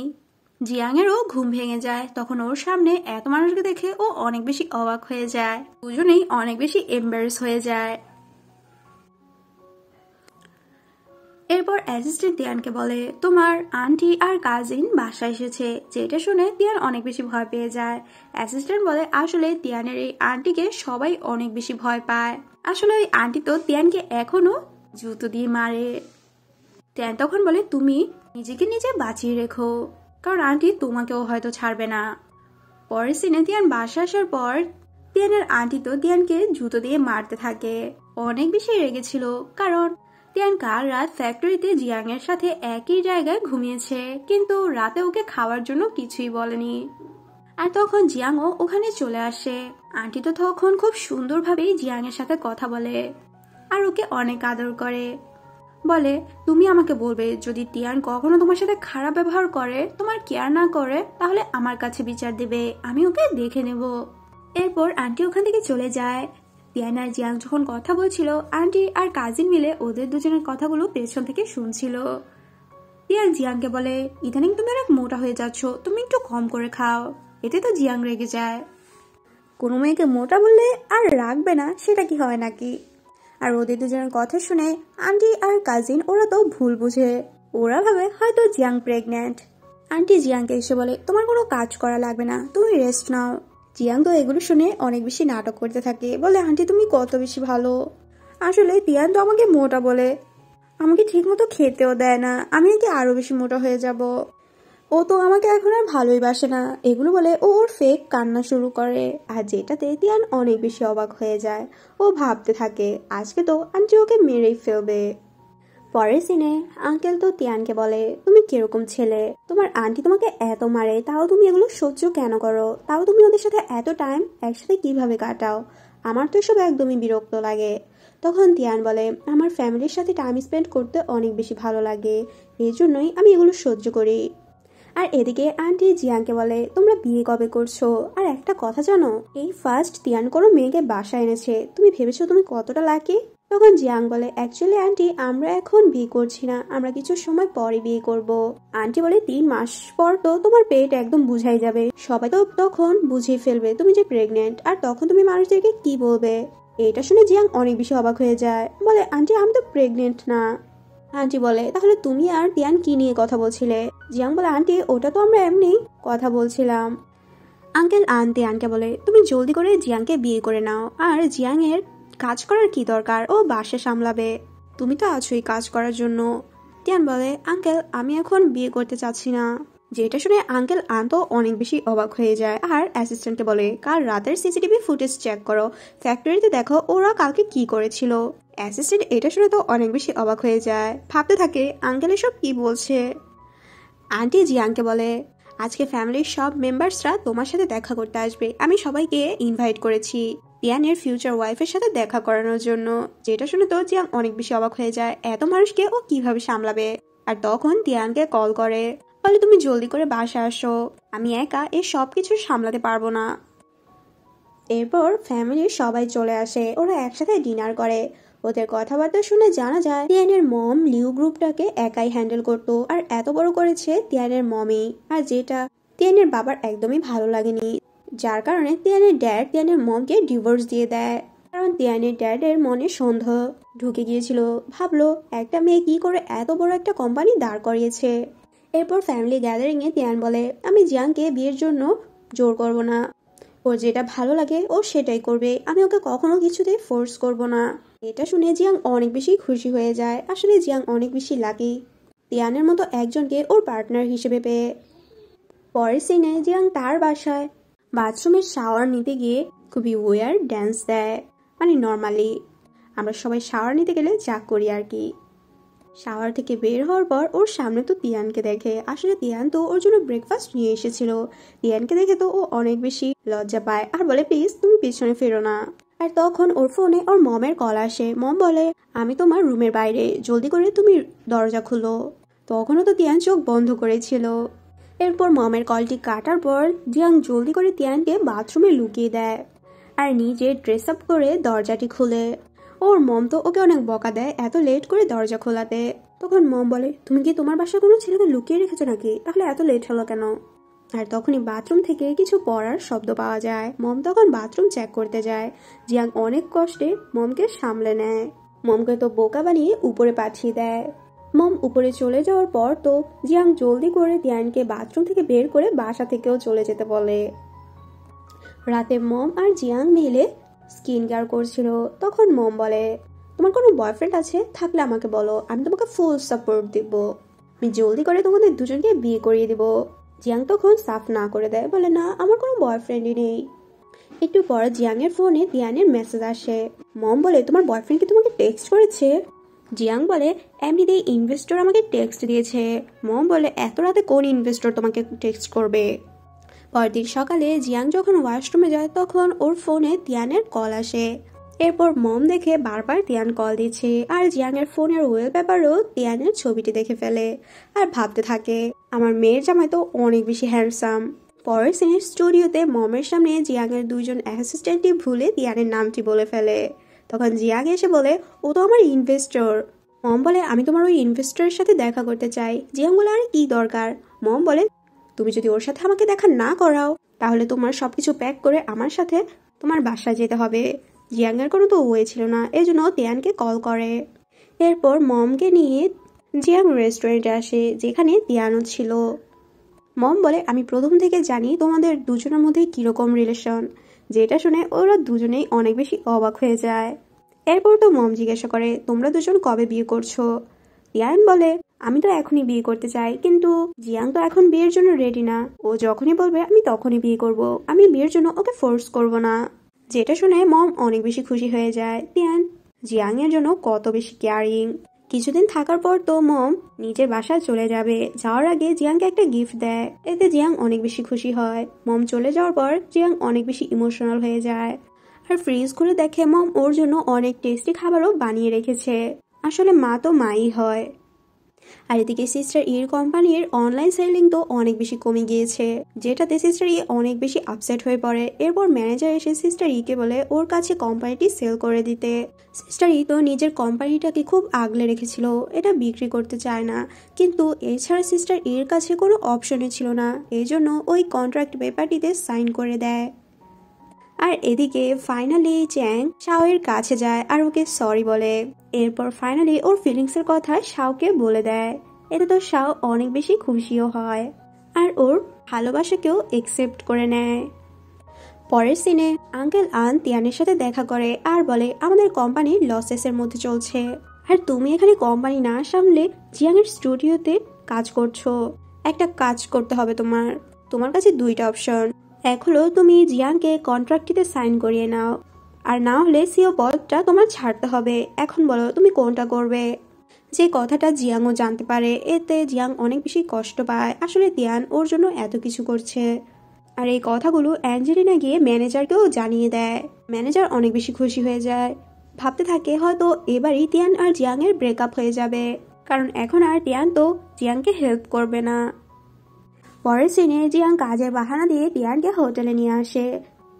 জিয়াংয়েরও ঘুম ভেঙে যায়, তখন ওর সামনে এত মানুষকে দেখে ও অনেক বেশি অবাক হয়ে যায়, দুজনেই অনেক বেশি এম্বারেস হয়ে যায়। এরপর অ্যাসিস্ট্যান্ট তিয়ানকে বলে তোমার আন্টি আর কাজিন বাসায় এসেছে, যেটা শুনে তিয়ান অনেক বেশি ভয় পেয়ে যায়। অ্যাসিস্ট্যান্ট বলে আসলে তিয়ানের এই আন্টিকে সবাই অনেক বেশি ভয় পায়, আসলে ওই আন্টি তো তিয়ানকে এখনো জুতো দিয়ে মারে। তিয়ান তখন বলে তুমি নিজেকে নিজে বাঁচিয়ে রেখো, কারণ আন্টি তোমাকেও হয়তো ছাড়বে না। পরের সিনে তিয়ান বাসা আসার পর তিয়ানের আন্টি তো তিয়ানকে জুতো দিয়ে মারতে থাকে, অনেক বেশি রেগেছিল, কারণ তিয়ান কাল রাত ফ্যাক্টরিতে জিয়াং এর সাথে একই জায়গায় ঘুমিয়েছে, কিন্তু রাতে ওকে খাওয়ার জন্য কিছুই বলেনি। আর তখন জিয়াংও ওখানে চলে আসে। আন্টি তো তখন খুব সুন্দরভাবেই জিয়াং এর সাথে কথা বলে আর ওকে অনেক আদর করে, বলে তুমি আমাকে বলবে যদি তিয়ান কখনো তোমার সাথে খারাপ ব্যবহার করে, তোমার কেয়ার না করে, তাহলে আমার কাছে বিচার দিবে, আমি ওকে দেখে নেব। এরপর আন্টি ওখান থেকে চলে যায়। তিয়ান আর জিয়াং যখন কথা বলছিল, আন্টি আর কাজিন মিলে ওদের দুজনের কথাগুলো পেছন থেকে শুনছিল। তিয়ান জিয়াংকে বলে, ইদানিং তুমি অনেক মোটা হয়ে যাচ্ছ, তুমি একটু কম করে খাও। এতে তো জিয়াং রেগে যায়। কোনো মেয়েকে মোটা বললে আর রাখবে না, সেটা কি হয় নাকি? আর ওদের দুজনের কথা শুনে আন্টি আর কাজিন ওরা তো ভুল বুঝে। ওরা ভাবে হয়তো জিয়াং প্রেগন্যান্ট। আন্টি জিয়াংকে এসে বলে, তোমার কোনো কাজ করা লাগবে না, তুমি রেস্ট নাও। জিয়াং তো এগুলো শুনে অনেক বেশি নাটক করতে থাকে, বলে আন্টি তুমি কত বেশি ভালো। আসলে তিয়ান তো আমাকে মোটা বলে, আমাকে ঠিক মতো খেতেও দেয় না, আমি নাকি আরো বেশি মোটা হয়ে যাব। ও তো আমাকে এখন আর ভালোই বাসে না। এগুলো বলে ও ওর ফেক কান্না শুরু করে, আর যেটাতে তিয়ান অনেক বেশি অবাক হয়ে যায়। ও ভাবতে থাকে আজকে তো আন্টি ওকে মেরেই ফেলবে। পরের সিনে আঙ্কেল তো তিয়ানকে বলে, তুমি কিরকম ছেলে, তোমার আন্টি তোমাকে এত মারে তাও তুমি এগুলো সহ্য কেন করো, তাও তুমি ওদের সাথে এত টাইম একসাথে কিভাবে কাটাও, আমার তো এসব একদমই বিরক্ত লাগে। তখন তিয়ান বলে, আমার ফ্যামিলির সাথে টাইম স্পেন্ড করতে অনেক বেশি ভালো লাগে, এই জন্যই আমি এগুলো সহ্য করি। আর এদিকে আন্টি জিয়াংকে বলে, তোমরা বিয়ে কবে করছো? আর একটা কথা জানো, এই ফার্স্ট তিয়ান কোনো মেয়েকে বাসায় এনেছে, তুমি ভেবেছো তুমি কতটা লাকি? তখন জিয়াং বলে, অ্যাকচুয়ালি আন্টি আমরা এখন বিয়ে করছি না, আমরা কিছু সময় পরে বিয়ে করব। আন্টি বলে, 3 মাস পর তো তোমার পেট একদম বুঝাই যাবে, সবাই তো তখন বুঝেই ফেলবে তুমি যে প্রেগনেন্ট, আর তখন তুমি মানুষদেরকে কি বলবে? এটা শুনে জিয়াং অনেক বেশি অবাক হয়ে যায়, বলে আন্টি আমি তো প্রেগনেন্ট না। আন্টি বলে, তাহলে তুমি আর তিয়ান কি নিয়ে কথা বলছিলে? জিয়াং বলে, আন্টি ওটা তো আমরা এমনি কথা বলছিলাম। আঙ্কেল তিয়ানকে বলে, তুমি জলদি করে জিয়াংকে বিয়ে করে নাও, আর জিয়াং এর কাজ করার কি দরকার, ও বাসা সামলাবে, তুমি তো আছোই কাজ করার জন্য। তিয়ান বলে, আঙ্কেল আমি এখন বিয়ে করতে চাচ্ছি না। যেটা শুনে আঙ্কেল তো অনেক বেশি অবাক হয়ে যায়, আর অ্যাসিস্ট্যান্টকে বলে, কাল রাতের সিসিটিভি ফুটেজ চেক করো, ফ্যাক্টরিতে দেখো ওরা কালকে কি করেছিল। অ্যাসিস্ট্যান্ট এটা শুনে তো অনেক বেশি অবাক হয়ে যায়, ভাবতে থাকে আঙ্কেল এসব কি বলছে। আন্টি জিয়াংকে বলে, আজকে ফ্যামিলির সব মেম্বার্সরা তোমার সাথে দেখা করতে আসবে, আমি সবাইকে ইনভাইট করেছি তিয়ানের ফিউচার ওয়াইফের সাথে দেখা করানোর জন্য। যেটা শুনে তো জিয়াং অনেক বেশি অবাক হয়ে যায়, এত মানুষকে ও কিভাবে সামলাবে। আর তখন তিয়ানকে কল করে, বলে তুমি জলদি করে বাসা আসো, আমি একা এই সব কিছু সামলাতে পারবো না। এরপর ফ্যামিলির সবাই চলে আসে, ওরা একসাথে ডিনার করে। ওদের কথাবার্তা শুনে জানা যায় তিয়ানের মম লিউ গ্রুপটাকে একাই হ্যান্ডেল করতো, আর এত বড় করেছে তিয়ানের মমই, আর যেটা তিয়ানের বাবার একদমই ভালো লাগেনি, যার কারণে তিয়ানের ড্যাড তিয়ানের মমকে ডিভোর্স দিয়ে দেয়। কারণ তিয়ানের ড্যাডের মনে সন্দেহ ঢুকে গিয়েছিল, ভাবলো একটা মেয়ে কি করে এত বড় একটা কোম্পানি দাঁড় করিয়েছে। এরপর ফ্যামিলি গ্যাদারিং এ তিয়ান বলে, আমি জিয়াংকে বিয়ের জন্য জোর করব না, ওর যেটা ভালো লাগে ও সেটাই করবে, আমি ওকে কখনো কিছুতে ফোর্স করব না। এটা শুনে জিয়াং অনেক বেশি খুশি হয়ে যায়, আসলে জিয়াং অনেক বেশি লাকি তিয়ানের মতো একজনকে ওর পার্টনার হিসেবে পেয়ে। পরের সিনে জিয়াং তার বাসায় বাথরুমের শাওয়ার নিতে গিয়ে খুবই ওয়ার ড্যান্স দেয়, মানে নর্মালি আমরা সবাই শাওয়ার নিতে গেলে যা করি আর কি। শাওয়ার থেকে বের হওয়ার পর ওর সামনে তো তিয়ানকে দেখে, আসলে তিয়ান তো ওর জন্য ব্রেকফাস্ট নিয়ে এসেছিল। তিয়ানকে দেখে তো ও অনেক বেশি লজ্জা পায়, আর বলে প্লিজ তুমি পিছনে ফেরো না। আর তখন ওর ফোনে ওর মমের কল আসে, মম বলে, আমি তোমার রুমের বাইরে, জলদি করে তুমি দরজা খুলো। তখনও তো তিয়ান চোখ বন্ধ করেছিল। এরপর মমের কলটি কাটার পর জিয়াং জলদি করে তিয়ানকে বাথরুমে লুকিয়ে দেয়, আর নিজে ড্রেস আপ করে দরজাটি খুলে। ওর মম তো ওকে অনেক বকা দেয় এত লেট করে দরজা খোলাতে। তখন মম বলে, তুমি কি তোমার বাসায় কোনো ছেলেকে লুকিয়ে রেখেছো নাকি, তাহলে এত লেট হলো কেন? আর তখনই বাথরুম থেকে কিছু পড়ার শব্দ পাওয়া যায়, মম তখন বাথরুম চেক করতে যায়। জিয়াং অনেক কষ্টে মমকে সামলে নেয়, মমকে তো বোকা বানিয়ে উপরে পাঠিয়ে দেয়। মম উপরে চলে যাওয়ার পর তো জিয়াং জলদি করে তিয়ানকে বাথরুম থেকে বের করে বাসা থেকেও চলে যেতে বলে। রাতে মম আর জিয়াং মিলে স্কিন কেয়ার করছিল, তখন মম বলে, তোমার কোনো বয়ফ্রেন্ড আছে? থাকলে আমাকে বলো, আমি তোমাকে ফুল সাপোর্ট দিব, আমি জলদি করে তোমাদের দুজনকে বিয়ে করিয়ে দিব। জিয়াং তখন সাফ না করে দেয়, বলে না আমার কোনো বয়ফ্রেন্ডই নেই। একটু পর জিয়াং এর ফোনে তিয়ানের মেসেজ আসে, মম বলে, তোমার বয়ফ্রেন্ড কি তোমাকে টেক্সট করেছে? জিয়াং বলে, এমনিতেই ইনভেস্টর আমাকে টেক্সট দিয়েছে। মম বলে, এত রাতে কোন ইনভেস্টর তোমাকে টেক্সট করবে? পরদিন সকালে জিয়াং যখন ওয়াশরুমে যায় তখন ওর ফোনে তিয়ানের কল আসে। এরপর মম দেখে বারবার তিয়ান কল দিচ্ছে, আর জিয়াং এর ফোনের ওয়ালপেপারও তিয়ানের ছবিটি দেখে ফেলে, আর ভাবতে থাকে আমার মেয়ের জামাই তো অনেক বেশি হ্যান্ডসাম। পরের সিনের স্টুডিওতে মমের সামনে জিয়াংয়ের দুইজন অ্যাসিস্ট্যান্টই ভুলে তিয়ানের নামটি বলে ফেলে। তখন জিয়াং এসে বলে, ও তো আমার ইনভেস্টর। মম বলে, আমি তোমার ওই ইনভেস্টরের সাথে দেখা করতে চাই। জিয়াং বলে, আরে কি দরকার? মম বলে, তুমি যদি ওর সাথে আমাকে দেখা না করাও তাহলে তোমার সবকিছু প্যাক করে আমার সাথে তোমার বাসায় যেতে হবে। জিয়াংয়ের কোনো তো ওয়ে ছিল না, এজন্য তিয়ানকে কল করে। এরপর মমকে নিয়ে জিয়াং রেস্টুরেন্টে আসে, যেখানে তিয়ানও ছিল। মম বলে, আমি প্রথম থেকে জানি তোমাদের দুজনের মধ্যে কিরকম রিলেশন। যেটা শুনে ওরা দুজনেই অনেক বেশি অবাক হয়ে যায়। এরপর তো মম জিজ্ঞাসা করে, তোমরা দুজন কবে বিয়ে করছো? তিয়ান বলে, আমি তো এখনই বিয়ে করতে চাই, কিন্তু জিয়াং তো এখন বিয়ের জন্য রেডি না। ও যখনই বলবে আমি তখনই বিয়ে করব, আমি বিয়ের জন্য ওকে ফোর্স করব না। যেটা শুনে মম অনেক বেশি খুশি হয়ে যায়। তিয়ান জিয়াং এর জন্য কত বেশি কেয়ারিং। কিছুদিন থাকার পর তো মম নিজের বাসায় চলে যাবে। যাওয়ার আগে জিয়াংকে একটা গিফট দেয়, এতে জিয়াং অনেক বেশি খুশি হয়। মম চলে যাওয়ার পর জিয়াং অনেক বেশি ইমোশনাল হয়ে যায়। আর ফ্রিজ খুলে দেখে মম ওর জন্য অনেক টেস্টি খাবারও বানিয়ে রেখেছে। আসলে মা তো মাই হয়। আর এদিকে সিস্টার ইর কোম্পানির অনলাইন সেলিং তো অনেক বেশি কমে গিয়েছে, যেটাতে সিস্টার ই অনেক বেশি আপসেট হয়ে পড়ে। এরপর ম্যানেজার এসে সিস্টার ইকে বলে ওর কাছে কোম্পানিটি সেল করে দিতে। সিস্টার ই তো নিজের কোম্পানিটাকে খুব আগলে রেখেছিল, এটা বিক্রি করতে চায় না, কিন্তু এছাড়া সিস্টার ইর কাছে কোনো অপশনই ছিল না। এই জন্য ওই কন্ট্রাক্ট পেপারটিতে সাইন করে দেয়। আর এদিকে ফাইনালি চ্যাং শাওয়ের কাছে যায় আর ওকে সরি বলে। এরপর ফাইনালি ওর ফিলিংস এর কথা শাওকে বলে দেয়। এতে তো শাও অনেক বেশি খুশিও হয় আর ওর ভালোবাসাকেও একসেপ্ট করে নেয়। পরের সিনে আঙ্কেল আন তিয়ানের সাথে দেখা করে আর বলে, আমাদের কোম্পানি লসেস এর মধ্যে চলছে, আর তুমি এখানে কোম্পানি না সামলে জিয়াং এর স্টুডিওতে কাজ করছো। একটা কাজ করতে হবে তোমার কাছে দুইটা অপশন। এক হলো তুমি জিয়াংকে কন্ট্রাক্টটিতে সাইন করিয়ে নাও, আর না হলে সিও পদটা তোমার ছাড়তে হবে। এখন বলো তুমি কোনটা করবে? যে কথাটা জিয়াংও জানতে পারে, এতে জিয়াং অনেক বেশি কষ্ট পায়। আসলে তিয়ান ওর জন্য এত কিছু করছে। আর এই কথাগুলো অ্যাঞ্জেলিনা গিয়ে ম্যানেজারকেও জানিয়ে দেয়। ম্যানেজার অনেক বেশি খুশি হয়ে যায়, ভাবতে থাকে হয়তো এবারই তিয়ান আর জিয়াং এর ব্রেকআপ হয়ে যাবে, কারণ এখন আর তিয়ান তো জিয়াংকে হেল্প করবে না। পরের সিনে জিয়াং কাজের বাহানা দিয়ে তিয়ানকে হোটেলে নিয়ে আসে।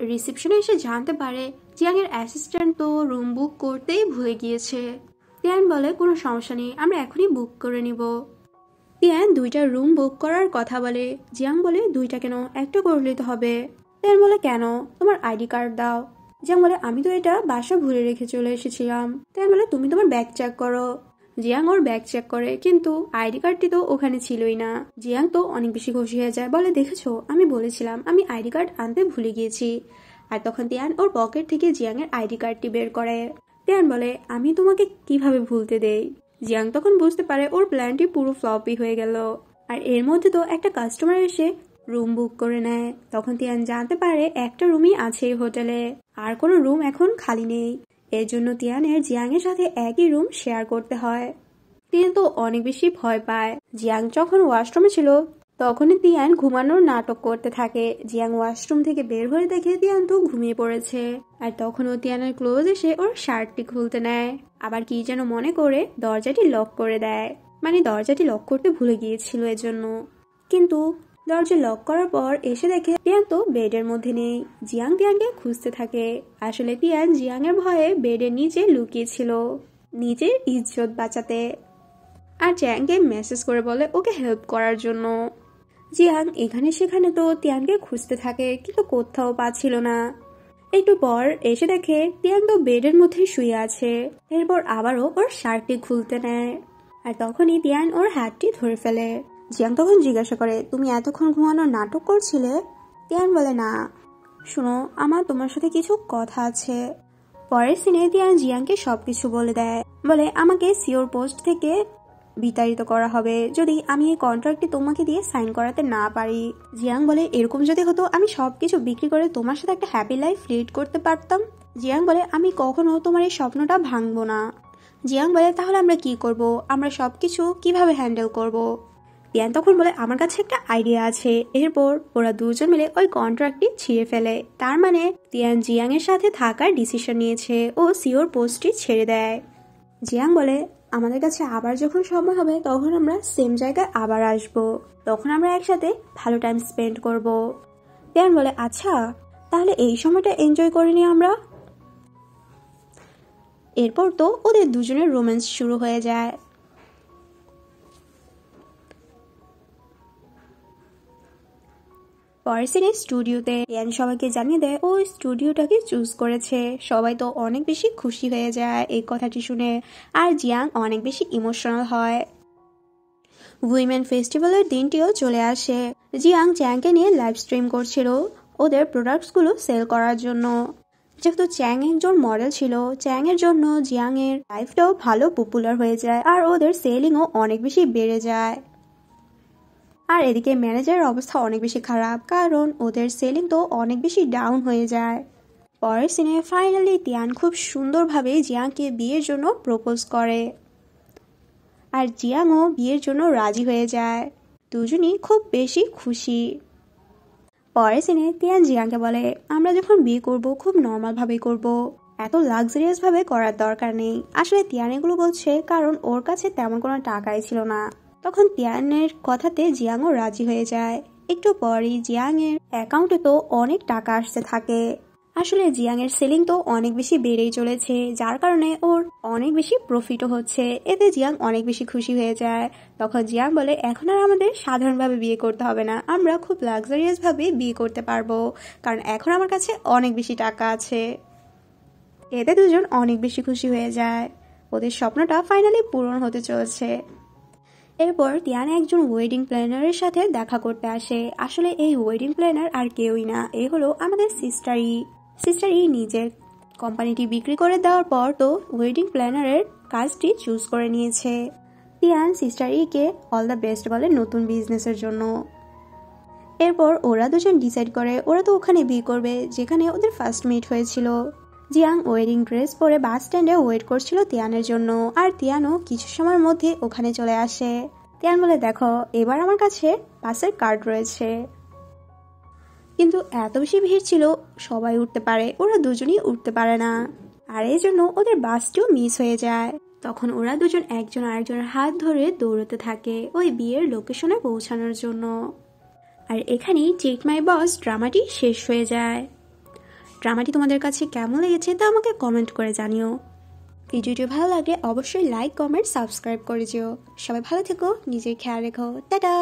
রিসেপশনে এসে জানতে পারে জিয়াং এর অ্যাসিস্ট্যান্ট তো রুম বুক করতেই ভুলে গিয়েছে। তিয়ান বলে, কোনো সমস্যা নেই, আমরা এখনই বুক করে নিব। তিয়ান দুইটা রুম বুক করার কথা বলে। জিয়াং বলে, দুইটা কেন, একটা করলেই তো হবে। তিয়ান বলে, কেন? তোমার আইডি কার্ড দাও। জিয়াং বলে, আমি তো এটা বাসা ভুলে রেখে চলে এসেছিলাম। তিয়ান বলে, তুমি তোমার ব্যাগ চেক করো। জিয়াং ওর ব্যাগ চেক করে, কিন্তু আইডি কার্ডটি তো ওখানে ছিলই না। জিয়াং তো অনেক বেশি খুশি হয়ে যায়, বলে, দেখেছো আমি বলেছিলাম আমি আইডি কার্ড আনতে ভুলে গিয়েছি। আর তখন তিয়ান ওর পকেট থেকে জিয়াং এর আইডি কার্ডটি বের করে। তিয়ান বলে, আমি তোমাকে কিভাবে ভুলতে দেই? জিয়াং তখন বুঝতে পারে ওর প্ল্যানটি পুরো ফ্লপই হয়ে গেল। আর এর মধ্যে তো একটা কাস্টমার এসে রুম বুক করে নেয়। তখন তিয়ান জানতে পারে একটা রুমই আছে হোটেলে, আর কোনো রুম এখন খালি নেই। এর জন্য তিয়ানের জিয়াং এর সাথে একই রুম শেয়ার করতে হয়। তিয়ান তো অনেক বেশি ভয় পায়। জিয়াং যখন ওয়াশরুমে ছিল তখনই তিয়ান ঘুমানোর নাটক করতে থাকে। জিয়াং ওয়াশরুম থেকে বের হয়ে দেখে তিয়ান তো ঘুমিয়ে পড়েছে। আর তখনও তিয়ানের ক্লোজ এসে ওর শার্টটি খুলতে নেয়, আবার কি যেন মনে করে দরজাটি লক করে দেয়। মানে দরজাটি লক করতে ভুলে গিয়েছিল এজন্য। কিন্তু দরজা লক করার পর এসে দেখে তিয়ান তো বেডের মধ্যে নেই। জিয়াং তিয়ানকে খুঁজতে থাকে। আসলে তিয়ান জিয়াং এর ভয়ে বেডের নিচে লুকিয়েছিল, নিজের ইজ্জত বাঁচাতে। আর জিয়াংকে মেসেজ করে বলে ওকে হেল্প করার জন্য। জিয়াং এখানে সেখানে তো তিয়ানকে খুঁজতে থাকে, কিন্তু কোথাও পাচ্ছিল না। একটু পর এসে দেখে তিয়ান তো বেডের মধ্যে শুয়ে আছে। এরপর আবারও ওর শার্টটি খুলতে নেয়, আর তখনই তিয়ান ওর হাতটি ধরে ফেলে। জিয়াং তখন জিজ্ঞাসা করে, তুমি এতক্ষণ ঘুমানোর নাটক করছিলে? তিয়ান বলে, না, শোনো আমার তোমার সাথে কিছু কথা আছে। পরের সিনে তিয়ান জিয়াংকে সবকিছু বলে দেয়, বলে আমাকে সিওর পোস্ট থেকে বিতাড়িত করা হবে যদি আমি এই কন্ট্রাক্টটি তোমাকে দিয়ে সাইন করাতে না পারি। জিয়াং বলে, এরকম যদি হতো আমি সবকিছু বিক্রি করে তোমার সাথে একটা হ্যাপি লাইফ লিড করতে পারতাম। জিয়াং বলে, আমি কখনো তোমার এই স্বপ্নটা ভাঙবো না। জিয়াং বলে, তাহলে আমরা কি করব? আমরা সবকিছু কিভাবে হ্যান্ডেল করব? তিয়ান তখন বলে, আমার কাছে একটা আইডিয়া আছে। এরপর ওরা দুজন মিলে ওই কন্ট্রাক্টটি ছিঁড়ে ফেলে। তার মানে তিয়ান জিয়াং এর সাথে থাকার ডিসিশন নিয়েছে, ও সিওর পোস্টটি ছেড়ে দেয়। জিয়াং বলে, আমাদের কাছে আবার যখন সময় হবে তখন আমরা সেম জায়গায় আবার আসব, তখন আমরা একসাথে ভালো টাইম স্পেন্ড করব। তিয়ান বলে আচ্ছা তাহলে এই সময়টা এনজয় করে নি আমরা। এরপর তো ওদের দুজনের রোম্যান্স শুরু হয়ে যায়। পরের সিনে স্টুডিওতে তিয়ান সবাইকে জানিয়ে দেয় ও স্টুডিওটাকে চুজ করেছে। সবাই তো অনেক বেশি খুশি হয়ে যায় এই কথাটি শুনে, আর জিয়াং অনেক বেশি ইমোশনাল হয়। উইমেন ফেস্টিভ্যালের দিনটিও চলে আসে। জিয়াং চ্যাংকে নিয়ে লাইভ স্ট্রিম করছিল ওদের প্রোডাক্টসগুলো সেল করার জন্য। যেহেতু চ্যাং একজন মডেল ছিল, চ্যাং এর জন্য জিয়াং এর লাইফটাও ভালো পপুলার হয়ে যায় আর ওদের সেলিংও অনেক বেশি বেড়ে যায়। আর এদিকে ম্যানেজারের অবস্থা অনেক বেশি খারাপ, কারণ ওদের সেলিং তো অনেক বেশি ডাউন হয়ে যায়। পরের সিনে ফাইনালি তিয়ান খুব সুন্দরভাবে জিয়াংকে বিয়ের জন্য প্রপোজ করে, আর জিয়াংও বিয়ের জন্য রাজি হয়ে যায়। দুজনই খুব বেশি খুশি। পরের সিনে তিয়ান জিয়াংকে বলে আমরা যখন বিয়ে করব খুব নর্মাল ভাবে করব, এত লাক্সারিয়াস ভাবে করার দরকার নেই। আসলে তিয়ান এগুলো বলছে কারণ ওর কাছে তেমন কোনো টাকাই ছিল না। তখন তিয়ানের কথাতে জিয়াংও রাজি হয়ে যায়। একটু পরই জিয়াং এর অ্যাকাউন্টে তো অনেক টাকা আসতে থাকে। আসলে জিয়াং এর সেলিং তো অনেক বেশি বেড়েই চলেছে, যার কারণে ওর অনেক বেশি প্রফিটও হচ্ছে। এতে জিয়াং অনেক বেশি খুশি হয়ে যায়। তখন জিয়াং বলে এখন আর আমাদের সাধারণভাবে বিয়ে করতে হবে না, আমরা খুব লাক্সারিয়াস ভাবে বিয়ে করতে পারবো, কারণ এখন আমার কাছে অনেক বেশি টাকা আছে। এতে দুজন অনেক বেশি খুশি হয়ে যায়। ওদের স্বপ্নটা ফাইনালি পূরণ হতে চলেছে। এরপর তিয়ান একজন ওয়েডিং প্ল্যানারের সাথে দেখা করতে আসে। আসলে এই ওয়েডিং প্ল্যানার আর কেউই না, এই হলো আমাদের সিস্টারই নিজের কোম্পানিটি বিক্রি করে দেওয়ার পর তো ওয়েডিং প্ল্যানারের কাজটি চুজ করে নিয়েছে। তিয়ান সিস্টারইকে অল দ্য বেস্ট বলে নতুন বিজনেসের জন্য। এরপর ওরা দুজন ডিসাইড করে ওরা তো ওখানে বিয়ে করবে যেখানে ওদের ফার্স্ট মিট হয়েছিল। জিয়াং ওয়েডিং ড্রেস পরে বাস স্ট্যান্ডে ওয়েট করছিল তিয়ানের জন্য, আর তিয়ানও কিছু সময়ের মধ্যে ওখানে চলে আসে। তিয়ান বলে দেখো এবার আমার কাছে বাসের কার্ড রয়েছে, কিন্তু এত বেশি ভিড় ছিল সবাই উঠতে পারে, ওরা দুজনই উঠতে পারে না, আর এই জন্য ওদের বাসটিও মিস হয়ে যায়। তখন ওরা দুজন একজন আরেকজনের হাত ধরে দৌড়তে থাকে ওই বিয়ের লোকেশনে পৌঁছানোর জন্য। আর এখানেই টেক মাই বস ড্রামাটি শেষ হয়ে যায়। ড্রামাটি তোমাদের কাছে কেমন লেগেছে তা আমাকে কমেন্ট করে জানিও। ভিডিওটি ভালো লাগলে অবশ্যই লাইক, কমেন্ট, সাবস্ক্রাইব করে যেও। সবাই ভালো থেকো, নিজের খেয়াল রেখো, টাটা।